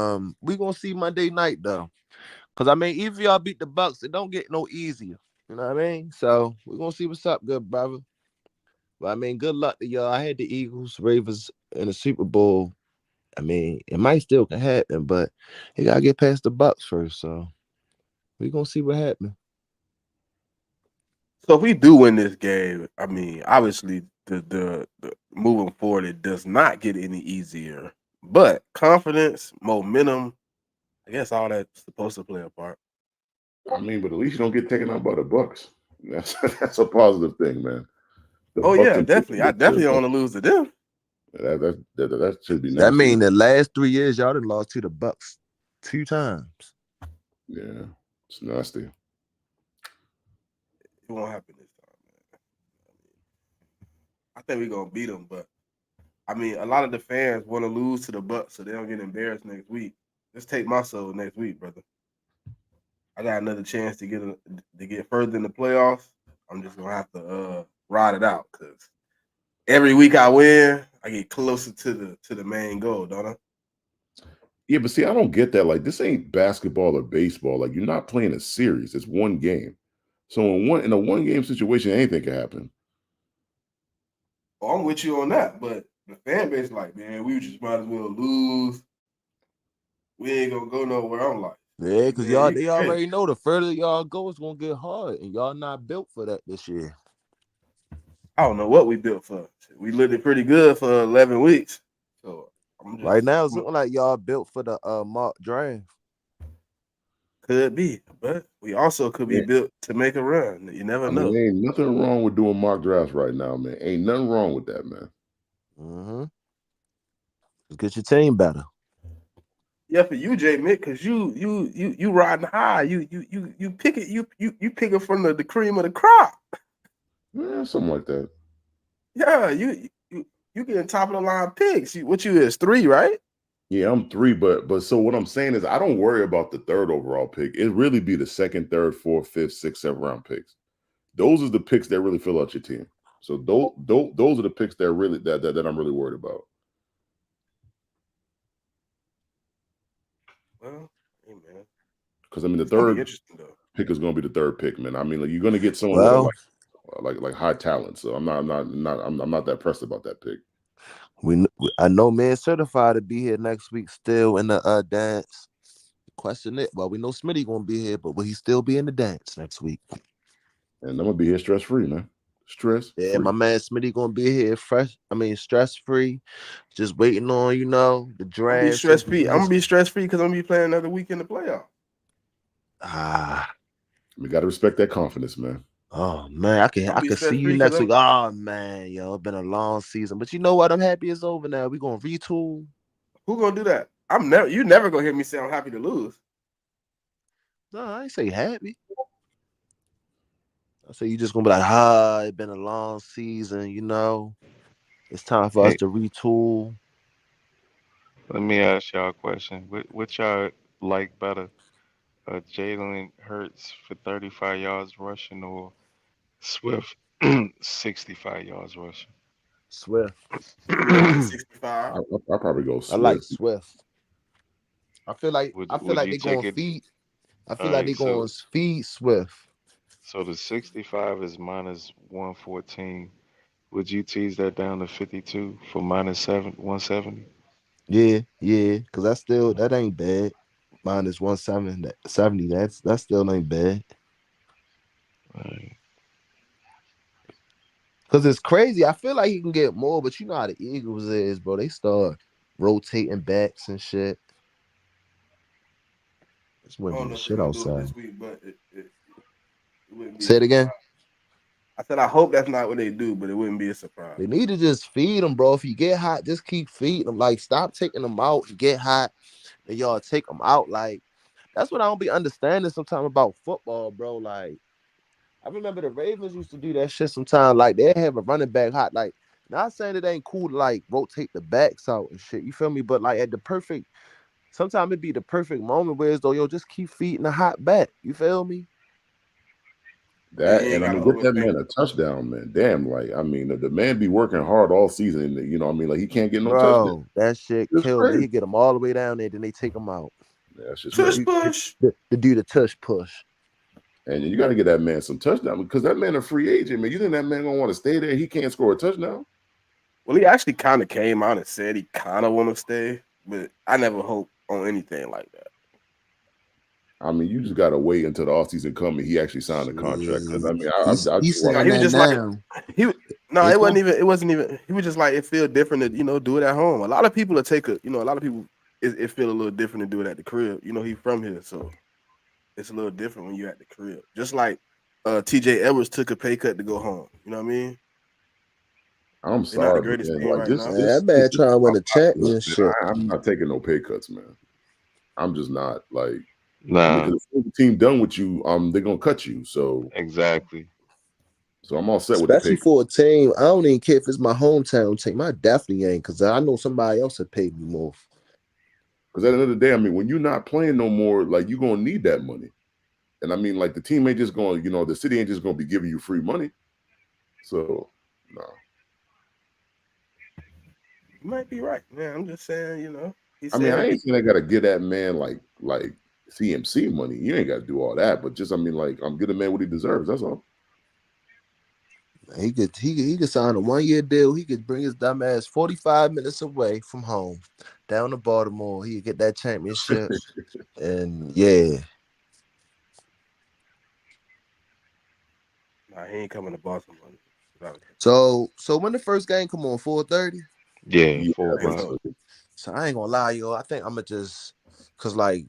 we gonna see Monday night though. Cause I mean, even if y'all beat the Bucks, it don't get no easier. You know what I mean? So we're gonna see what's up, good brother. But I mean, good luck to y'all. I had the Eagles, Ravens in the Super Bowl. I mean, it might still can happen, but you gotta get past the Bucks first. So we're gonna see what happens. So if we do win this game, I mean, obviously the moving forward, it does not get any easier. But confidence, momentum, I guess all that's supposed to play a part. I mean, but at least you don't get taken out by the Bucks. That's a positive thing, man. Definitely. I definitely don't want to lose to them. That should be. That mean the last 3 years y'all done lost to the Bucks 2 times. Yeah, it's nasty. It won't happen this time, man. I think we're gonna beat them, but I mean, a lot of the fans want to lose to the Bucks so they don't get embarrassed next week. Let's take my soul next week, brother. I got another chance to get further in the playoffs. I'm just gonna have to ride it out because every week I win, I get closer to the main goal, don't I? Yeah, but see, I don't get that. Like, this ain't basketball or baseball. Like, you're not playing a series. It's one game. So in a one game situation, anything can happen. Oh, I'm with you on that, but the fan base like, man, we just might as well lose. We ain't gonna go nowhere. I'm like, yeah, because they already know the further y'all go, it's gonna get hard, and y'all not built for that this year. I don't know what we built for. We looked pretty good for 11 weeks. So right now, it's looking like y'all built for the mock draft. Could be, but we also could be built to make a run. You never know. There ain't nothing wrong with doing mock drafts right now, man. Ain't nothing wrong with that, man. Mm-hmm. Just get your team better. Yeah, for you, J Mick, because you riding high. You pick it. You pick it from the cream of the crop. Yeah, something like that. Yeah, you getting top of the line picks. What you is 3, right? Yeah, I'm 3, but so what I'm saying is I don't worry about the 3rd overall pick. It really be the 2nd, 3rd, 4th, 5th, 6th, 7th round picks. Those are the picks that really fill out your team. So those are the picks that really that I'm really worried about. Well, hey man. Because I mean the 3rd pick is going to be the 3rd pick, man. I mean, like, you're going to get someone like high talent. So I'm not that pressed about that pick. I know man certified to be here next week still in the dance. Question it. Well, we know Smitty gonna be here, but will he still be in the dance next week? And I'm gonna be here stress free, man. Yeah, my man Smitty gonna be here stress free. Just waiting on the draft. I'm gonna be stress free because I'm gonna be playing another week in the playoff. We gotta respect that confidence, man. Oh man, I can see you next week. Oh man, it's been a long season, but you know what? I'm happy it's over now. We gonna retool. Who gonna do that? You never gonna hear me say I'm happy to lose. No, I ain't say happy. I say you just gonna be like, it's been a long season. It's time for us to retool. Let me ask y'all a question. Which y'all like better? Jalen Hurts for 35 yards rushing or Swift 65 yards rushing? Swift. I'm gonna go with the I 65. I probably go I like Swift. Swift. Would you They take going it? feed. I All feel like right, they going so to feed Swift. the 65 is minus 114. Would you tease that down to 52 for minus 170? Yeah, because that ain't bad. Minus 170. That still ain't bad. Right. Cause it's crazy. I feel like he can get more, but you know how the Eagles is, bro. They start rotating backs and shit. It's I windy don't know as if they're shit gonna do it outside. this week, but it wouldn't be a Say it again. surprise. I said I hope that's not what they do, but it wouldn't be a surprise. They need to just feed them, bro. If you get hot, just keep feeding them. Like, stop taking them out. You get hot, and y'all take them out. Like, that's what I don't be understanding sometimes about football, bro. Like, I remember the Ravens used to do that shit sometimes. Like, they have a running back hot. Like, not saying it ain't cool to like rotate the backs out and shit. You feel me? But like at the perfect, sometimes it be the perfect moment where it's though, yo, just keep feeding the hot back. You feel me? Yeah, That you ain't and I gotta mean, get that overthink man a touchdown, man. Damn, like I mean, the man be working hard all season. You know, what I mean, like he can't get no touchdown. Bro, that shit It's kills me. crazy. He get them all the way down there, then they take them out. Yeah, that's just tush crazy. push. To do the tush push. And you got to get that man some touchdown because that man a free agent, man. You think that man gonna want to stay there? He can't score a touchdown. Well, he actually kind of came out and said he kind of want to stay, but I never hope on anything like that. I mean, you just got to wait until the offseason come and he actually signed a contract. Because I Shit. mean, I He's just watched. No, saying he was that just like now. he. No, It's it wasn't going even. It wasn't even. He was just like it feel different to do it at home. A lot of people will take a. A lot of people it feel a little different to do it at the crib. He from here, so it's a little different when you at the crib. Just like T.J. Edwards took a pay cut to go home. You know what I mean? I'm They're not the sorry, but greatest man, team like right this, now. man, this, that this, man this is trying to my win a popular, championship. man. I'm not taking no pay cuts, man. I'm just not like. I mean, Nah, because if the team done with you, they're gonna cut you. exactly. So I'm all set with the Especially pay. for a team. I don't even care if it's my hometown team. I definitely ain't because I know somebody else that paid me more. Because at the end of the day, I mean, when you're not playing no more, like you're gonna need that money. And I mean, like the team ain't just going, the city ain't just gonna be giving you free money. So no. You might be right, man. I'm just saying. He I mean, I said ain't saying I gotta give that man like CMC money. You ain't gotta do all that, but just I mean, like I'm give the man what he deserves. That's all. He could sign a 1 year deal. He could bring his dumb ass 45 minutes away from home, down to Baltimore. He could get that championship. And yeah. nah, he ain't coming to Baltimore. So when the first game come on, 4:30? Yeah, Yeah, 4 o'clock. So So I ain't gonna lie, yo. I think I'm gonna just cause like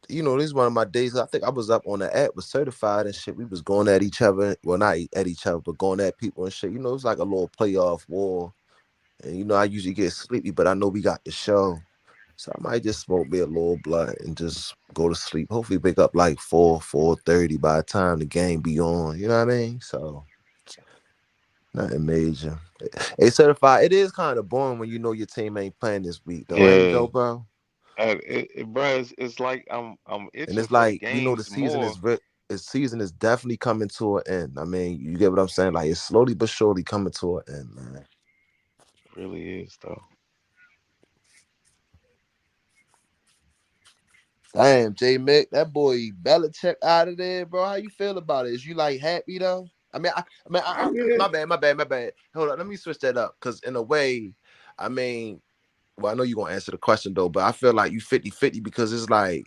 this is one of my days. I think I was up on the app, was certified and shit. We was going at each other. Well, not at each other, but going at people and shit. It's like a little playoff war. And I usually get sleepy, but I know we got the show. So I might just smoke me a little blunt and just go to sleep. Hopefully wake up like 4:30 by the time the game be on. You know what I mean? So nothing major. Hey, certified. It is kind of boring when you know your team ain't playing this week, though, ain't it, Yeah, though, bro? bro, it's like I'm And itching it's for the like the games season more. is the season is definitely coming to an end. I mean, you get what I'm saying? Like it's slowly but surely coming to an end, man. Really is though. Damn, J Mick, that boy Belichick out of there, bro. How you feel about it? Is you like happy though? I mean, I mean, my bad. Hold on, let me switch that up. Cause in a way, I mean, well, I know you're gonna answer the question though, but I feel like you 50-50 because it's like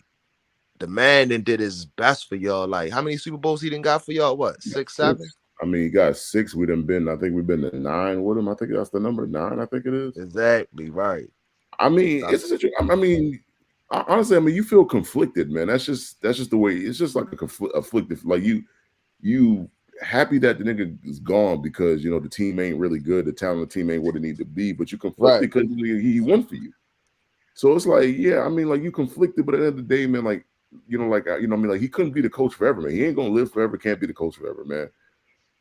the man then did his best for y'all. Like, how many Super Bowls he done got for y'all? What, 6, 7? 6. I mean, he got 6. We done been. I think we've been to 9 with him. I think that's the number 9. I think it is. Exactly, right. I mean, That's it's a situation. I mean, honestly, I mean, you feel conflicted, man. That's just the way. It's just like afflicted. Like you happy that the nigga is gone because the team ain't really good. The talent of the team ain't what it need to be. But you right. conflicted because he won for you. So it's like, yeah, I mean, like you conflicted, but at the end of the day, man, like I mean, like he couldn't be the coach forever, man. He ain't gonna live forever. Can't be the coach forever, man.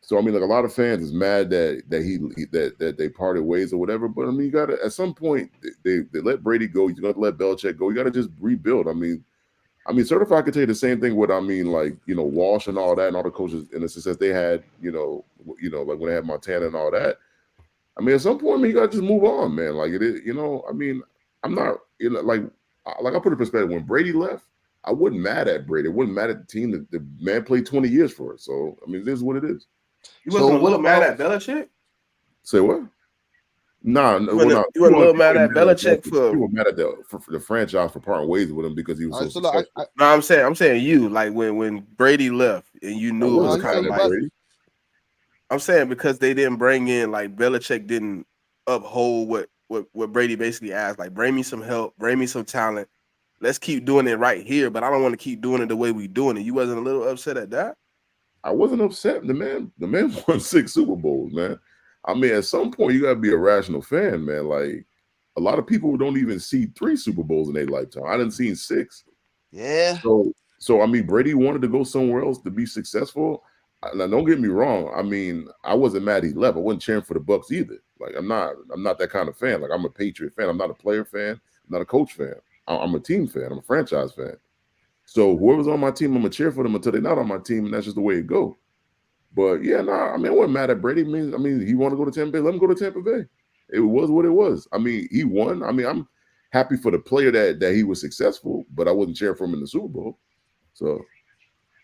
So I mean, like a lot of fans is mad that they parted ways or whatever. But I mean, you gotta at some point they let Brady go. You got to let Belichick go. You got to just rebuild. I mean, Certified could tell you the same thing. What I mean, like Walsh and all that, and all the coaches and the success they had. Like when they had Montana and all that. I mean, at some point, man, you got to just move on, man. Like it is, I mean, I'm not like I put it in perspective. When Brady left, I wasn't mad at Brady. I wasn't mad at the team. The man played 20 years for it. So I mean, it is what it is. You wasn't a little mad at Belichick? Say what? Nah, you wasn't a little mad at Belichick for you were mad at the franchise for parting ways with him because he was so successful. No, I'm saying you like when Brady left and you knew it was kind of like Brady. I'm saying because they didn't bring in like Belichick didn't uphold what Brady basically asked, like bring me some help, bring me some talent. Let's keep doing it right here, but I don't want to keep doing it the way we doing it. You wasn't a little upset at that? I wasn't upset. The man won 6 Super Bowls, man. I mean, at some point you gotta be a rational fan, man. Like a lot of people don't even see 3 Super Bowls in their lifetime. I didn't see 6. Yeah. So I mean, Brady wanted to go somewhere else to be successful. Now, don't get me wrong. I mean, I wasn't mad he left. I wasn't cheering for the Bucs either. Like I'm not that kind of fan. Like I'm a Patriot fan. I'm not a player fan. I'm not a coach fan. I'm a team fan. I'm a franchise fan. So whoever's on my team, I'm gonna cheer for them until they're not on my team, and that's just the way it go. But yeah, I mean, I wasn't mad at Brady. I mean, he wanted to go to Tampa Bay. Let him go to Tampa Bay. It was what it was. I mean, he won. I mean, I'm happy for the player that he was successful, but I wasn't cheering for him in the Super Bowl. So,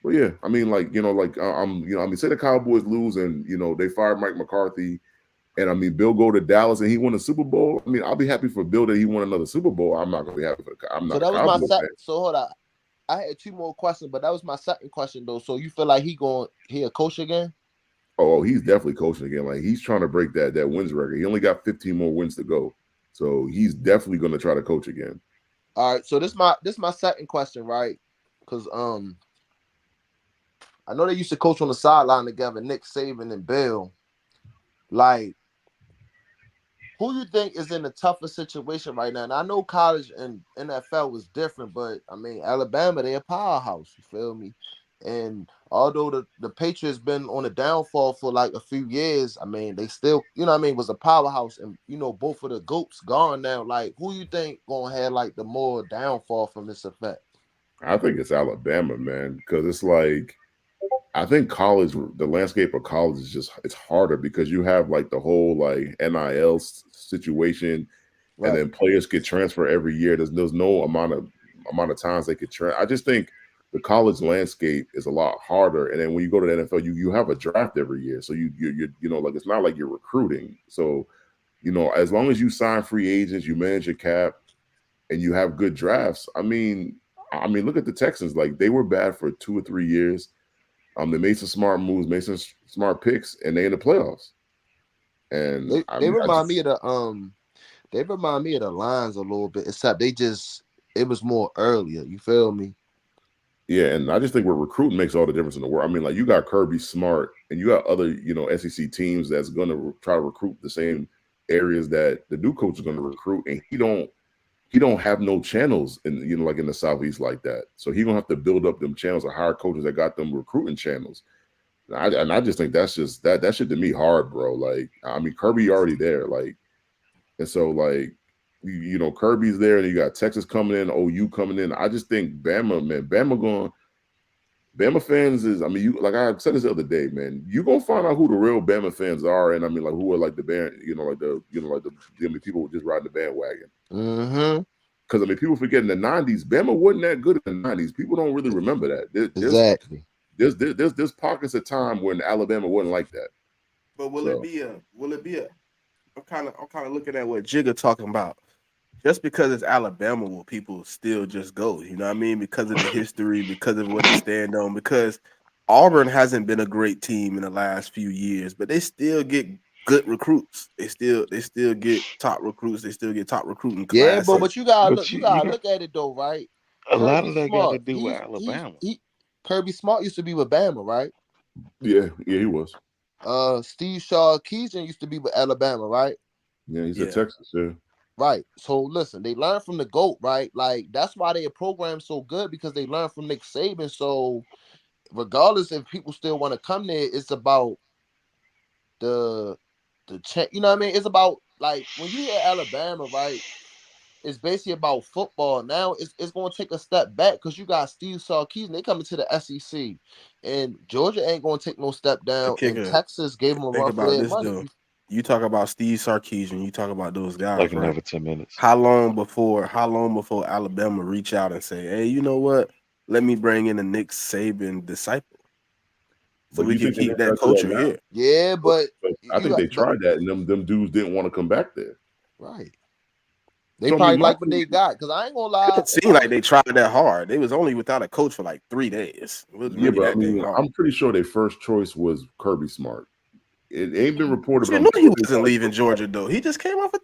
but yeah, I mean, like say the Cowboys lose and they fired Mike McCarthy, and I mean Bill go to Dallas and he won a Super Bowl. I mean, I'll be happy for Bill that he won another Super Bowl. I'm not gonna be happy for I'm not. So that was my so hold on. I had 2 more questions, but that was my second question though. So you feel like he a coach again? Oh, he's definitely coaching again. Like he's trying to break that wins record. He only got 15 more wins to go, so he's definitely going to try to coach again. All right. So this my second question, right? Because I know they used to coach on the sideline together, Nick Saban and Bill. Like, who you think is in a tougher situation right now? And I know college and NFL was different, but I mean, Alabama, they're a powerhouse. You feel me? And although the Patriots been on a downfall for like a few years, I mean, they still, was a powerhouse. And, both of the GOATs gone now. Like, who you think going to have like the more downfall from this effect? I think it's Alabama, man, because it's like, I think the landscape of college is it's harder because you have like the whole like NIL situation, right. And then players get transferred every year. There's no amount of times they could transfer. I just think the college landscape is a lot harder. And then when you go to the NFL, you have a draft every year, so you like it's not like you're recruiting. So as long as you sign free agents, you manage your cap, and you have good drafts. I mean, look at the Texans. Like they were bad for 2 or 3 years. They made some smart moves, made some smart picks, and they in the playoffs. And they remind me of the Lions a little bit, except it was more earlier. You feel me? Yeah, and I just think where recruiting makes all the difference in the world. I mean, like you got Kirby Smart, and you got other SEC teams that's going to try to recruit the same areas that the new coach is going to recruit, and he don't have no channels in like in the Southeast like that. So he's gonna have to build up them channels or hire coaches that got them recruiting channels. And I just think that's just that shit to me hard, bro. Like, I mean, Kirby already there, like, and so like, Kirby's there, and you got Texas coming in, OU coming in. I just think Bama fans is, I mean, like I said this the other day, man, you gonna find out who the real Bama fans are, and I mean, like who are like the band, people just riding the bandwagon. Mm-hmm. Because I mean, people forget in the '90s, Bama wasn't that good in the '90s. People don't really remember that. Exactly. There's pockets of time when Alabama wasn't like that. But will it be a? I'm kind of looking at what Jigga talking about. Just because it's Alabama, will people still just go? You know what I mean? Because of the history, because of what they stand on. Because Auburn hasn't been a great team in the last few years, but they still get good recruits. They still get top recruits. They still get top recruiting classes. Yeah, but you gotta look at it though, right? A lot of that got to do with Alabama. Kirby Smart used to be with Bama, right? Yeah, he was. Steve Sarkisian used to be with Alabama, right? Yeah, he's at Texas, yeah. Right. So listen, they learned from the GOAT, right? Like that's why their program so good, because they learned from Nick Saban. So regardless if people still want to come there, it's about the you know what I mean? It's about like when you hear Alabama, right? It's basically about football. Now it's going to take a step back because you got Steve Sarkisian. They coming to the SEC, and Georgia ain't going to take no step The down. And kicker. Texas gave them a Think run for about their this money. though. You talk about Steve Sarkisian. You talk about those guys, Like right? another 10 minutes. How long before? How long before Alabama reach out and say, "Hey, you know what? Let me bring in a Nick Saban disciple, so But we you can think they're keep gonna try that to do that culture now? here." Yeah, but I you think got they tried that, and them dudes didn't want to come back there. right. They So I mean, probably my like what thing, they got because I ain't gonna It lie. didn't If seem I like they tried that hard. They was only without a coach for like 3 days. It was yeah, really but I that dang mean, hard. I'm pretty sure their first choice was Kirby Smart. It ain't been reported, But but you I'm know he sure they wasn't tried leaving Kirby Smart. Georgia though. He just came off a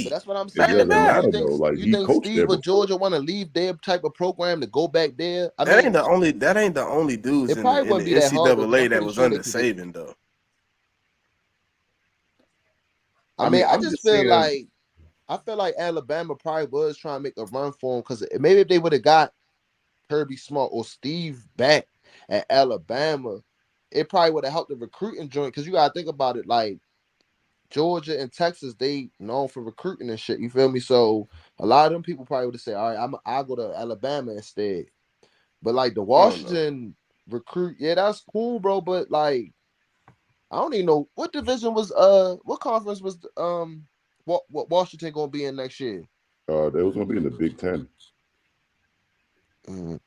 but two-peat that's what I'm It back to saying. doesn't But back. matter though. Like you he think coached there Steve or before. Georgia want to leave their type of program to go back there? I That mean, ain't the only. That ain't the only dudes it in the probably wouldn't be that hard though because NCAA I'm that pretty was sure they under could get. Saban though. I I mean, mean, I I'm just just feel saying. like Alabama probably was trying to make a run for him because maybe if they would have got Kirby Smart or Steve back at Alabama, it probably would have helped the recruiting joint. Because you gotta think about it, like Georgia and Texas, they known for recruiting and shit. You feel me? So a lot of them people probably would have said, "All right, I'll go to Alabama instead." But like the I don't know. Washington recruit, yeah, that's cool, bro. But like, I don't even know what division was what conference was what Washington gonna be in next year. They was gonna be in the Big Ten.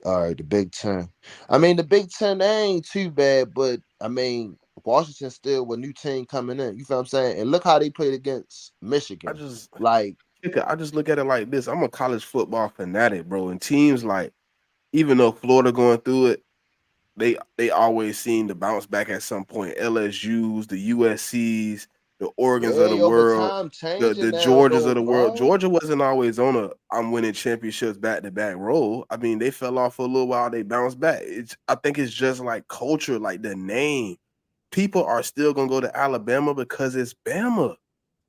All right, the Big Ten. I mean, the Big Ten they ain't too bad, but I mean, Washington still with new team coming in. You feel what I'm saying? And look how they played against I Michigan. just, Like, I just look at it like this. I'm a college football fanatic, bro. And teams like, even though Florida going through it, they always seem to bounce back at some point. LSU's, the USC's, the Oregons of the yeah, over world, time the changing now Georgias of though, the world. bro. Georgia wasn't always on a I'm winning championships back to back roll. I mean, they fell off for a little while. They bounced back. I think it's just like culture, like the name. People are still gonna go to Alabama because it's Bama.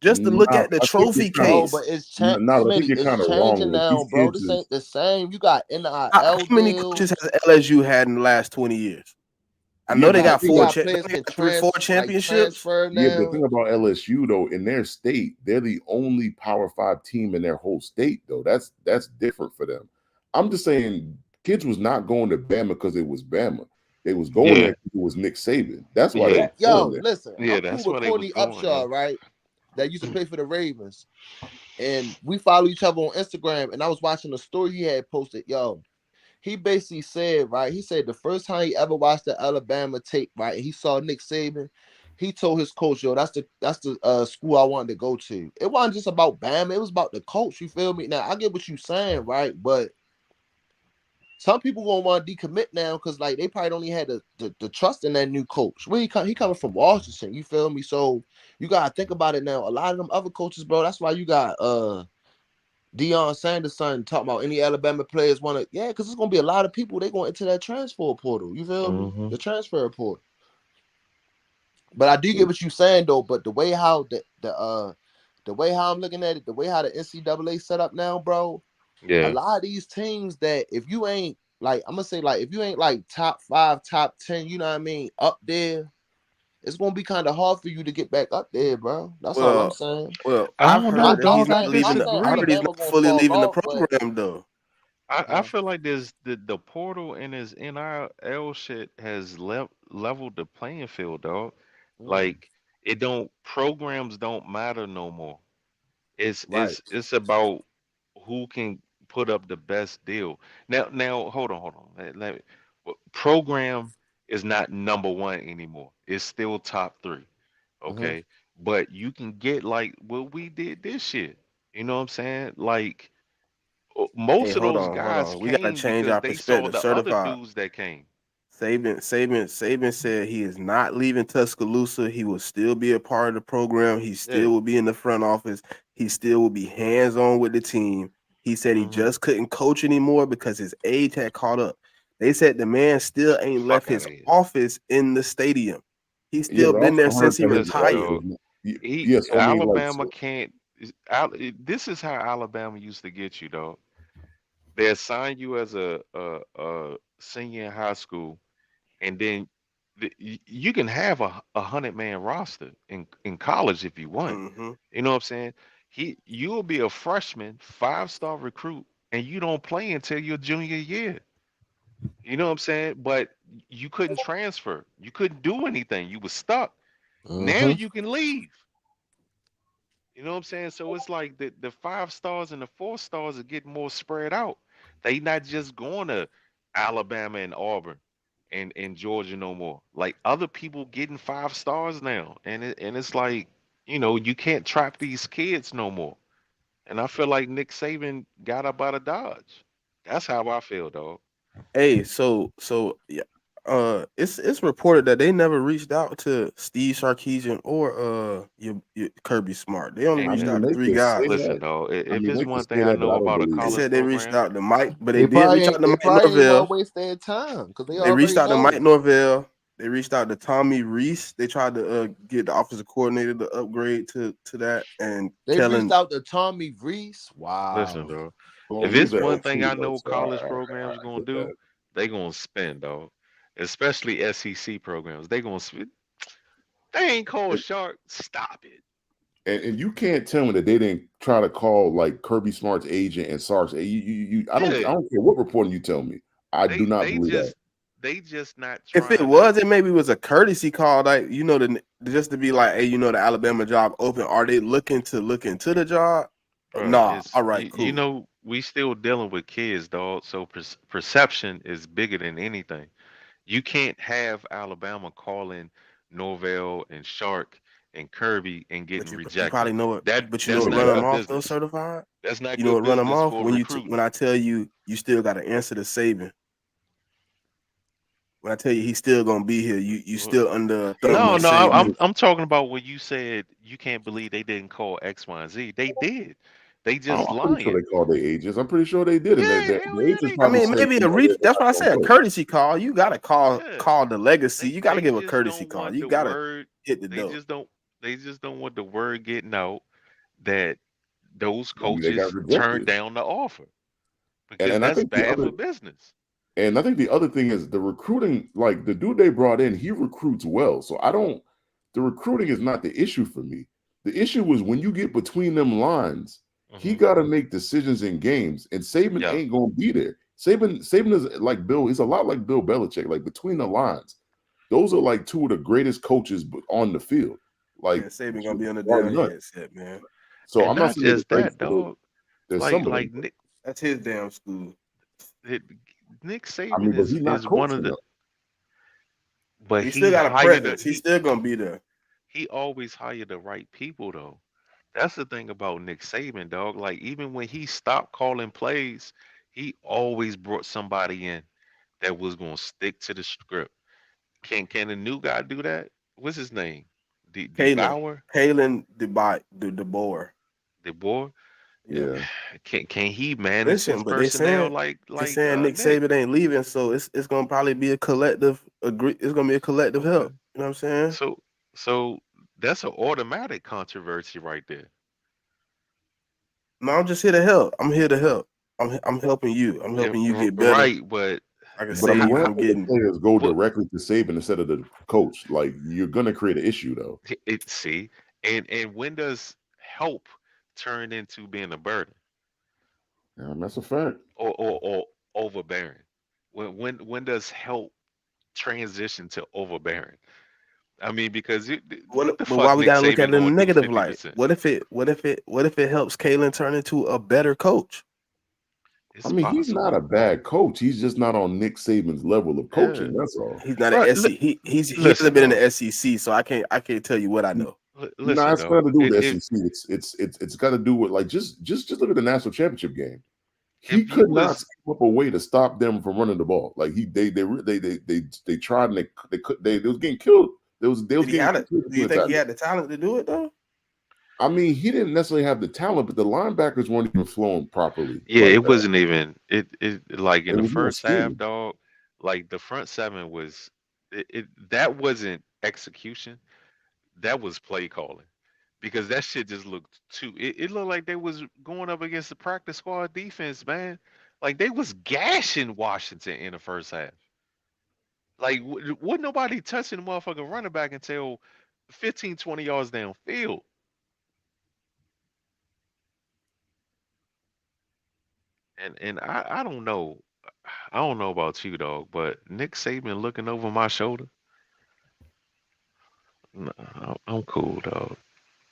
Just to look Nah, at the I think you're trophy kind of Bro, but case. nah, I think Smitty, you're it's kind of wrong. changing Like now, these bro. kids This is ain't the same. You got How NIL many coaches deals. has LSU had in the last 20 years? I yeah, know they but the got thing You four. is, got Cha- players don't they can got three, four championships. transfer yeah, but the now. thing about LSU though, in their state, they're the only Power Five team in their whole state though. That's different for them. I'm just saying, kids was not going to Bama because it was Bama. They was going Yeah, there because it was Nick Saban. That's why they yeah, was going Yo, there. listen, yeah. I'm cool That's with where they was Courtney going. Yeah. Upshaw, right? That used to play for the Ravens. And we follow each other on Instagram. And I was watching the story he had posted. Yo, he basically said, right? He said the first time he ever watched the Alabama tape, right? And he saw Nick Saban. He told his coach, "Yo, that's the school I wanted to go to." It wasn't just about Bama; it was about the coach. You feel me? Now I get what you saying, right? But some people gonna want to decommit now because like they probably only had the trust in that new coach. Where he coming from Washington? You feel me? So you gotta think about it now. A lot of them other coaches, bro. That's why you got Deion Sanders son talking about any Alabama players want to, yeah, because it's gonna be a lot of people they going into that transfer portal. You feel me? Hmm. The transfer portal. But I do get what you saying though. But the way how the way how I'm looking at it, the way how the NCAA set up now, bro, a Yeah. lot of these teams that if you ain't like, I'm gonna say like if you ain't like top 5, top 10, you know what I mean, up there, it's gonna be kind of hard for you to get back up there, bro. That's all I'm Well, saying. I I've don't know, heard that he's dog. I not I'm leaving. saying I heard disagree. he's Alabama not gonna fully fall leaving the off, but program though. I feel like there's the portal and his NIL shit has leveled the playing field, dog. mm, Like it don't programs don't matter no more. It's right. it's it's about who can put up the best deal. Now hold on. Program is not number one anymore. It's still top three. Mm-hmm. Okay. But you can get like what we did this year. You know what I'm saying? Like Hey, most of those hold guys on. We gotta came change because our they saw perspective. the other Certified. dudes that came. Saban said he is not leaving Tuscaloosa. He will still be a part of the program. He Yeah. still will be in the front office. He still will be hands on with the team. He said he Hmm. just couldn't coach anymore because his age had caught up. They said the man still ain't left Fuck out his of here. office in the stadium. He's Yeah, still but I been there also heard since he that his Listen, office retired. dog. was He yeah. So I mean, like, Alabama can't. This is how Alabama used to get you, dog. They assign you as a senior in high school, and then You can have a 100-man roster in college if you want. Mm-hmm. You know what I'm saying? You'll be a freshman, 5-star recruit, and you don't play until your junior year. You know what I'm saying? But you couldn't transfer. You couldn't do anything. You were stuck. Now Mm-hmm. you can leave. You know what I'm saying? So it's like the 5 stars and the 4 stars are getting more spread out. They not just going to Alabama and Auburn and Georgia no more. Like other people getting 5 stars now. And it's like, you can't trap these kids no more. And I feel like Nick Saban got up out of Dodge. That's how I feel, dog. Hey, so yeah, it's reported that they never reached out to Steve Sarkisian or your Kirby Smart. They only Hey I reached man, out mean, to they three could say guys. listen, that. dog. I If mean, it's they could one say thing I that, but know I don't about a believe They it. college said they reached program, out to Mike, but They they probably reach out ain't. to They Mike probably ain't want Norvell. to waste their time because they They reached already out to Mike know. Norvell. They reached out to Tommy Reese. They tried to get the offensive coordinator to upgrade to that, and They reached Kellen. out to Tommy Reese. listen, Wow. dog. Well, If he's it's their one OC thing I though, know so college I programs gonna get do, that. they gonna spend, dog. Especially SEC programs. They gonna spend. They ain't called And, shark. Stop it. and you can't tell me that they didn't try to call like Kirby Smart's agent and Sark's. I Yeah. don't care what reporting you tell me. I do They not they believe that. just they just not If it trying to. was, it maybe was a courtesy call, like just to be like, hey, the Alabama job open. Are they looking to look into the job? Bro, Nah. it's All right, you cool. know we still dealing with kids, dog. So perception is bigger than anything. You can't have Alabama calling Norvell and Shark and Kirby and But getting you rejected. probably know it. That But you know that's what Yeah, not run them good off though, business. certified. That's not You know good what run them business off for when recruiting. when I tell you still got to answer to Saban. When I tell you he's still gonna be here, you Wh- still under thumb and of No, no, I Saban. mean, I'm talking about when you said you can't believe they didn't call X, Y, and Z. They did. They just I'm pretty sure lying. they called their agents. I'm pretty sure they did, and Yeah, the hell yeah, agents they I probably mean, said, called. maybe you know, they're that's not why I going said to a go. courtesy call. You gotta Yeah, call the legacy. You gotta they give a just courtesy don't call. want You the gotta word. hit the They door. just don't. They just don't want the word getting out that those Maybe they got coaches turned rejected. down the offer because And I that's think the bad other for business. And I think the other thing is the recruiting, like the dude they brought in, he recruits well. So the recruiting is not the issue for me. The issue was when you get between them lines, he Hmm. got to make decisions in games, and Saban Yeah, ain't going to be there. Saban is like Bill, he's a lot like Bill Belichick, like between the lines. Those are like two of the greatest coaches on the field. Yeah, Like, Saban gonna be on the bar damn none. headset, man. So and I'm not not saying they're the just greatest, that, but dog. there's Like some of them. like Nick That's his damn school. it- Nick I mean, Saban but he's not is one of coaching the, them. but He still he got a hired presence. He's he still gonna be there. he always hired the right people though. That's the thing about Nick Saban, dog. Like even when he stopped calling plays, he always brought somebody in that was gonna stick to the script. Can the new guy do that? What's his name? Kalen, DeBauer? Kalen DeBoer. DeBoer? Yeah. Can he manage his Listen, but personnel they saying Nick Nick? Saban ain't leaving, so it's gonna probably be a collective agree. It's gonna be a collective Okay. help. You know what I'm saying? So so that's an automatic controversy right there. No, I'm just here to help. I'm here to help. I'm helping you. I'm Yeah, helping you get better. right, but I can But I save mean, you what from happens if the getting. players go what directly to Saban instead of the coach? Like you're gonna create an issue though. see, and when does help turn into being a burden That's a fact. or overbearing? When does help transition to overbearing? I mean, because what the But why fuck we Nick gotta look at Saban it in a gonna do negative light? 50%? What if it helps Kalen turn into a better coach? I It's mean, he's not possible. a bad coach. He's just not on Nick Saban's level of Yeah. coaching. That's all. He's not an Right. SC. He hasn't Listen, been in dog. the SEC, so I can't tell you what I know. No, Listen, it's got dog. to do with the It SEC. It's got to do with like just look at the national championship game. He if you could not was scheme up a way to stop them from running the ball. Like they tried and they was getting killed. They was Did he getting have it? killed Do you between the think he tackles. had the talent to do it though? I mean, he didn't necessarily have the talent, but the linebackers weren't even flowing properly yeah, like it that. wasn't even it like in There the was no first half, scheme. dog. Like the front seven was that wasn't execution. That was play calling because that shit just looked too. It looked like they was going up against the practice squad defense, man. Like they was gashing Washington in the first half. Like, wasn't nobody touching the motherfucking running back until 15, 20 yards downfield. And I don't know. I don't know about you, dog, but Nick Saban looking over my shoulder. No, I'm cool, dog.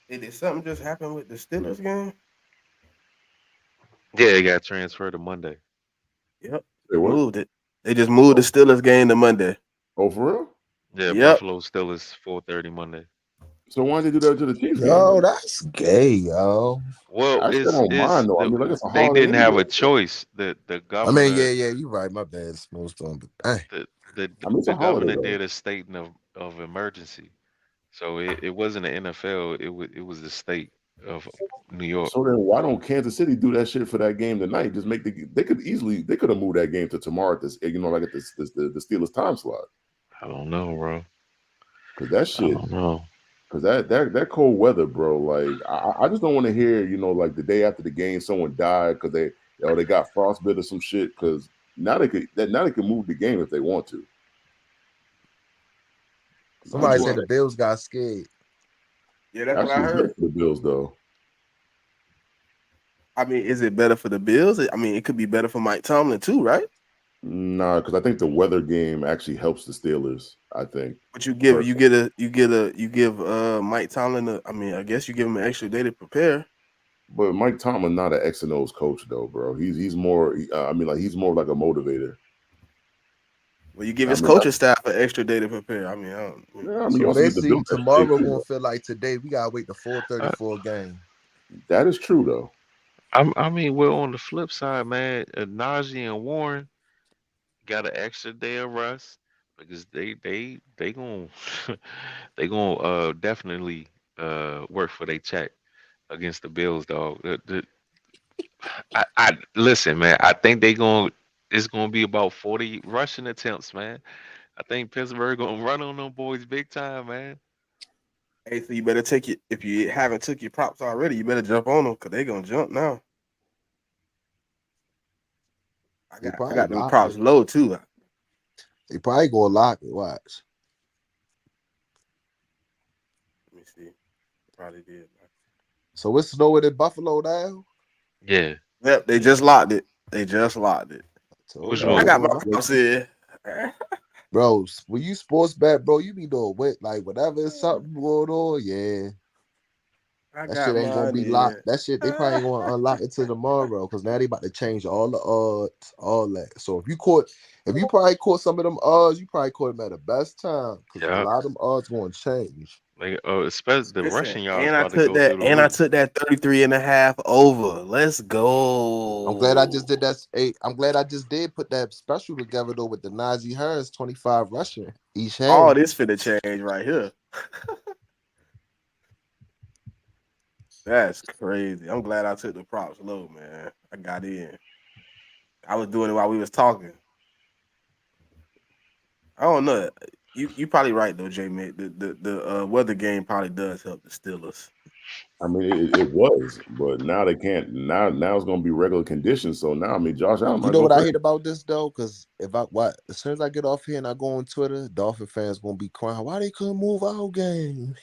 Hey, did something just happen with the Steelers game? Yeah, it got transferred to Monday. Yep, Say they what? moved it. They just moved the Steelers game to Monday. Oh, for real? Yeah, Yep. Buffalo Steelers 4:30 Monday. So why did they do that to the Chiefs game Yo, then? that's gay, yo. Well, I still don't mind though. I mean, like it's a they holiday didn't have anyway. a choice. The I mean, governor yeah, you right. My bad, snowstorm, but dang. I mean, it's a the holiday governor though. did a state of emergency. So it wasn't the NFL. It was the state of New York. So then, why don't Kansas City do that shit for that game tonight? Just make they could have moved that game to tomorrow at this, like at the Steelers time slot, I don't know, bro. because that I shit, don't know. because that cold weather, bro. Like I just don't want to hear like the day after the game someone died because they got frostbite or some shit. Because now they can move the game if they want to. What Somebody you said want? the Bills got scared. Yeah, that's what I Actually, it's heard. good for the Bills though. I mean, is it better for the Bills? I mean, it could be better for Mike Tomlin too, right? Nah, because I think the weather game actually helps the Steelers. I think. But you give Mike Tomlin I mean, I guess you give him an extra day to prepare. But Mike Tomlin not an X and O's coach though, bro. He's more. I mean, like he's more like a motivator. Well, you give I his mean, coaching staff an extra day to prepare. I mean, I don't, yeah, I mean, you So also get the basically, Bills extra day tomorrow too. gonna Though. feel like today. We gotta wait the 4:30 I, for a game. That is true though. I mean, well, on the flip side, man, Najee and Warren got an extra day of rest because they gonna they gonna definitely work for their check against the Bills, dog. I listen, man. I think it's gonna be about 40 rushing attempts, man. I think Pittsburgh gonna run on them boys big time, man. hey, so you better take it if you haven't took your props already. You better jump on them because they gonna jump now. They I probably got them locked props it. low too. Let They probably gonna lock it. Watch. me see. Probably did. Man. So it's slower than Buffalo now. Yeah. Yep, they just locked it. They just locked it. I told Which y'all I they one? got gonna my lock it. props in. Bro, when you sports bet, bro, you be doing what? Like whatever is something going on, yeah. I That shit got ain't gonna mine be in. locked. That shit they probably ain't gonna unlock it till tomorrow because now they about to change all the odds, all that. So if you probably caught some of them odds, you probably caught them at the best time because a Yeah. lot of them odds gonna change. Like, especially the Listen, rushing yards and I about to took go that, through the and I roof. took that 33.5 over. Let's I'm glad I go. just did that. Hey, I'm glad I just did put that special together though with the Najee Harris 25 rushing each All half. this finna change right here. That's crazy. I'm glad I took the props low, man. I got in. I was doing it while we was talking. I don't know. You probably right though, J Mick. The weather game probably does help the Steelers. I mean, it was, but now they can't. Now it's gonna be regular conditions. So now, I mean, Josh Allen You might know go what I crazy. hate about this though? Because as soon as I get off here and I go on Twitter, Dolphin fans gonna be crying. Why they couldn't move our game?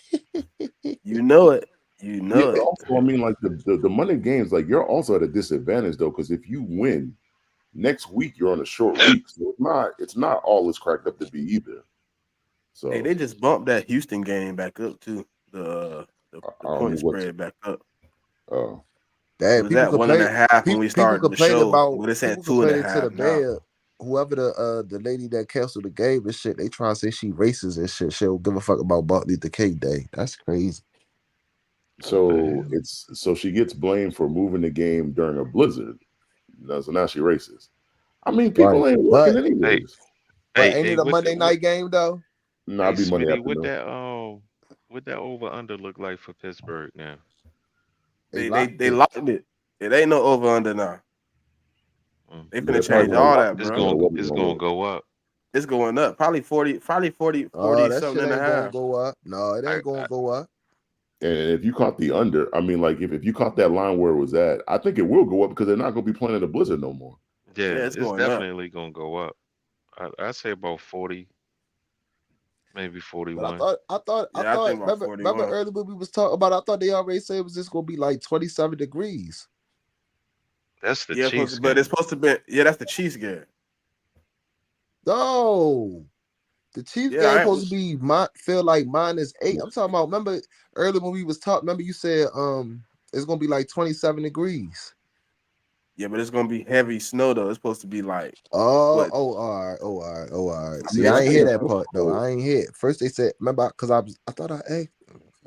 You know it. You Yeah, know but it. also, I mean, like the Monday games, like you're also at a disadvantage though, because if you win next week, you're on a short week, so it's not all it's cracked up to be either. Hey, So they just bumped that Houston game back up too. The I don't know point what. spread back up. Uh, It Dad, was at 1.5 when we people started the complain show, about but it's people at two and a complaining to the half now. mayor. Whoever the lady that canceled the game and shit, they trying to say she racist and shit. She don't give a fuck about Martin Luther King Day. That's crazy. What the so hell? she gets blamed for moving the game during a blizzard. So now she racist. I mean, Right. people ain't working But Hey, anyways. ain't it a Monday night game though? No, I'll hey, be Monday Smitty, afternoon. what that over under look like for Pittsburgh now? They locked They it. locked it. It ain't no over under now. Mm. They But finna they're probably change gonna all lock that, it It's bro. before the going weather's it's gonna gonna look. go up. It's going up. Probably 40 That something shit and a ain't gonna half. go up. No, it I, ain't gonna I go up. And if you caught the under, I mean, like if you caught that line where it was at, I think it will go up because they're not going to be playing in the blizzard no more. yeah, Yeah, it's it's going up. definitely gonna go up. I say about 40. maybe But 41. Yeah, I think about remember 41. earlier when we was talking about, I thought they already said it was just gonna be like 27 degrees. That's the Yeah, Chiefs but it's game. supposed to be. Yeah, that's the Chiefs game. No, the Chiefs Yeah, game I supposed to be feel like -8. I'm talking about. Remember earlier when we was talking. Remember you said it's gonna be like 27 degrees. yeah, but it's gonna be heavy snow though. It's supposed to be like Oh, what? all right, all right. I See, mean, I it's ain't I hear think that still. part though. I ain't hear it. First they said, remember, because I thought I asked.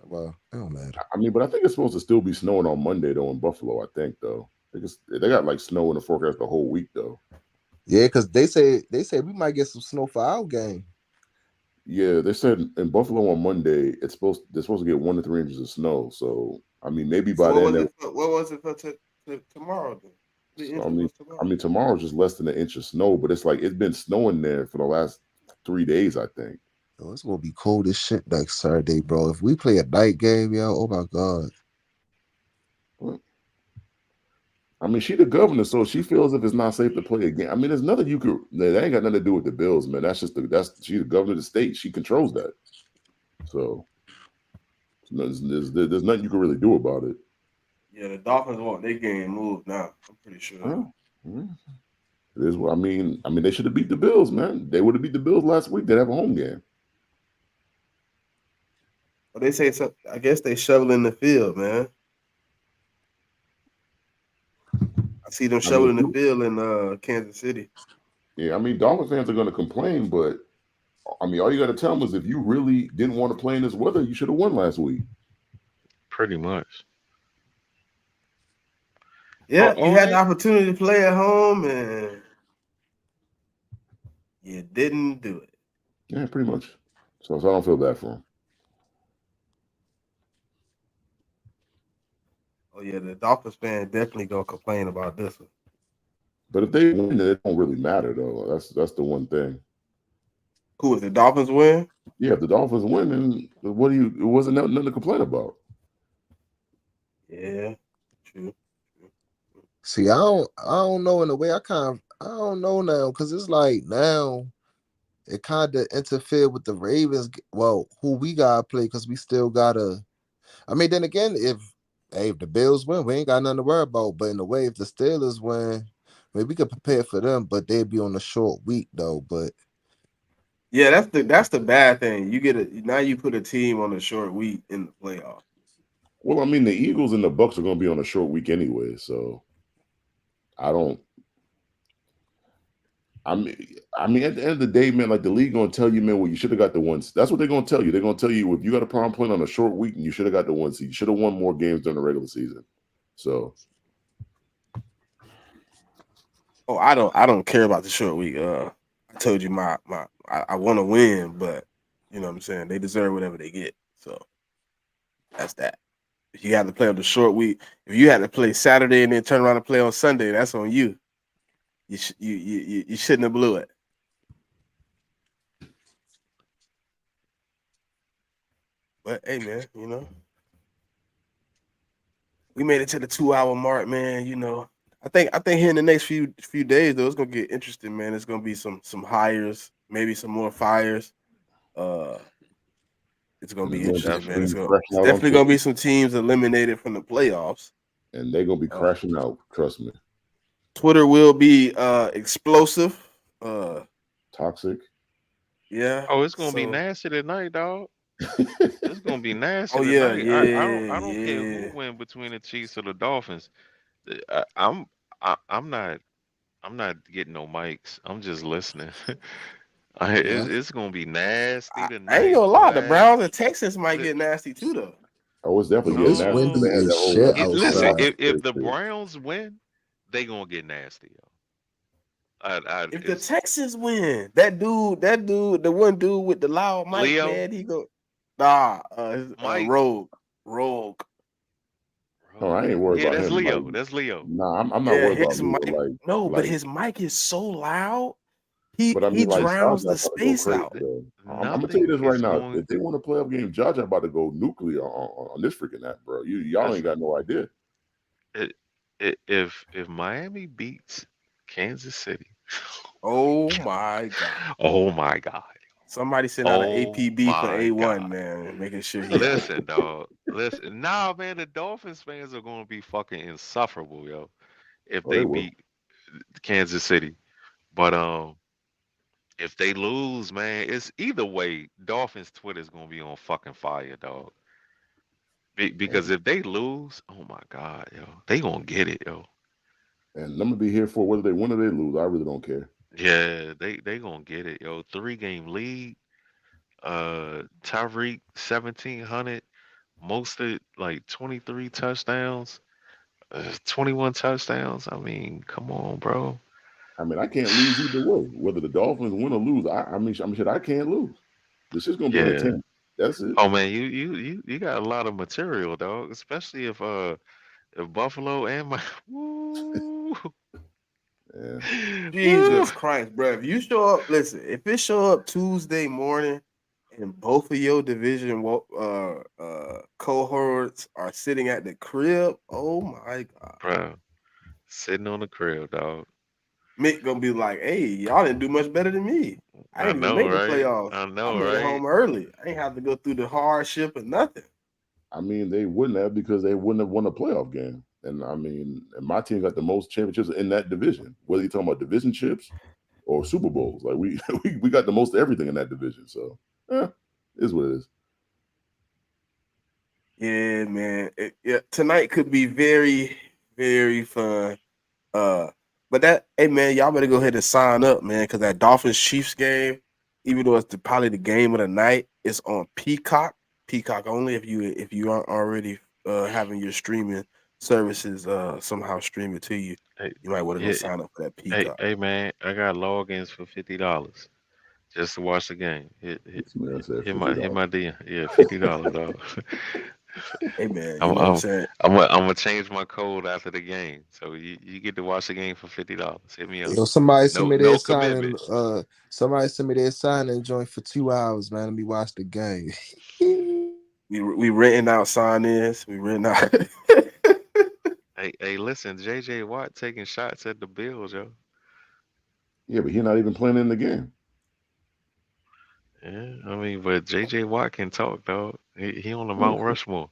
Well, it don't matter. I mean, but I think it's supposed to still be snowing on Monday though in Buffalo. I think though. I think they got like snow in the forecast the whole week though. Yeah, because they said we might get some snow for our game. Yeah, they said in Buffalo on Monday they're supposed to get 1 to 3 inches of snow. So I mean, maybe So by what then was that. it? What was it for tomorrow? Then the So, inches was I tomorrow. mean, tomorrow's just less than 1 inch of snow, but it's like it's been snowing there for the last 3 days. I think. Yo, it's gonna be cold as shit next Saturday, bro. If we play a night game, yo, oh my god. But, I mean, she the governor, so she feels if it's not safe to play a game. I mean, there's nothing you could. That ain't got nothing to do with the Bills, man. That's just that's she's the governor of the state. She controls that. So there's nothing you can really do about it. Yeah, the Dolphins want their game moved now. I'm pretty sure. Well, yeah, it is. I mean, they should have beat the Bills, man. They would have beat the Bills last week. They'd have a home game. But they say so. I guess they shoveling the field, man. I see them I mean, shoveling the field in Kansas City. yeah, I mean, Dolphin fans are going to complain, but I mean, all you got to tell them is if you really didn't want to play in this weather, you should have won last week. Pretty much. Yeah, you All had the they opportunity to play at home and you didn't do it. Yeah, pretty much. So I don't feel bad for them. Oh yeah, the Dolphins fan definitely gonna complain about this one. But if they win, it don't really matter though. That's the one thing. Cool. If the Dolphins win, Yeah, if the Dolphins win, then what do you? It wasn't nothing to complain about. yeah, true. See, I don't know in a way. I don't know now because it's like now it kind of interfered with the Ravens. Well, who we gotta play because we still gotta. I mean, then again, if the Bills win, we ain't got nothing to worry about. But in a way, if the Steelers win, I mean, we could prepare for them, but they'd be on a short week though. But Yeah, that's the bad thing. You get now you put a team on a short week in the playoff. Well, I mean, the Eagles and the Bucks are going to be on a short week anyway, so I don't. I mean, at the end of the day, man, like the league going to tell you, man, well, you should have got the ones. That's what they're going to tell you. They're going to tell you if you got a problem playing on a short week, and you should have got the one seed. You should have won more games during the regular season. So. Oh, I don't care about the short week. I told you I want to win, but you know what I'm saying, they deserve whatever they get. So that's that. If you got to play on the short week, if you had to play Saturday and then turn around and play on Sunday, that's on you. You shouldn't have blew it. But hey, man, we made it to the 2 hour mark, man. I think here in the next few days though, it's gonna get interesting, man. It's gonna be some hires, maybe some more fires. Uh, it's gonna be interesting, man. Be It's crashing out on definitely gonna Twitter, be some teams eliminated from the playoffs. and they're going to be crashing out. Trust me. Twitter will be explosive. Uh, Toxic. yeah. Oh, it's gonna be So, nasty tonight, dog. It's gonna be nasty oh yeah, tonight. I don't yeah, I don't care who yeah. win between the Chiefs or the Dolphins. I, I'm I'm not getting no mics. I'm just listening. yeah, It's gonna be nasty I ain't tonight, gonna lie. The boy. Browns and Texans might Li- get nasty too, though. Oh, it's definitely getting it's nasty. They're windy gonna have No, that as whole shit West Coast listen. outside. Carolina If the shit. Browns win, they gonna get nasty, yo. If the It's Texans win, that dude, the one dude with the loud mic, Leo, man, he go Mike, rogue. Oh, I ain't bro. worried Yeah, about that's him. Like, Leo. That's Leo. nah, I'm not Yeah, worried about his Leo. mic. No, but Like, his mic is so loud. He but I he mean, like, drowns Jaja the about to go space crazy out. though. I'm gonna tell you Nothing this right is now. going. If they win a playoff game, Jaja about to go nuclear on this freaking app, bro. Y'all ain't Listen, got no idea. it, if Miami beats Kansas City, Oh my god. oh my God. Somebody send out an Oh APB for my A1, God. man, making sure he out. Listen, dog. Listen. Nah, man, the Dolphins fans are gonna be fucking insufferable, yo, if Oh, they they will. beat Kansas City. But if they lose, man, it's either way, Dolphins Twitter is gonna be on fucking fire, dog. Because And, if they lose, oh my God, yo, they gonna get it, yo. and I'm gonna be here for whether they win or they lose. I really don't care. Yeah, they gonna get it, yo. 3-game lead. Tyreek 1,700, Mostert like 23 touchdowns, 21 touchdowns. I mean, come on, bro. I mean, I can't lose either way. Whether the Dolphins win or lose, I mean, shit, I can't lose. This is gonna be Yeah. entertaining. That's it. Oh man, you got a lot of material, dog. Especially if Buffalo and my woo, Yeah. woo. Jesus Christ, bro. If you show up, listen, if it show up Tuesday morning and both of your division cohorts are sitting at the crib, oh my God. Bro, sitting on the crib, dog. Mick gonna be like, hey, y'all didn't do much better than me. I I didn't even know, make the right? playoffs. I I know, made it right? home early. I ain't have to go through the hardship or nothing. I mean, they wouldn't have because they wouldn't have won a playoff game. And I mean, and my team got the most championships in that division. Whether you're talking about division chips or Super Bowls, like we we got the most of everything in that division. So, is what it is. Yeah, man. Tonight could be very, very fun. But hey man, y'all better go ahead and sign up, man, because that Dolphins Chiefs game, even though it's probably the game of the night, it's on Peacock. Peacock only if you aren't already having your streaming services somehow stream it to you. Hey, You might want to go yeah, sign up for that hey, Peacock. hey, man, I got logins for $50 just to watch the game. This man said Hit $50. my DM. Yeah, $50, dog. Hey man, you I'm know what I'm I'm saying? I'm gonna change my code after the game, so you get to watch the game for $50. Hit me up. Yo, somebody send me their No signing. commitment. Somebody send me their signing joint for 2 hours, man. Let me watch the game. We renting out sign-ins. We renting out. Hey, listen, JJ Watt taking shots at the Bills, yo. Yeah, but he's not even playing in the game. Yeah, I mean, but JJ Watt can talk, dog. He on the Mount Okay. Rushmore.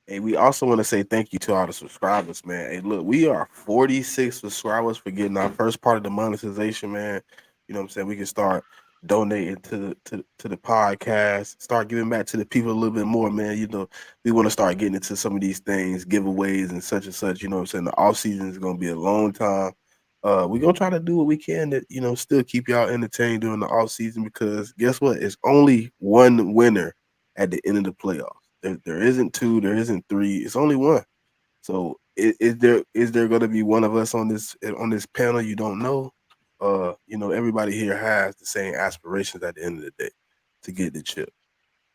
Hey, we also want to say thank you to all the subscribers, man. Hey, look, we are 46 subscribers for getting our first part of the monetization, man. You know what I'm saying? We can start donating to the podcast, start giving back to the people a little bit more, man. You know, we want to start getting into some of these things, giveaways and such. You know what I'm saying? The off season is gonna be a long time. We're gonna try to do what we can to, still keep y'all entertained during the off season because guess what? It's only one winner at the end of the playoffs. There isn't two, there isn't three. It's only one. So is there going to be one of us on this panel you don't know? Everybody here has the same aspirations at the end of the day to get the chip.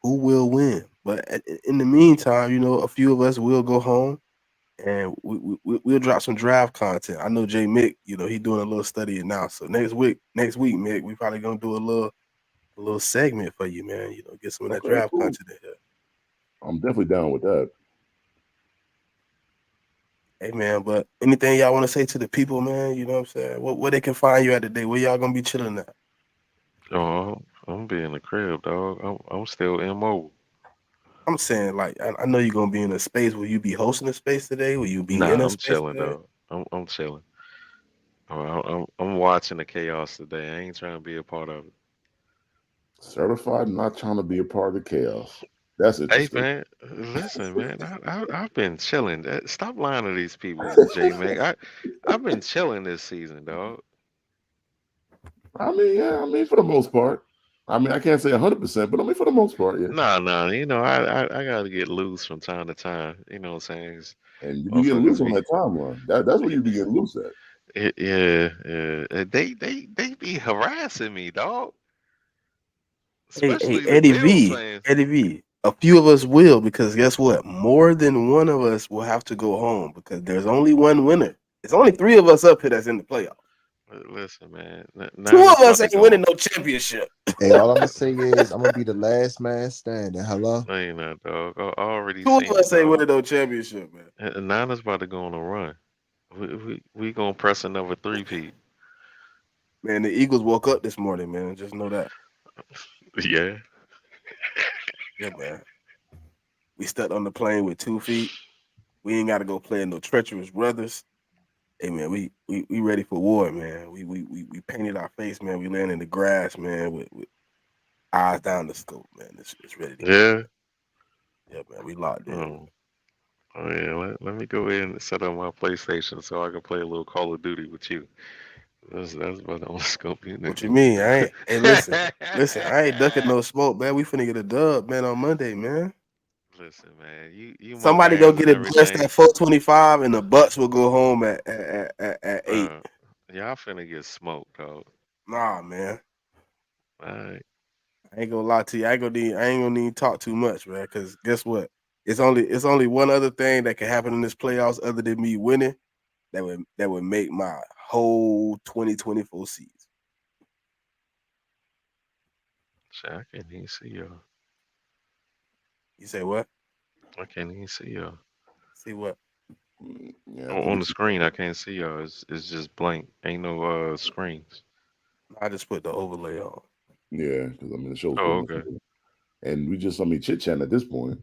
Who will win? But in the meantime, a few of us will go home and we'll drop some draft content. I know Jay Mick, he's doing a little studying now. So next week, Mick, we probably gonna do a little segment for you, man. Get some of that Okay, draft cool. content in here. I'm definitely down with that. Hey man, but anything y'all want to say to the people, man? You know what I'm saying? Where they can find you at today? Where y'all gonna be chilling at? Oh, I'm be in the crib, dog. I'm still immobile. I'm saying, like, I know you're gonna be in a space. Will you be hosting a space today? Will you be in Nah, a I'm space chilling, today? dog. I'm chilling. I'm watching the chaos today. I ain't trying to be a part of it. Certified not trying to be a part of the chaos. That's Hey interesting. man, listen, man. I've been chilling. Stop lying to these people, J Mac. I've been chilling this season, dog. I mean, yeah, I mean, for the most part. I mean, I can't say 100%, but I mean, for the most part, yeah. Nah. I gotta get loose from time to time. You know what I'm saying? 'Cause And you be getting loose motherfuckers on be, that timeline. That's what you be getting loose at. yeah. They be harassing me, dog. Hey, Especially the Eddie Bills V, fans. Eddie V. A few of us will because guess what? More than one of us will have to go home because there's only one winner. It's only three of us up here that's in the playoffs. Listen, man. Two Niners of us about to ain't go. winning no championship. Hey, all I'm gonna say is I'm gonna be the last man standing. Hello. No, you not, dog. I already Two of seen it, us ain't dog. winning no championship, man. Niners about to go on a run. We gonna press another three-peat. Man, the Eagles woke up this morning, man. Just know that. Yeah. Yeah, man. We stepped on the plane with 2 feet. We ain't got to go play in no treacherous brothers. Hey man, we ready for war, man. We painted our face, man. We laying in the grass, man, with eyes down the scope, man. It's ready to go, Yeah. man. Yeah, man. We locked in, man. Oh, oh yeah. Let me go in and set up my PlayStation so I can play a little Call of Duty with you. That's what I'm scoping What you nigga. mean? I ain't. Hey, listen. I ain't ducking no smoke, man. We finna get a dub, man, on Monday, man. Listen, man. You my Somebody go man's get and it blessed everything, at 425, and the Bucks will go home at 8. bro. Y'all finna get smoked, dog. Nah, man. All right. I ain't gonna lie to you. I ain't gonna need to talk too much, man. Because guess what? It's only one other thing that can happen in this playoffs other than me winning that would make my whole 2024 season. Shit, I can't even see y'all. You say what? I can't even see y'all. See what? Yeah, I think On the it's screen, I can't see y'all. It's just blank. Ain't no screens. I just put the overlay on. yeah, because I mean the show's Oh, going okay. on. And we just chit chatting at this point.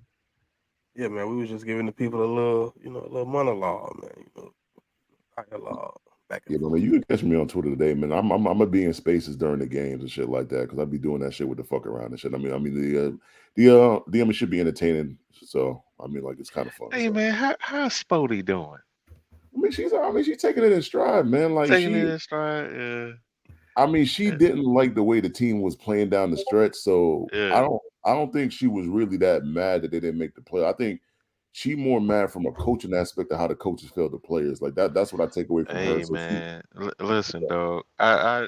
Yeah, man. We was just giving the people a little monologue, man. Dialogue back and Yeah, but man, forth. you can catch me on Twitter today, man. I'm gonna be in spaces during the games and shit like that because I'll be doing that shit with the fuck around and shit. I mean the DM should be entertaining. So I mean, like it's kind of fun. Hey So man, how's Spody doing? she's taking it in stride, man. Like Taking it in stride. Yeah. she Yeah. didn't like the way the team was playing down the stretch. So Yeah. I don't think she was really that mad that they didn't make the play. I think she more mad from a coaching aspect of how the coaches failed the players. Like that's what I take away from her. Hey So she man, listen, dog. I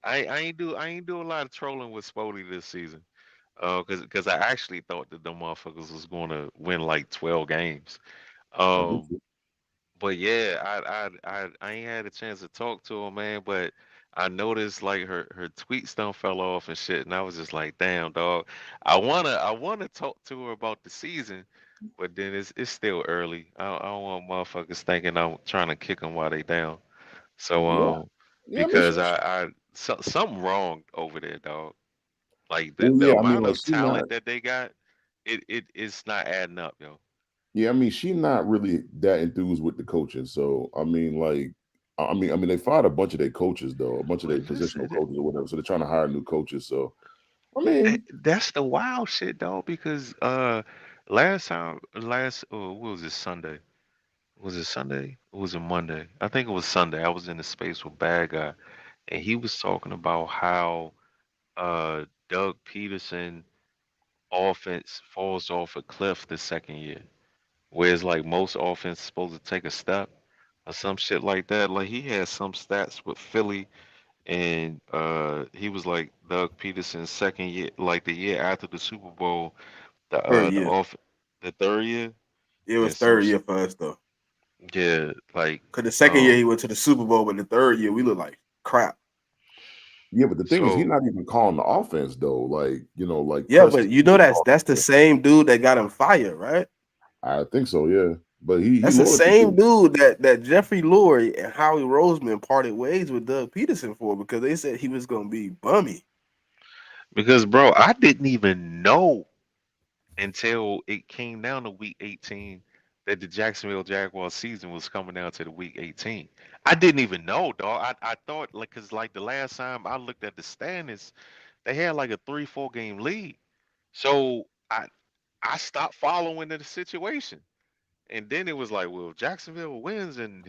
ain't do a lot of trolling with Spody this season. Cause I actually thought that the motherfuckers was gonna win like 12 games. I do Um, too. but yeah, I ain't had a chance to talk to her, man. But I noticed like her tweets done fell off and shit, and I was just like, damn, dog. I wanna talk to her about the season, but then it's still early. I don't want motherfuckers thinking I'm trying to kick them while they down. So Yeah, yeah. I mean, because something wrong over there, dog. Like the well, the yeah. I mean, amount like of she not. talent that they got, it's not adding up, yo. Yeah, I mean, she not really that enthused with the coaching. So I mean, they fired a bunch of their coaches though, a bunch of Well, their positional listen, coaches or whatever. So they're trying to hire new coaches. So I mean, that's the wild shit, dog. Because last time, what was it, Sunday? Was it Sunday? Or was it Monday? I think it was Sunday. I was in the space with Bad Guy, and he was talking about how Doug Peterson offense falls off a cliff the second year. Whereas like most offense supposed to take a step or some shit like that. Like he had some stats with Philly and he was like Doug Peterson's second year, like the year after the Super Bowl, Third the year. off the third year. It Yeah, was some third year for us though. yeah, like Cause the second year um he went to the Super Bowl, but the third year we look like crap. yeah, but the thing is, he's so not even calling the offense though. Like like Yeah, but Preston. you know that's the same dude that got him fired, right? I think so. Yeah, but he That's the loyal to same the dude that Jeffrey Lurie and Howie Roseman parted ways with Doug Peterson for because they said he was gonna be bummy. because bro, I didn't even know until it came down to week 18 that the Jacksonville Jaguars season was coming down to the week 18. I didn't even know, dog. I thought like cause like the last time I looked at the standings, they had like a 3-4 game lead. So I stopped following the situation. And then it was like, well, Jacksonville wins and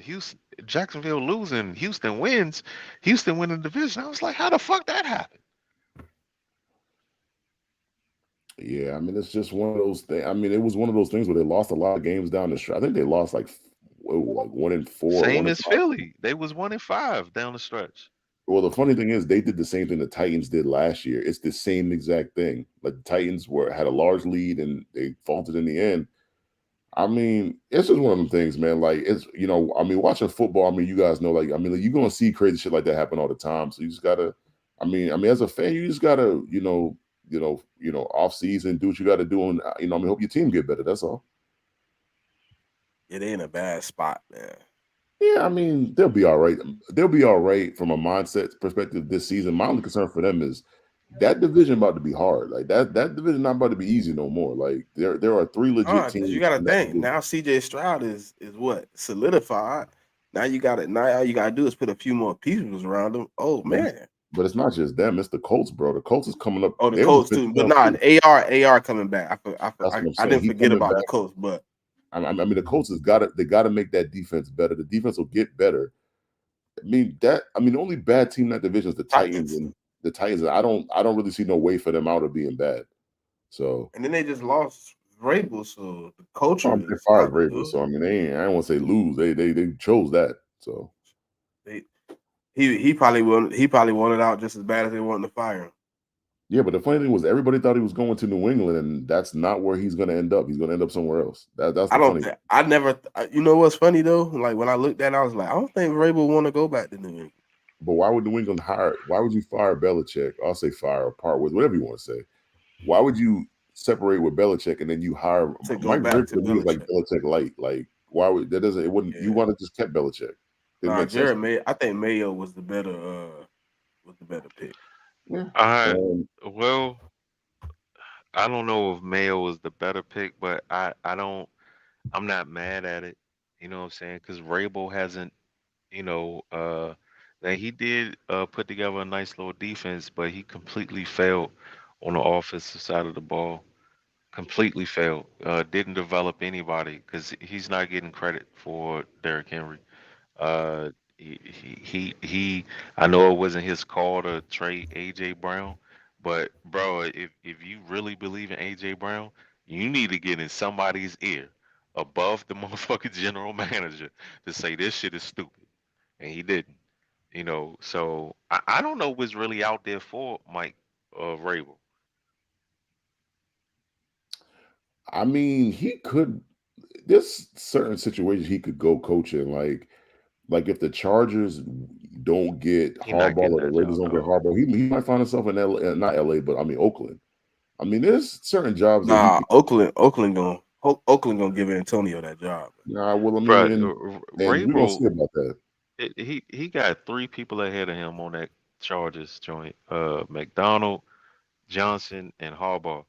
Jacksonville losing, Houston wins, Houston winning the division. I was like, how the fuck that happened? Yeah, I mean, it's just one of those things. I mean, it was one of those things where they lost a lot of games down the stretch. I think they lost like, like 1-4, Same one and as five. Philly. They was 1-5 down the stretch. Well, the funny thing is, they did the same thing the Titans did last year. It's the same exact thing. Like the Titans had a large lead and they faltered in the end. I mean, it's just one of them things, man. Like it's I mean, watching football. I mean, you guys know, like, I mean, like, you're gonna see crazy shit like that happen all the time. So you just gotta, I mean, as a fan, you just gotta, off season, do what you gotta do, and I mean, hope your team get better. That's all. Yeah, they in a bad spot, man. Yeah, I mean, they'll be all right. They'll be all right from a mindset perspective this season. My only concern for them is that division about to be hard. Like that division not about to be easy no more. Like there are three legit Because you teams got to in that think division. now. CJ Stroud is what solidified. Now you got it. Now all you gotta do is put a few more pieces around him. Oh But it's man. but it's not just them. It's the Colts, bro. The Colts is coming up. Oh, the They almost Colts missed too. the But playoffs nah, too. AR coming back. That's what I'm I saying. didn't He's forget coming about back. the Colts, but I mean, the Colts has got it. They got to make that defense better. The defense will get better. The only bad team in that division is the Titans, Titans. and the Titans. I don't really see no way for them out of being bad. So And then they just lost Vrabel, so the culture they is fired not Vrabel. good. So I mean, I don't want to say lose. They chose that. So They, he probably wanted out just as bad as they wanted to fire him. yeah, but the funny thing was everybody thought he was going to New England, and that's not where he's going to end up. He's going to end up somewhere else. That's I the don't. funny. I never. You know what's funny though? Like when I looked at it, I was like, I don't think Vrabel want to go back to New England But why would New England hire? Why would you fire Belichick? I'll say fire or part with whatever you want to say. Why would you separate with Belichick and then you hire to go Mike back Vrabel? to To me is like Belichick. Belichick light. Like why would that doesn't it wouldn't you Yeah. want to just kept Belichick? Didn't Nah, make sense. Jared May. I think Mayo was the better. Pick. Yeah. I well, I don't know if Mayo was the better pick, but I don't. I'm not mad at it. You know what I'm saying? Because Rabel hasn't. You know, that he did put together a nice little defense, but he completely failed on the offensive side of the ball. Completely failed. Didn't develop anybody because he's not getting credit for Derrick Henry. Uh, he I know it wasn't his call to trade AJ Brown, but bro, if you really believe in AJ Brown, you need to get in somebody's ear above the motherfucking general manager to say this shit is stupid, and he didn't. You know, so I don't know what's really out there for Mike Vrabel. I mean, he could. There's certain situations he could go coaching. Like if the Chargers don't get He not Harbaugh getting or the that Raiders job, don't get dog. Harbaugh, he might find himself in LA, not LA, but I mean Oakland. I mean, there's certain jobs that he Nah, could. Oakland gonna give Antonio that job. Nah, well, I mean, Bro, and we're gonna see Vrabel, about that. he got three people ahead of him on that Chargers joint. McDonald, Johnson, and Harbaugh.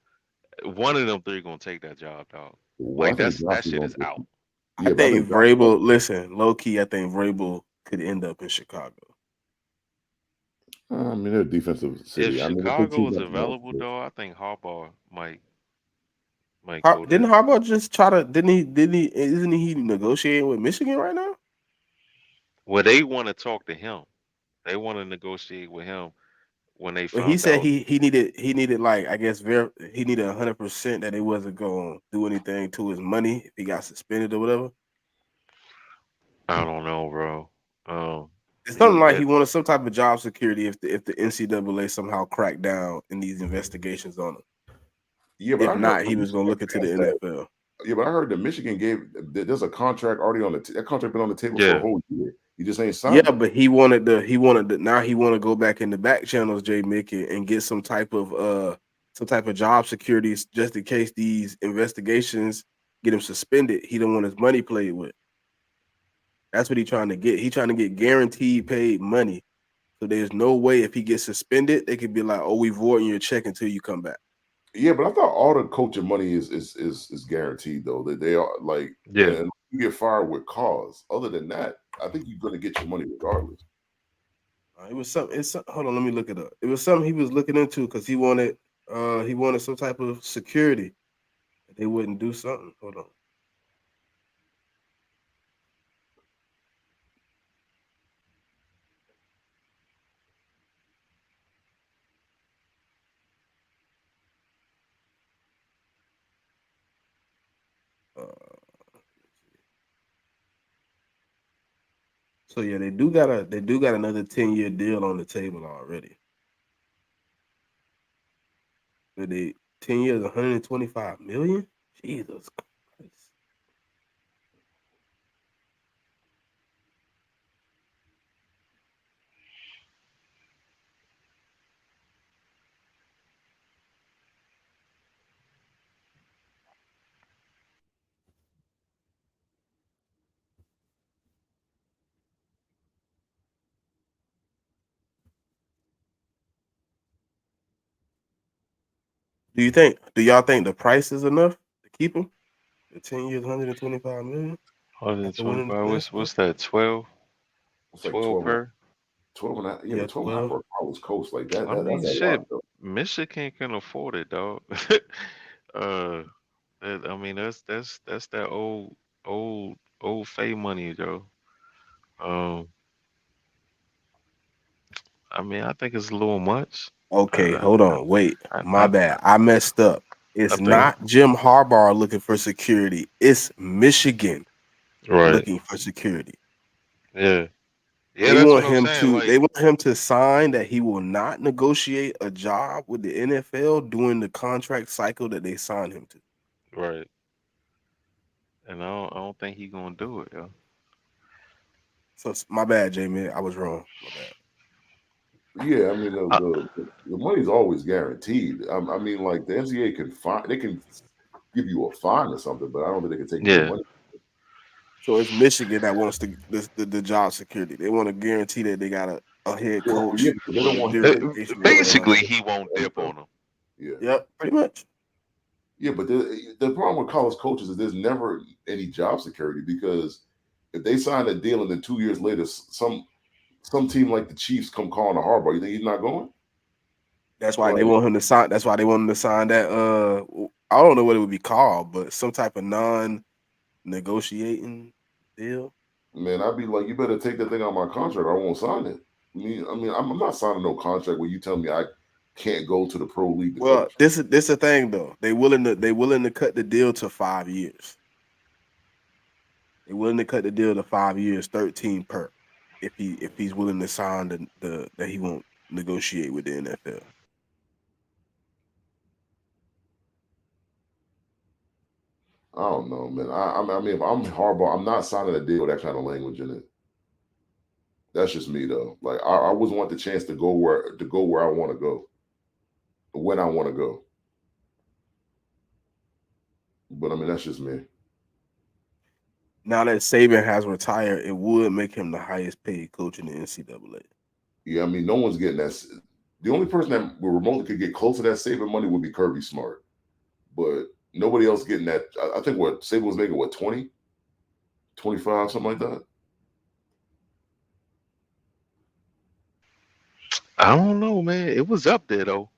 One of them three gonna take that job, dog. Well, I Like think that Johnson's shit gonna is take out. it. I Yeah, but I think think Johnson's gonna. Vrabel. Listen, low key, I think Vrabel could end up in Chicago. I mean, they're a defensive If city. I mean, if they choose Chicago's not to go, available, dog, I think Harbaugh might go Didn't there. Harbaugh just try to? Didn't he? Didn't he? Isn't he negotiating with Michigan right now? Well, they want to talk to him. They want to negotiate with him when they But he found said out. he needed like I guess he needed 100% that they wasn't going to do anything to his money if he got suspended or whatever. I don't know, bro. It's something He like that he wanted some type of job security if the NCAA somehow cracked down in these investigations on him. yeah, but If I heard not, from he was going to Michigan look into the fans that. NFL. Yeah, but I heard that Michigan gave. There's a contract already on that contract been on the table for a yeah. whole year. He just ain't Yeah, signed it. but he wanted to now he want to go back in the back channels, Jay Mickey, and get some type of job security just in case these investigations get him suspended. He don't want his money played with. That's what he's trying to get. He's trying to get guaranteed paid money. So there's no way if he gets suspended, they could be like, "Oh, we voiding your check until you come back." Yeah, but I thought all the coaching money is guaranteed though. That they are like, Yeah. and you get fired with cause. Other than that, I think you're gonna get your money regardless. It was something. Hold on, let me look it up. It was something he was looking into because he wanted some type of security. They wouldn't do something. Hold on. Uh, so yeah, they do got another 10-year deal on the table already. But they 10 years, 125 million. Jesus Christ. Do y'all think the price is enough to keep him? The 10 years, $125 million after winning the 125. championship? What's that? 12? It's like 12 per? 12 and a half. Yeah, Yeah, but 12 and a half 12. for a college coach like that. I That's mean, a shit. lot, though. Michigan can afford it, dog. uh, I mean, that's that old Fay money, Joe. Um, I mean, I think it's a little much. Okay, I, hold on. Wait. I, My I, bad. I messed up. I It's think not Jim Harbaugh looking for security. It's Michigan right. looking for security. Yeah, yeah. They That's want what I'm him saying. to Like, they want him to sign that he will not negotiate a job with the NFL during the contract cycle that they signed him to. right. And I don't think he gonna do it, yo. So my bad, Jamie. I was wrong. My bad. Yeah, I mean I, the money's always guaranteed. I mean, like the NCAA they can give you a fine or something, but I don't think they can take your yeah, money. So it's Michigan that wants the job security. They want to guarantee that they got a head Well, yeah, coach because they don't want him during vacation or whatever. basically, he won't dip on him. Yeah, Yep, pretty much. yeah, but the problem with college coaches is there's never any job security because if they sign a deal and then 2 years later some team like the Chiefs come calling a Harbaugh, you think he's not going? That's why they Like, want him to sign. That's why they want him to sign that. I don't know what it would be called, but some type of non-negotiating deal. man, I'd be like, you better take that thing out of my contract. Or I won't sign it. I'm not signing no contract where you tell me I can't go to the pro league to Well, coach. this is the thing though. They willing to cut the deal to 5 years. They willing to cut the deal to 5 years, 13 per. If he's willing to sign the that he won't negotiate with the NFL. I don't know, man. I mean, if I'm Harbaugh, I'm not signing a deal with that kind of language in it. That's just me, though. Like, I always want the chance to go where I want to go, when I want to go. But I mean, that's just me. Now that Saban has retired, it would make him the highest paid coach in the NCAA. Yeah, I mean, no one's getting that. The only person that remotely could get close to that saving money would be Kirby Smart, but nobody else getting that. I think what Saban was making, what, 20, 25, something like that. I don't know, man. It was up there though.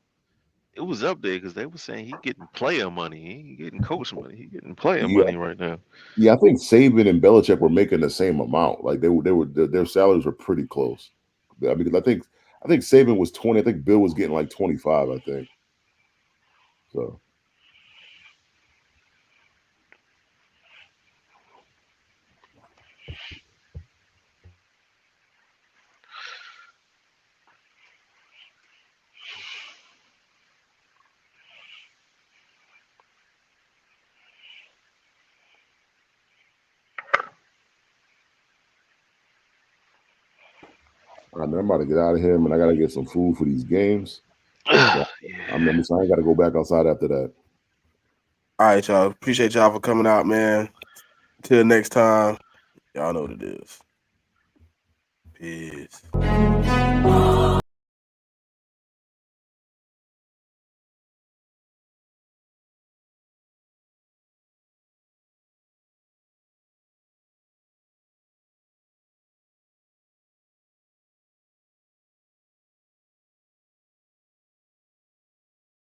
It was up there because they were saying he getting player money. He ain't getting coach money. He getting player Yeah, money right now. yeah. I think Saban and Belichick were making the same amount. Like their salaries were pretty close. I mean, I think Saban was 20. I think Bill was getting like 25. I think so. All right, man, I'm about to get out of here, man. I gotta get some food for these games. So, I Yeah. ain't got to go back outside after that. All right, y'all. Appreciate y'all for coming out, man. Until next time, y'all know what it is. Peace.